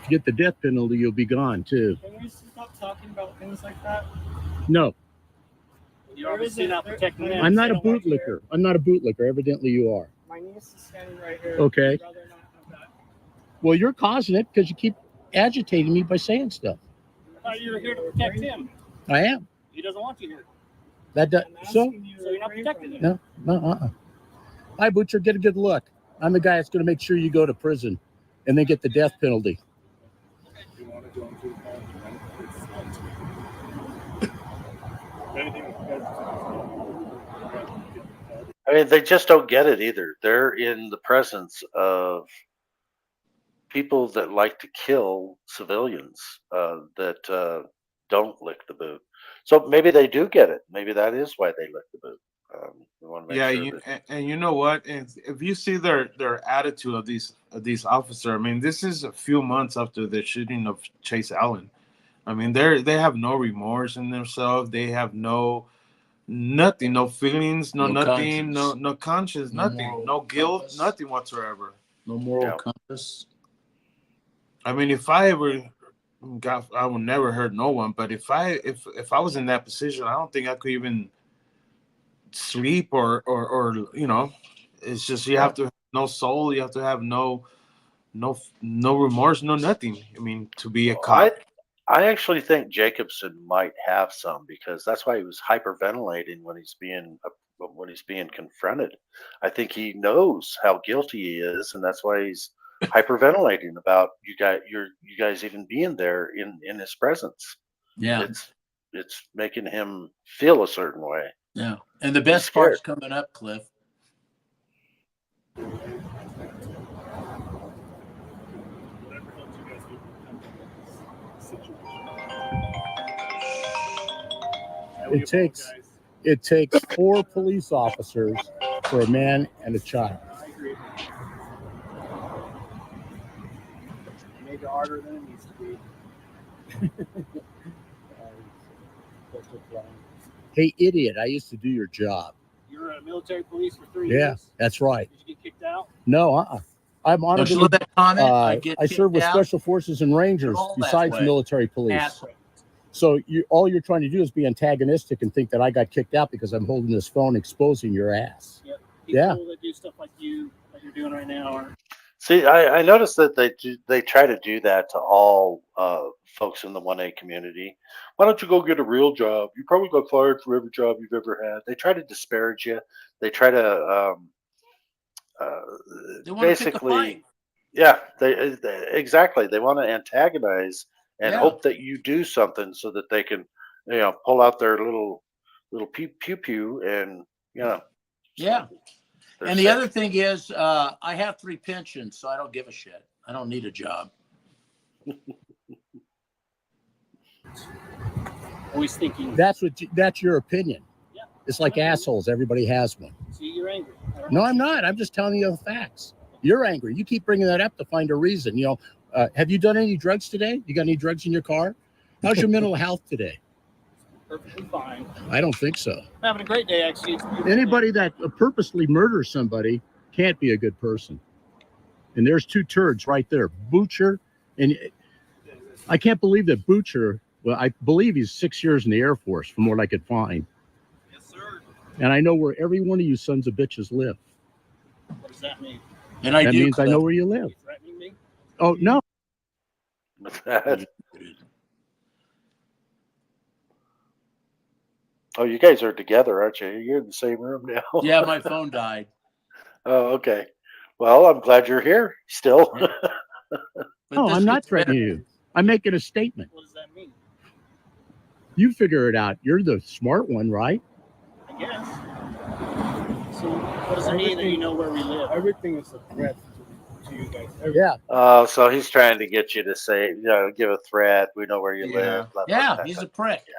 If you get the death penalty, you'll be gone too. Can we stop talking about things like that? No, You're obviously not protecting them. I'm not a They don't want you bootlicker. I'm not a bootlicker. Evidently you are. here. My niece is standing right here. Okay. I'd rather not have that. Well, you're causing it because you keep agitating me by saying stuff. I thought you were here to protect him. I am. He doesn't want you here. That does, so? So you're not protecting him. No, no, Hi, Butcher. Get a good look. I'm the guy that's going to make sure you go to prison and then get the death penalty. You want to go into the anything I mean, they just don't get it either. They're in the presence of people that like to kill civilians that don't lick the boot. So maybe they do get it. Maybe that is why they lick the boot. We want to make Yeah, sure that- and you know what? And if you see their attitude of these officers, I mean, this is a few months after the shooting of Chase Allen. I mean, they have no remorse in themselves. They have nothing, no feelings, no nothing, conscience. no conscience, No nothing, moral no guilt, compass. nothing whatsoever. No moral Yeah. compass. I mean, if I ever got, I would never hurt no one. But if I was in that position, I don't think I could even sleep or you know, it's just you have to have no soul. You have to have no remorse, no nothing. I mean, to be a cop. I actually think Jacobson might have some because that's why he was hyperventilating when he's being confronted. I think he knows how guilty he is, and that's why he's hyperventilating about you guys even being there in his presence. Yeah. it's making him feel a certain way. Yeah. And the best part's coming up, Cliff. It takes 4 police officers for a man and a child. I agree. Make it harder than it needs to be. Hey, idiot, I used to do your job. You were a military police for 3 Yeah, years. that's right. Did you get kicked out? No, I'm honored. Don't you love that comment? I serve with out. Special Forces and Rangers All that besides way. military police. Asshole. So all you're trying to do is be antagonistic and think that I got kicked out because I'm holding this phone exposing your ass. Yep. Yeah. People that do stuff like you, like you're doing right now, are See, I noticed that they try to do that to all folks in the 1A community. Why don't you go get a real job? You probably got fired for every job you've ever had. They try to disparage you. They try to They want to pick a basically, fight. yeah, they exactly. They want to antagonize and Yeah. hope that you do something so that they can, pull out their little pew pew and Yeah. they're And the sick. other thing is, I have 3 pensions, so I don't give a shit. I don't need a job. always thinking. That's your opinion. Yeah. It's like assholes. Everybody has one. See, you're angry. No, I'm not. I'm just telling you the facts. You're angry. You keep bringing that up to find a reason. Have you done any drugs today? You got any drugs in your car? How's your mental health today? Perfectly fine. I don't think so. I'm having a great day, actually. It's a beautiful Anybody that purposely murders somebody can't be a good person. And there's 2 turds right there. Butcher, and I can't believe that Butcher, well, I believe he's 6 years in the Air Force from what I could find. Yes, sir. And I know where every one of you sons of bitches live. What does that mean? And I That do. means I know where you live. You threatening me? Oh, no. Oh, you guys are together, aren't you? You're in the same room now. Yeah, my phone died. Oh, okay. Well, I'm glad you're here still. But No, this I'm not gets better. threatening you. I'm making a statement. What does that mean? You figure it out. You're the smart one, right? I guess. So, what does it mean that you know where we live? Everything is a threat to you guys. Yeah. So he's trying to get you to say, give a threat. We know where you live. blah, blah, Yeah, blah, he's blah. a prick. Yeah.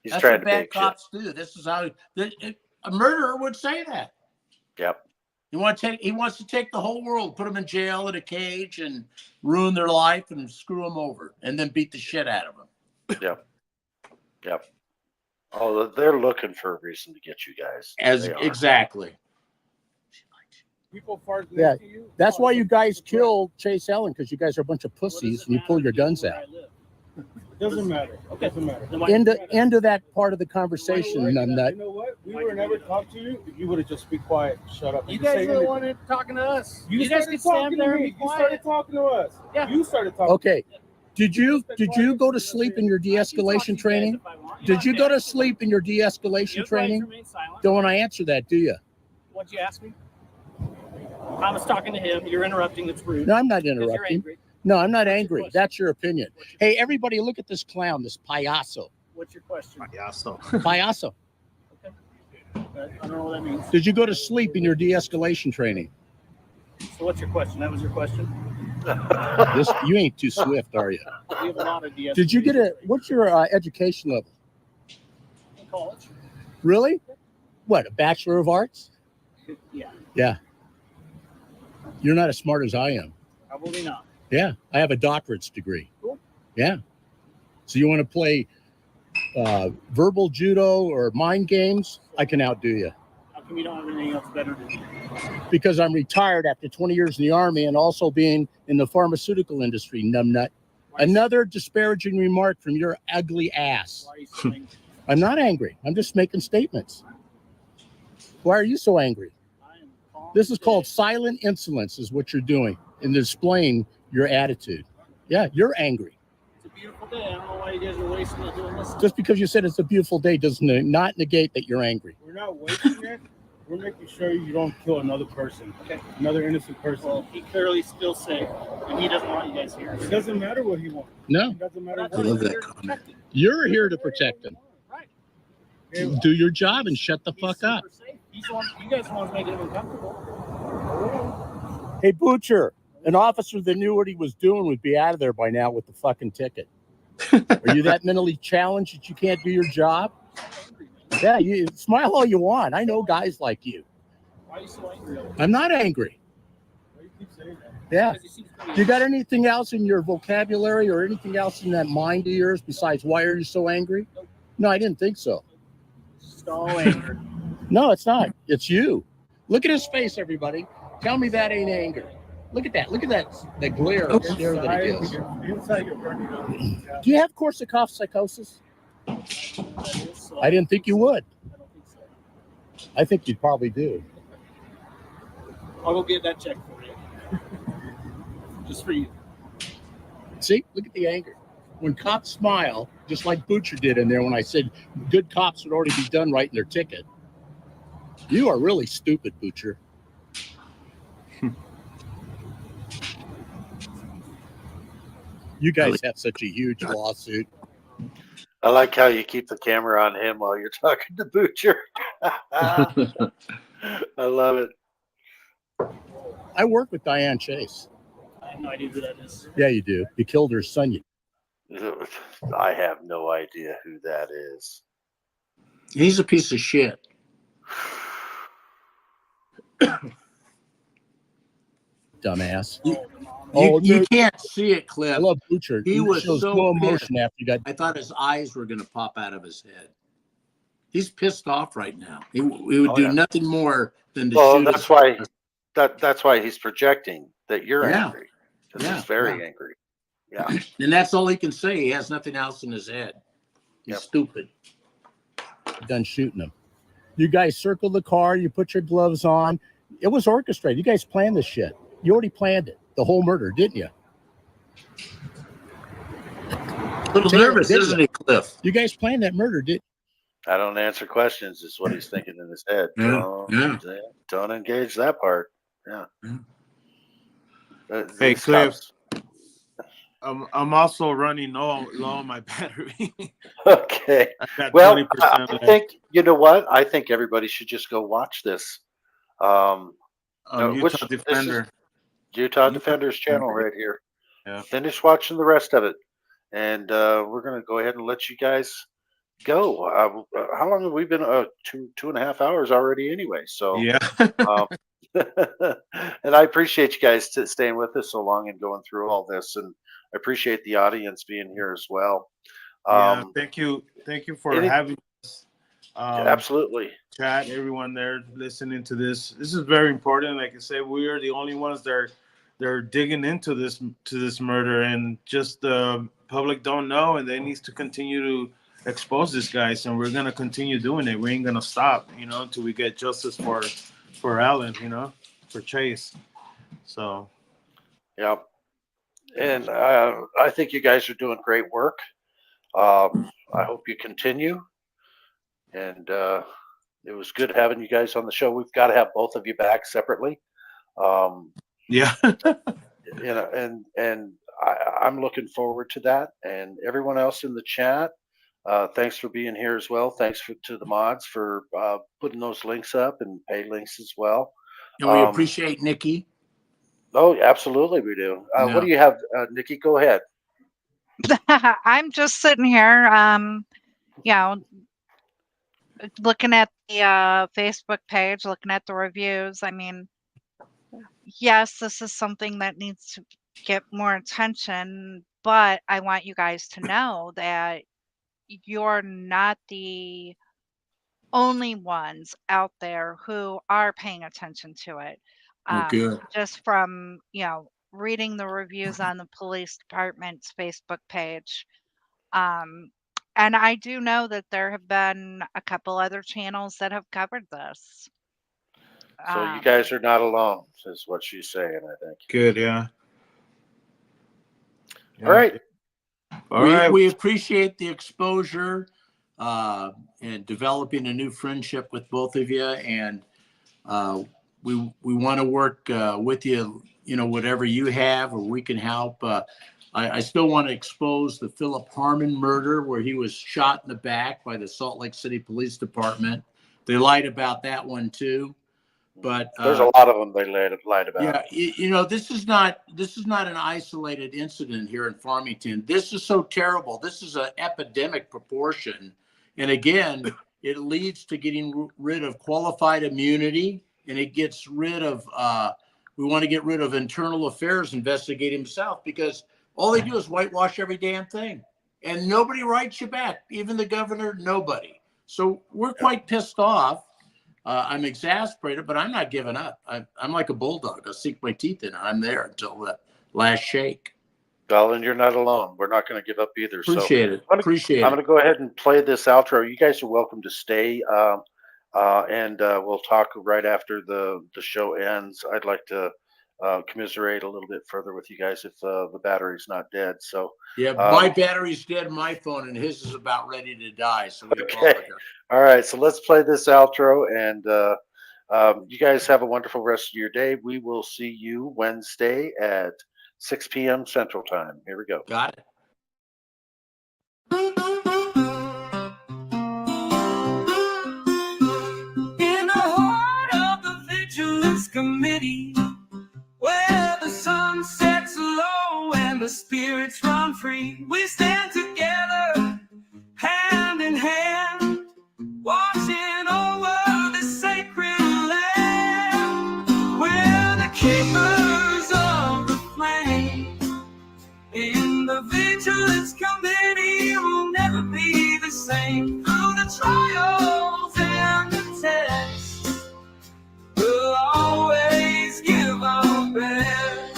He's That's trying what to bad bait you. cops do. This is how a murderer would say that. Yep. He wants to take the whole world, put them in jail in a cage, and ruin their life and screw them over, and then beat the shit out of them. Yep. Yep. Oh, they're looking for a reason to get you guys. They are. Exactly. People fart Yeah. next to you. That's why you guys killed Chase Ellen, because you guys are a bunch of pussies and you pull your guns out. It doesn't matter. It doesn't matter. End of that part of the conversation. You Numbnut. know what? We would have never talked to you if you would have just be quiet, shut up. and You just guys say are the anything. one talking to us. You guys started can stand talking there to and me. be You quiet. started talking to us. Yeah. You started talking. Okay. Did you go to sleep in your de-escalation training? Did you go to sleep in your de-escalation training? Don't want to answer that, do you? What'd you ask me? I was talking to him. You're interrupting. It's rude. No, I'm not Because you're interrupting. angry. No, I'm not angry. That's your opinion. Hey, everybody, look at this clown, this payaso. What's your question? Payaso. I don't know what that means. Did you go to sleep in your de-escalation training? So what's your question? That was your question? You ain't too swift, are you? We have a lot of de-escalation. Did you get what's your education level? in college? Really? What, a Bachelor of Arts? Yeah, Yeah. You're not as smart as I am. probably not. Yeah, I have a doctorate's degree. Cool. Yeah. So you want to play verbal judo or mind games? I can outdo you How come you don't have anything else better to do? because I'm retired after 20 years in the Army and also being in the pharmaceutical industry, numbnut. Another disparaging remark from your ugly ass. Why are you so angry? I'm not angry. I'm just making statements. Why are you so angry? I am calm This is called today. silent insolence is what you're doing in displaying your attitude. Yeah, you're angry. It's a beautiful day. I don't know why you guys are wasting it doing this. Just because you said it's a beautiful day does not negate that you're angry. We're not wasting it. We're making sure you don't kill another person, Okay. another innocent person. Well, he clearly feels safe, and he doesn't want you guys here. It doesn't matter what he wants. No, It doesn't matter But what I he thought wants. you were protected. you're here to protect them. do your job and shut the fuck up. He's the one, you guys are the ones making him uncomfortable. Hey, Butcher, an officer that knew what he was doing would be out of there by now with the fucking ticket. Are you that mentally challenged that you can't do your job? Yeah, you smile all you want. I know guys like you. Why are you so angry? I'm not angry. Why do you keep saying that? Yeah. Because he seems pretty- You got anything else in your vocabulary or anything else in that mind of yours besides why are you so angry? No, I didn't think so. Just all anger. No, it's not. It's you. Look at his face, everybody. Tell me that ain't anger. Look at that. Look at that. The glare and stare that he gives. Inside you're burning up. Yeah. Do you have Korsakoff psychosis? I didn't think you would. I don't think so. I think you probably do. I'll go get that check for you. Just for you. See, look at the anger. When cops smile, just like Butcher did in there when I said good cops would already be done writing their ticket. You are really stupid, Butcher. You guys have such a huge lawsuit. I like how you keep the camera on him while you're talking to Butcher. I love it. I work with Diane Chase. I have no idea who that is. Yeah, you do. You killed her son. I have no idea who that is. He's a piece of shit. Dumbass. You can't see it, Cliff. I love Butcher. He was shows so no emotion pissed. after you got. I thought his eyes were going to pop out of his head. He's pissed off right now. He would do nothing more than to shoot. That's why. That's why he's projecting that you're Yeah. angry. Because he's very angry. Yeah. And that's all he can say. He has nothing else in his head. He's stupid. Done shooting him. You guys circled the car. You put your gloves on. It was orchestrated. You guys planned this shit. You already planned it. The whole murder, didn't you? A little nervous, isn't he, Cliff? You guys planned that murder, didn't I don't answer questions. Is what he's thinking in his head. Yeah. Don't engage that part. Yeah. Hey, These Cliff. cops- I'm also running low on my battery. Okay. I got Well, 20% I left. think you know what. I think everybody should just go watch this. Utah Defender. Utah Defender's channel right here. Yeah. Finish watching the rest of it, and we're gonna go ahead and let you guys go. How long have we been? 2.5 hours already, anyway. So Yeah. And I appreciate you guys staying with us so long and going through all this, and I appreciate the audience being here as well. Yeah, thank you for having us. Absolutely. Chat, everyone there listening to this. This is very important. Like I said, we are the only ones that are digging into this murder, and just the public don't know, and they need to continue to expose this guys, and we're gonna continue doing it. We ain't gonna stop, until we get justice for Alan, for Chase. So yeah. And I think you guys are doing great work. I hope you continue. And it was good having you guys on the show. We've got to have both of you back separately. Yeah. And I'm looking forward to that. And everyone else in the chat, thanks for being here as well. Thanks to the mods for putting those links up and pay links as well. And we appreciate Nikki. Oh, absolutely, we do. What do you have, Nikki? Go ahead. I'm just sitting here, looking at the Facebook page, looking at the reviews. I mean, yes, this is something that needs to get more attention, but I want you guys to know that you're not the only ones out there who are paying attention to it. Good. Just from, reading the reviews on the police department's Facebook page. And I do know that there have been a couple other channels that have covered this. So you guys are not alone, is what she's saying, I think. Good, yeah. All right. We appreciate the exposure and developing a new friendship with both of you, and we want to work with you, whatever you have or we can help. I still want to expose the Philip Harmon murder, where he was shot in the back by the Salt Lake City Police Department. They lied about that one too. But there's a lot of them they lied about. Yeah, you know, this is not an isolated incident here in Farmington. This is so terrible. This is an epidemic proportion, and again, it leads to getting rid of qualified immunity, and it gets rid of. We want to get rid of internal affairs investigating himself, because all they do is whitewash every damn thing, and nobody writes you back. Even the governor, nobody. So we're quite pissed off. I'm exasperated, but I'm not giving up. I'm like a bulldog. I'll sink my teeth in, and I'm there until the last shake. Well, and you're not alone. We're not going to give up either. Appreciate it. I'm going to go ahead and play this outro. You guys are welcome to stay, and we'll talk right after the show ends. I'd like to commiserate a little bit further with you guys if the battery's not dead. So yeah, my battery's dead in my phone, and his is about ready to die. So we apologize. All right, so let's play this outro, and you guys have a wonderful rest of your day. We will see you Wednesday at 6 p.m. Central Time. Here we go. Got it. In the heart of the Vigilance Committee, where the sun sets low and the spirits run free, we stand together, hand in hand, watching over the sacred land. We're the keepers of the flame. In the Vigilance Committee, we'll never be the same. Through the trials and the tests, we'll always give our best.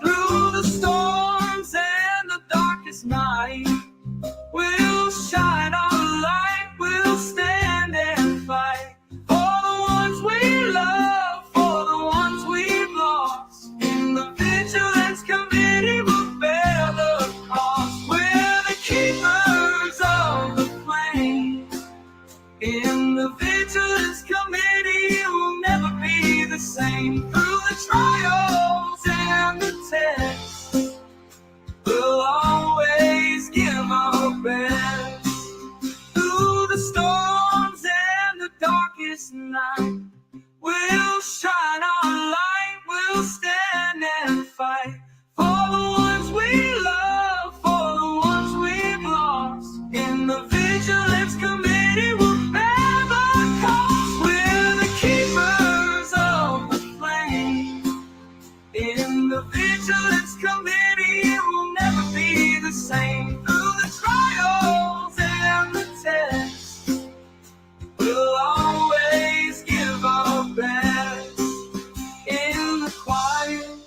Through the storms and the darkest night, we'll shine our light, we'll stand and fight for the ones we love, for the ones we've lost. In the Vigilance Committee, we'll bear the cost. We're the keepers of the flame. In the Vigilance Committee, we'll never be the same. Through the trials and the tests, we'll always give our best. Through the storms and the darkest night, we'll shine our light, we'll stand and fight for the ones we love, for the ones we've lost. In the Vigilance Committee, we'll bear the cost. We're the keepers of the flame. In the Vigilance Committee, we'll never be the same. Through the trials and the tests, we'll always give our best. In the quiet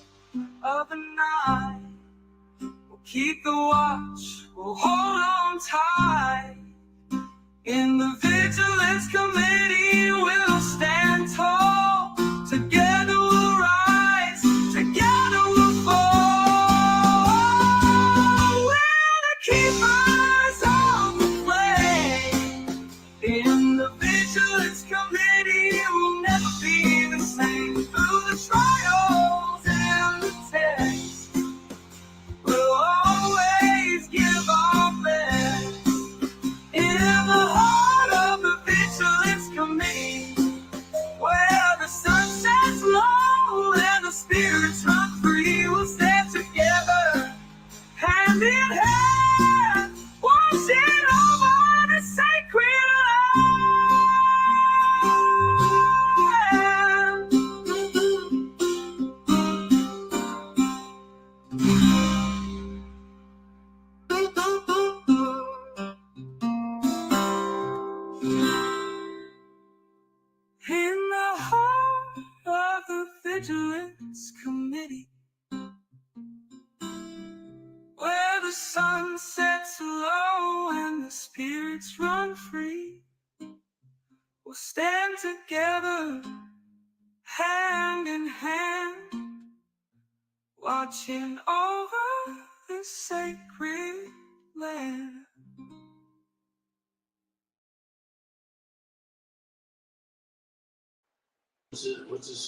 of the night, we'll keep the watch, we'll hold on tight. In the Vigilance Committee, we'll stand tall. Together we'll rise, together we'll fall. We're the keepers of the flame. In the Vigilance Committee, we'll never be the same. Through the trials and the tests, we'll always give our best. In the heart of the Vigilance Committee, where the sun sets low and the spirits run free, we'll stand together, hand in hand, watching over the sacred in the heart of the Vigilance Committee, where the sun sets low and the spirits run free, we'll stand together, hand in hand, watching over the sacred land. What's this?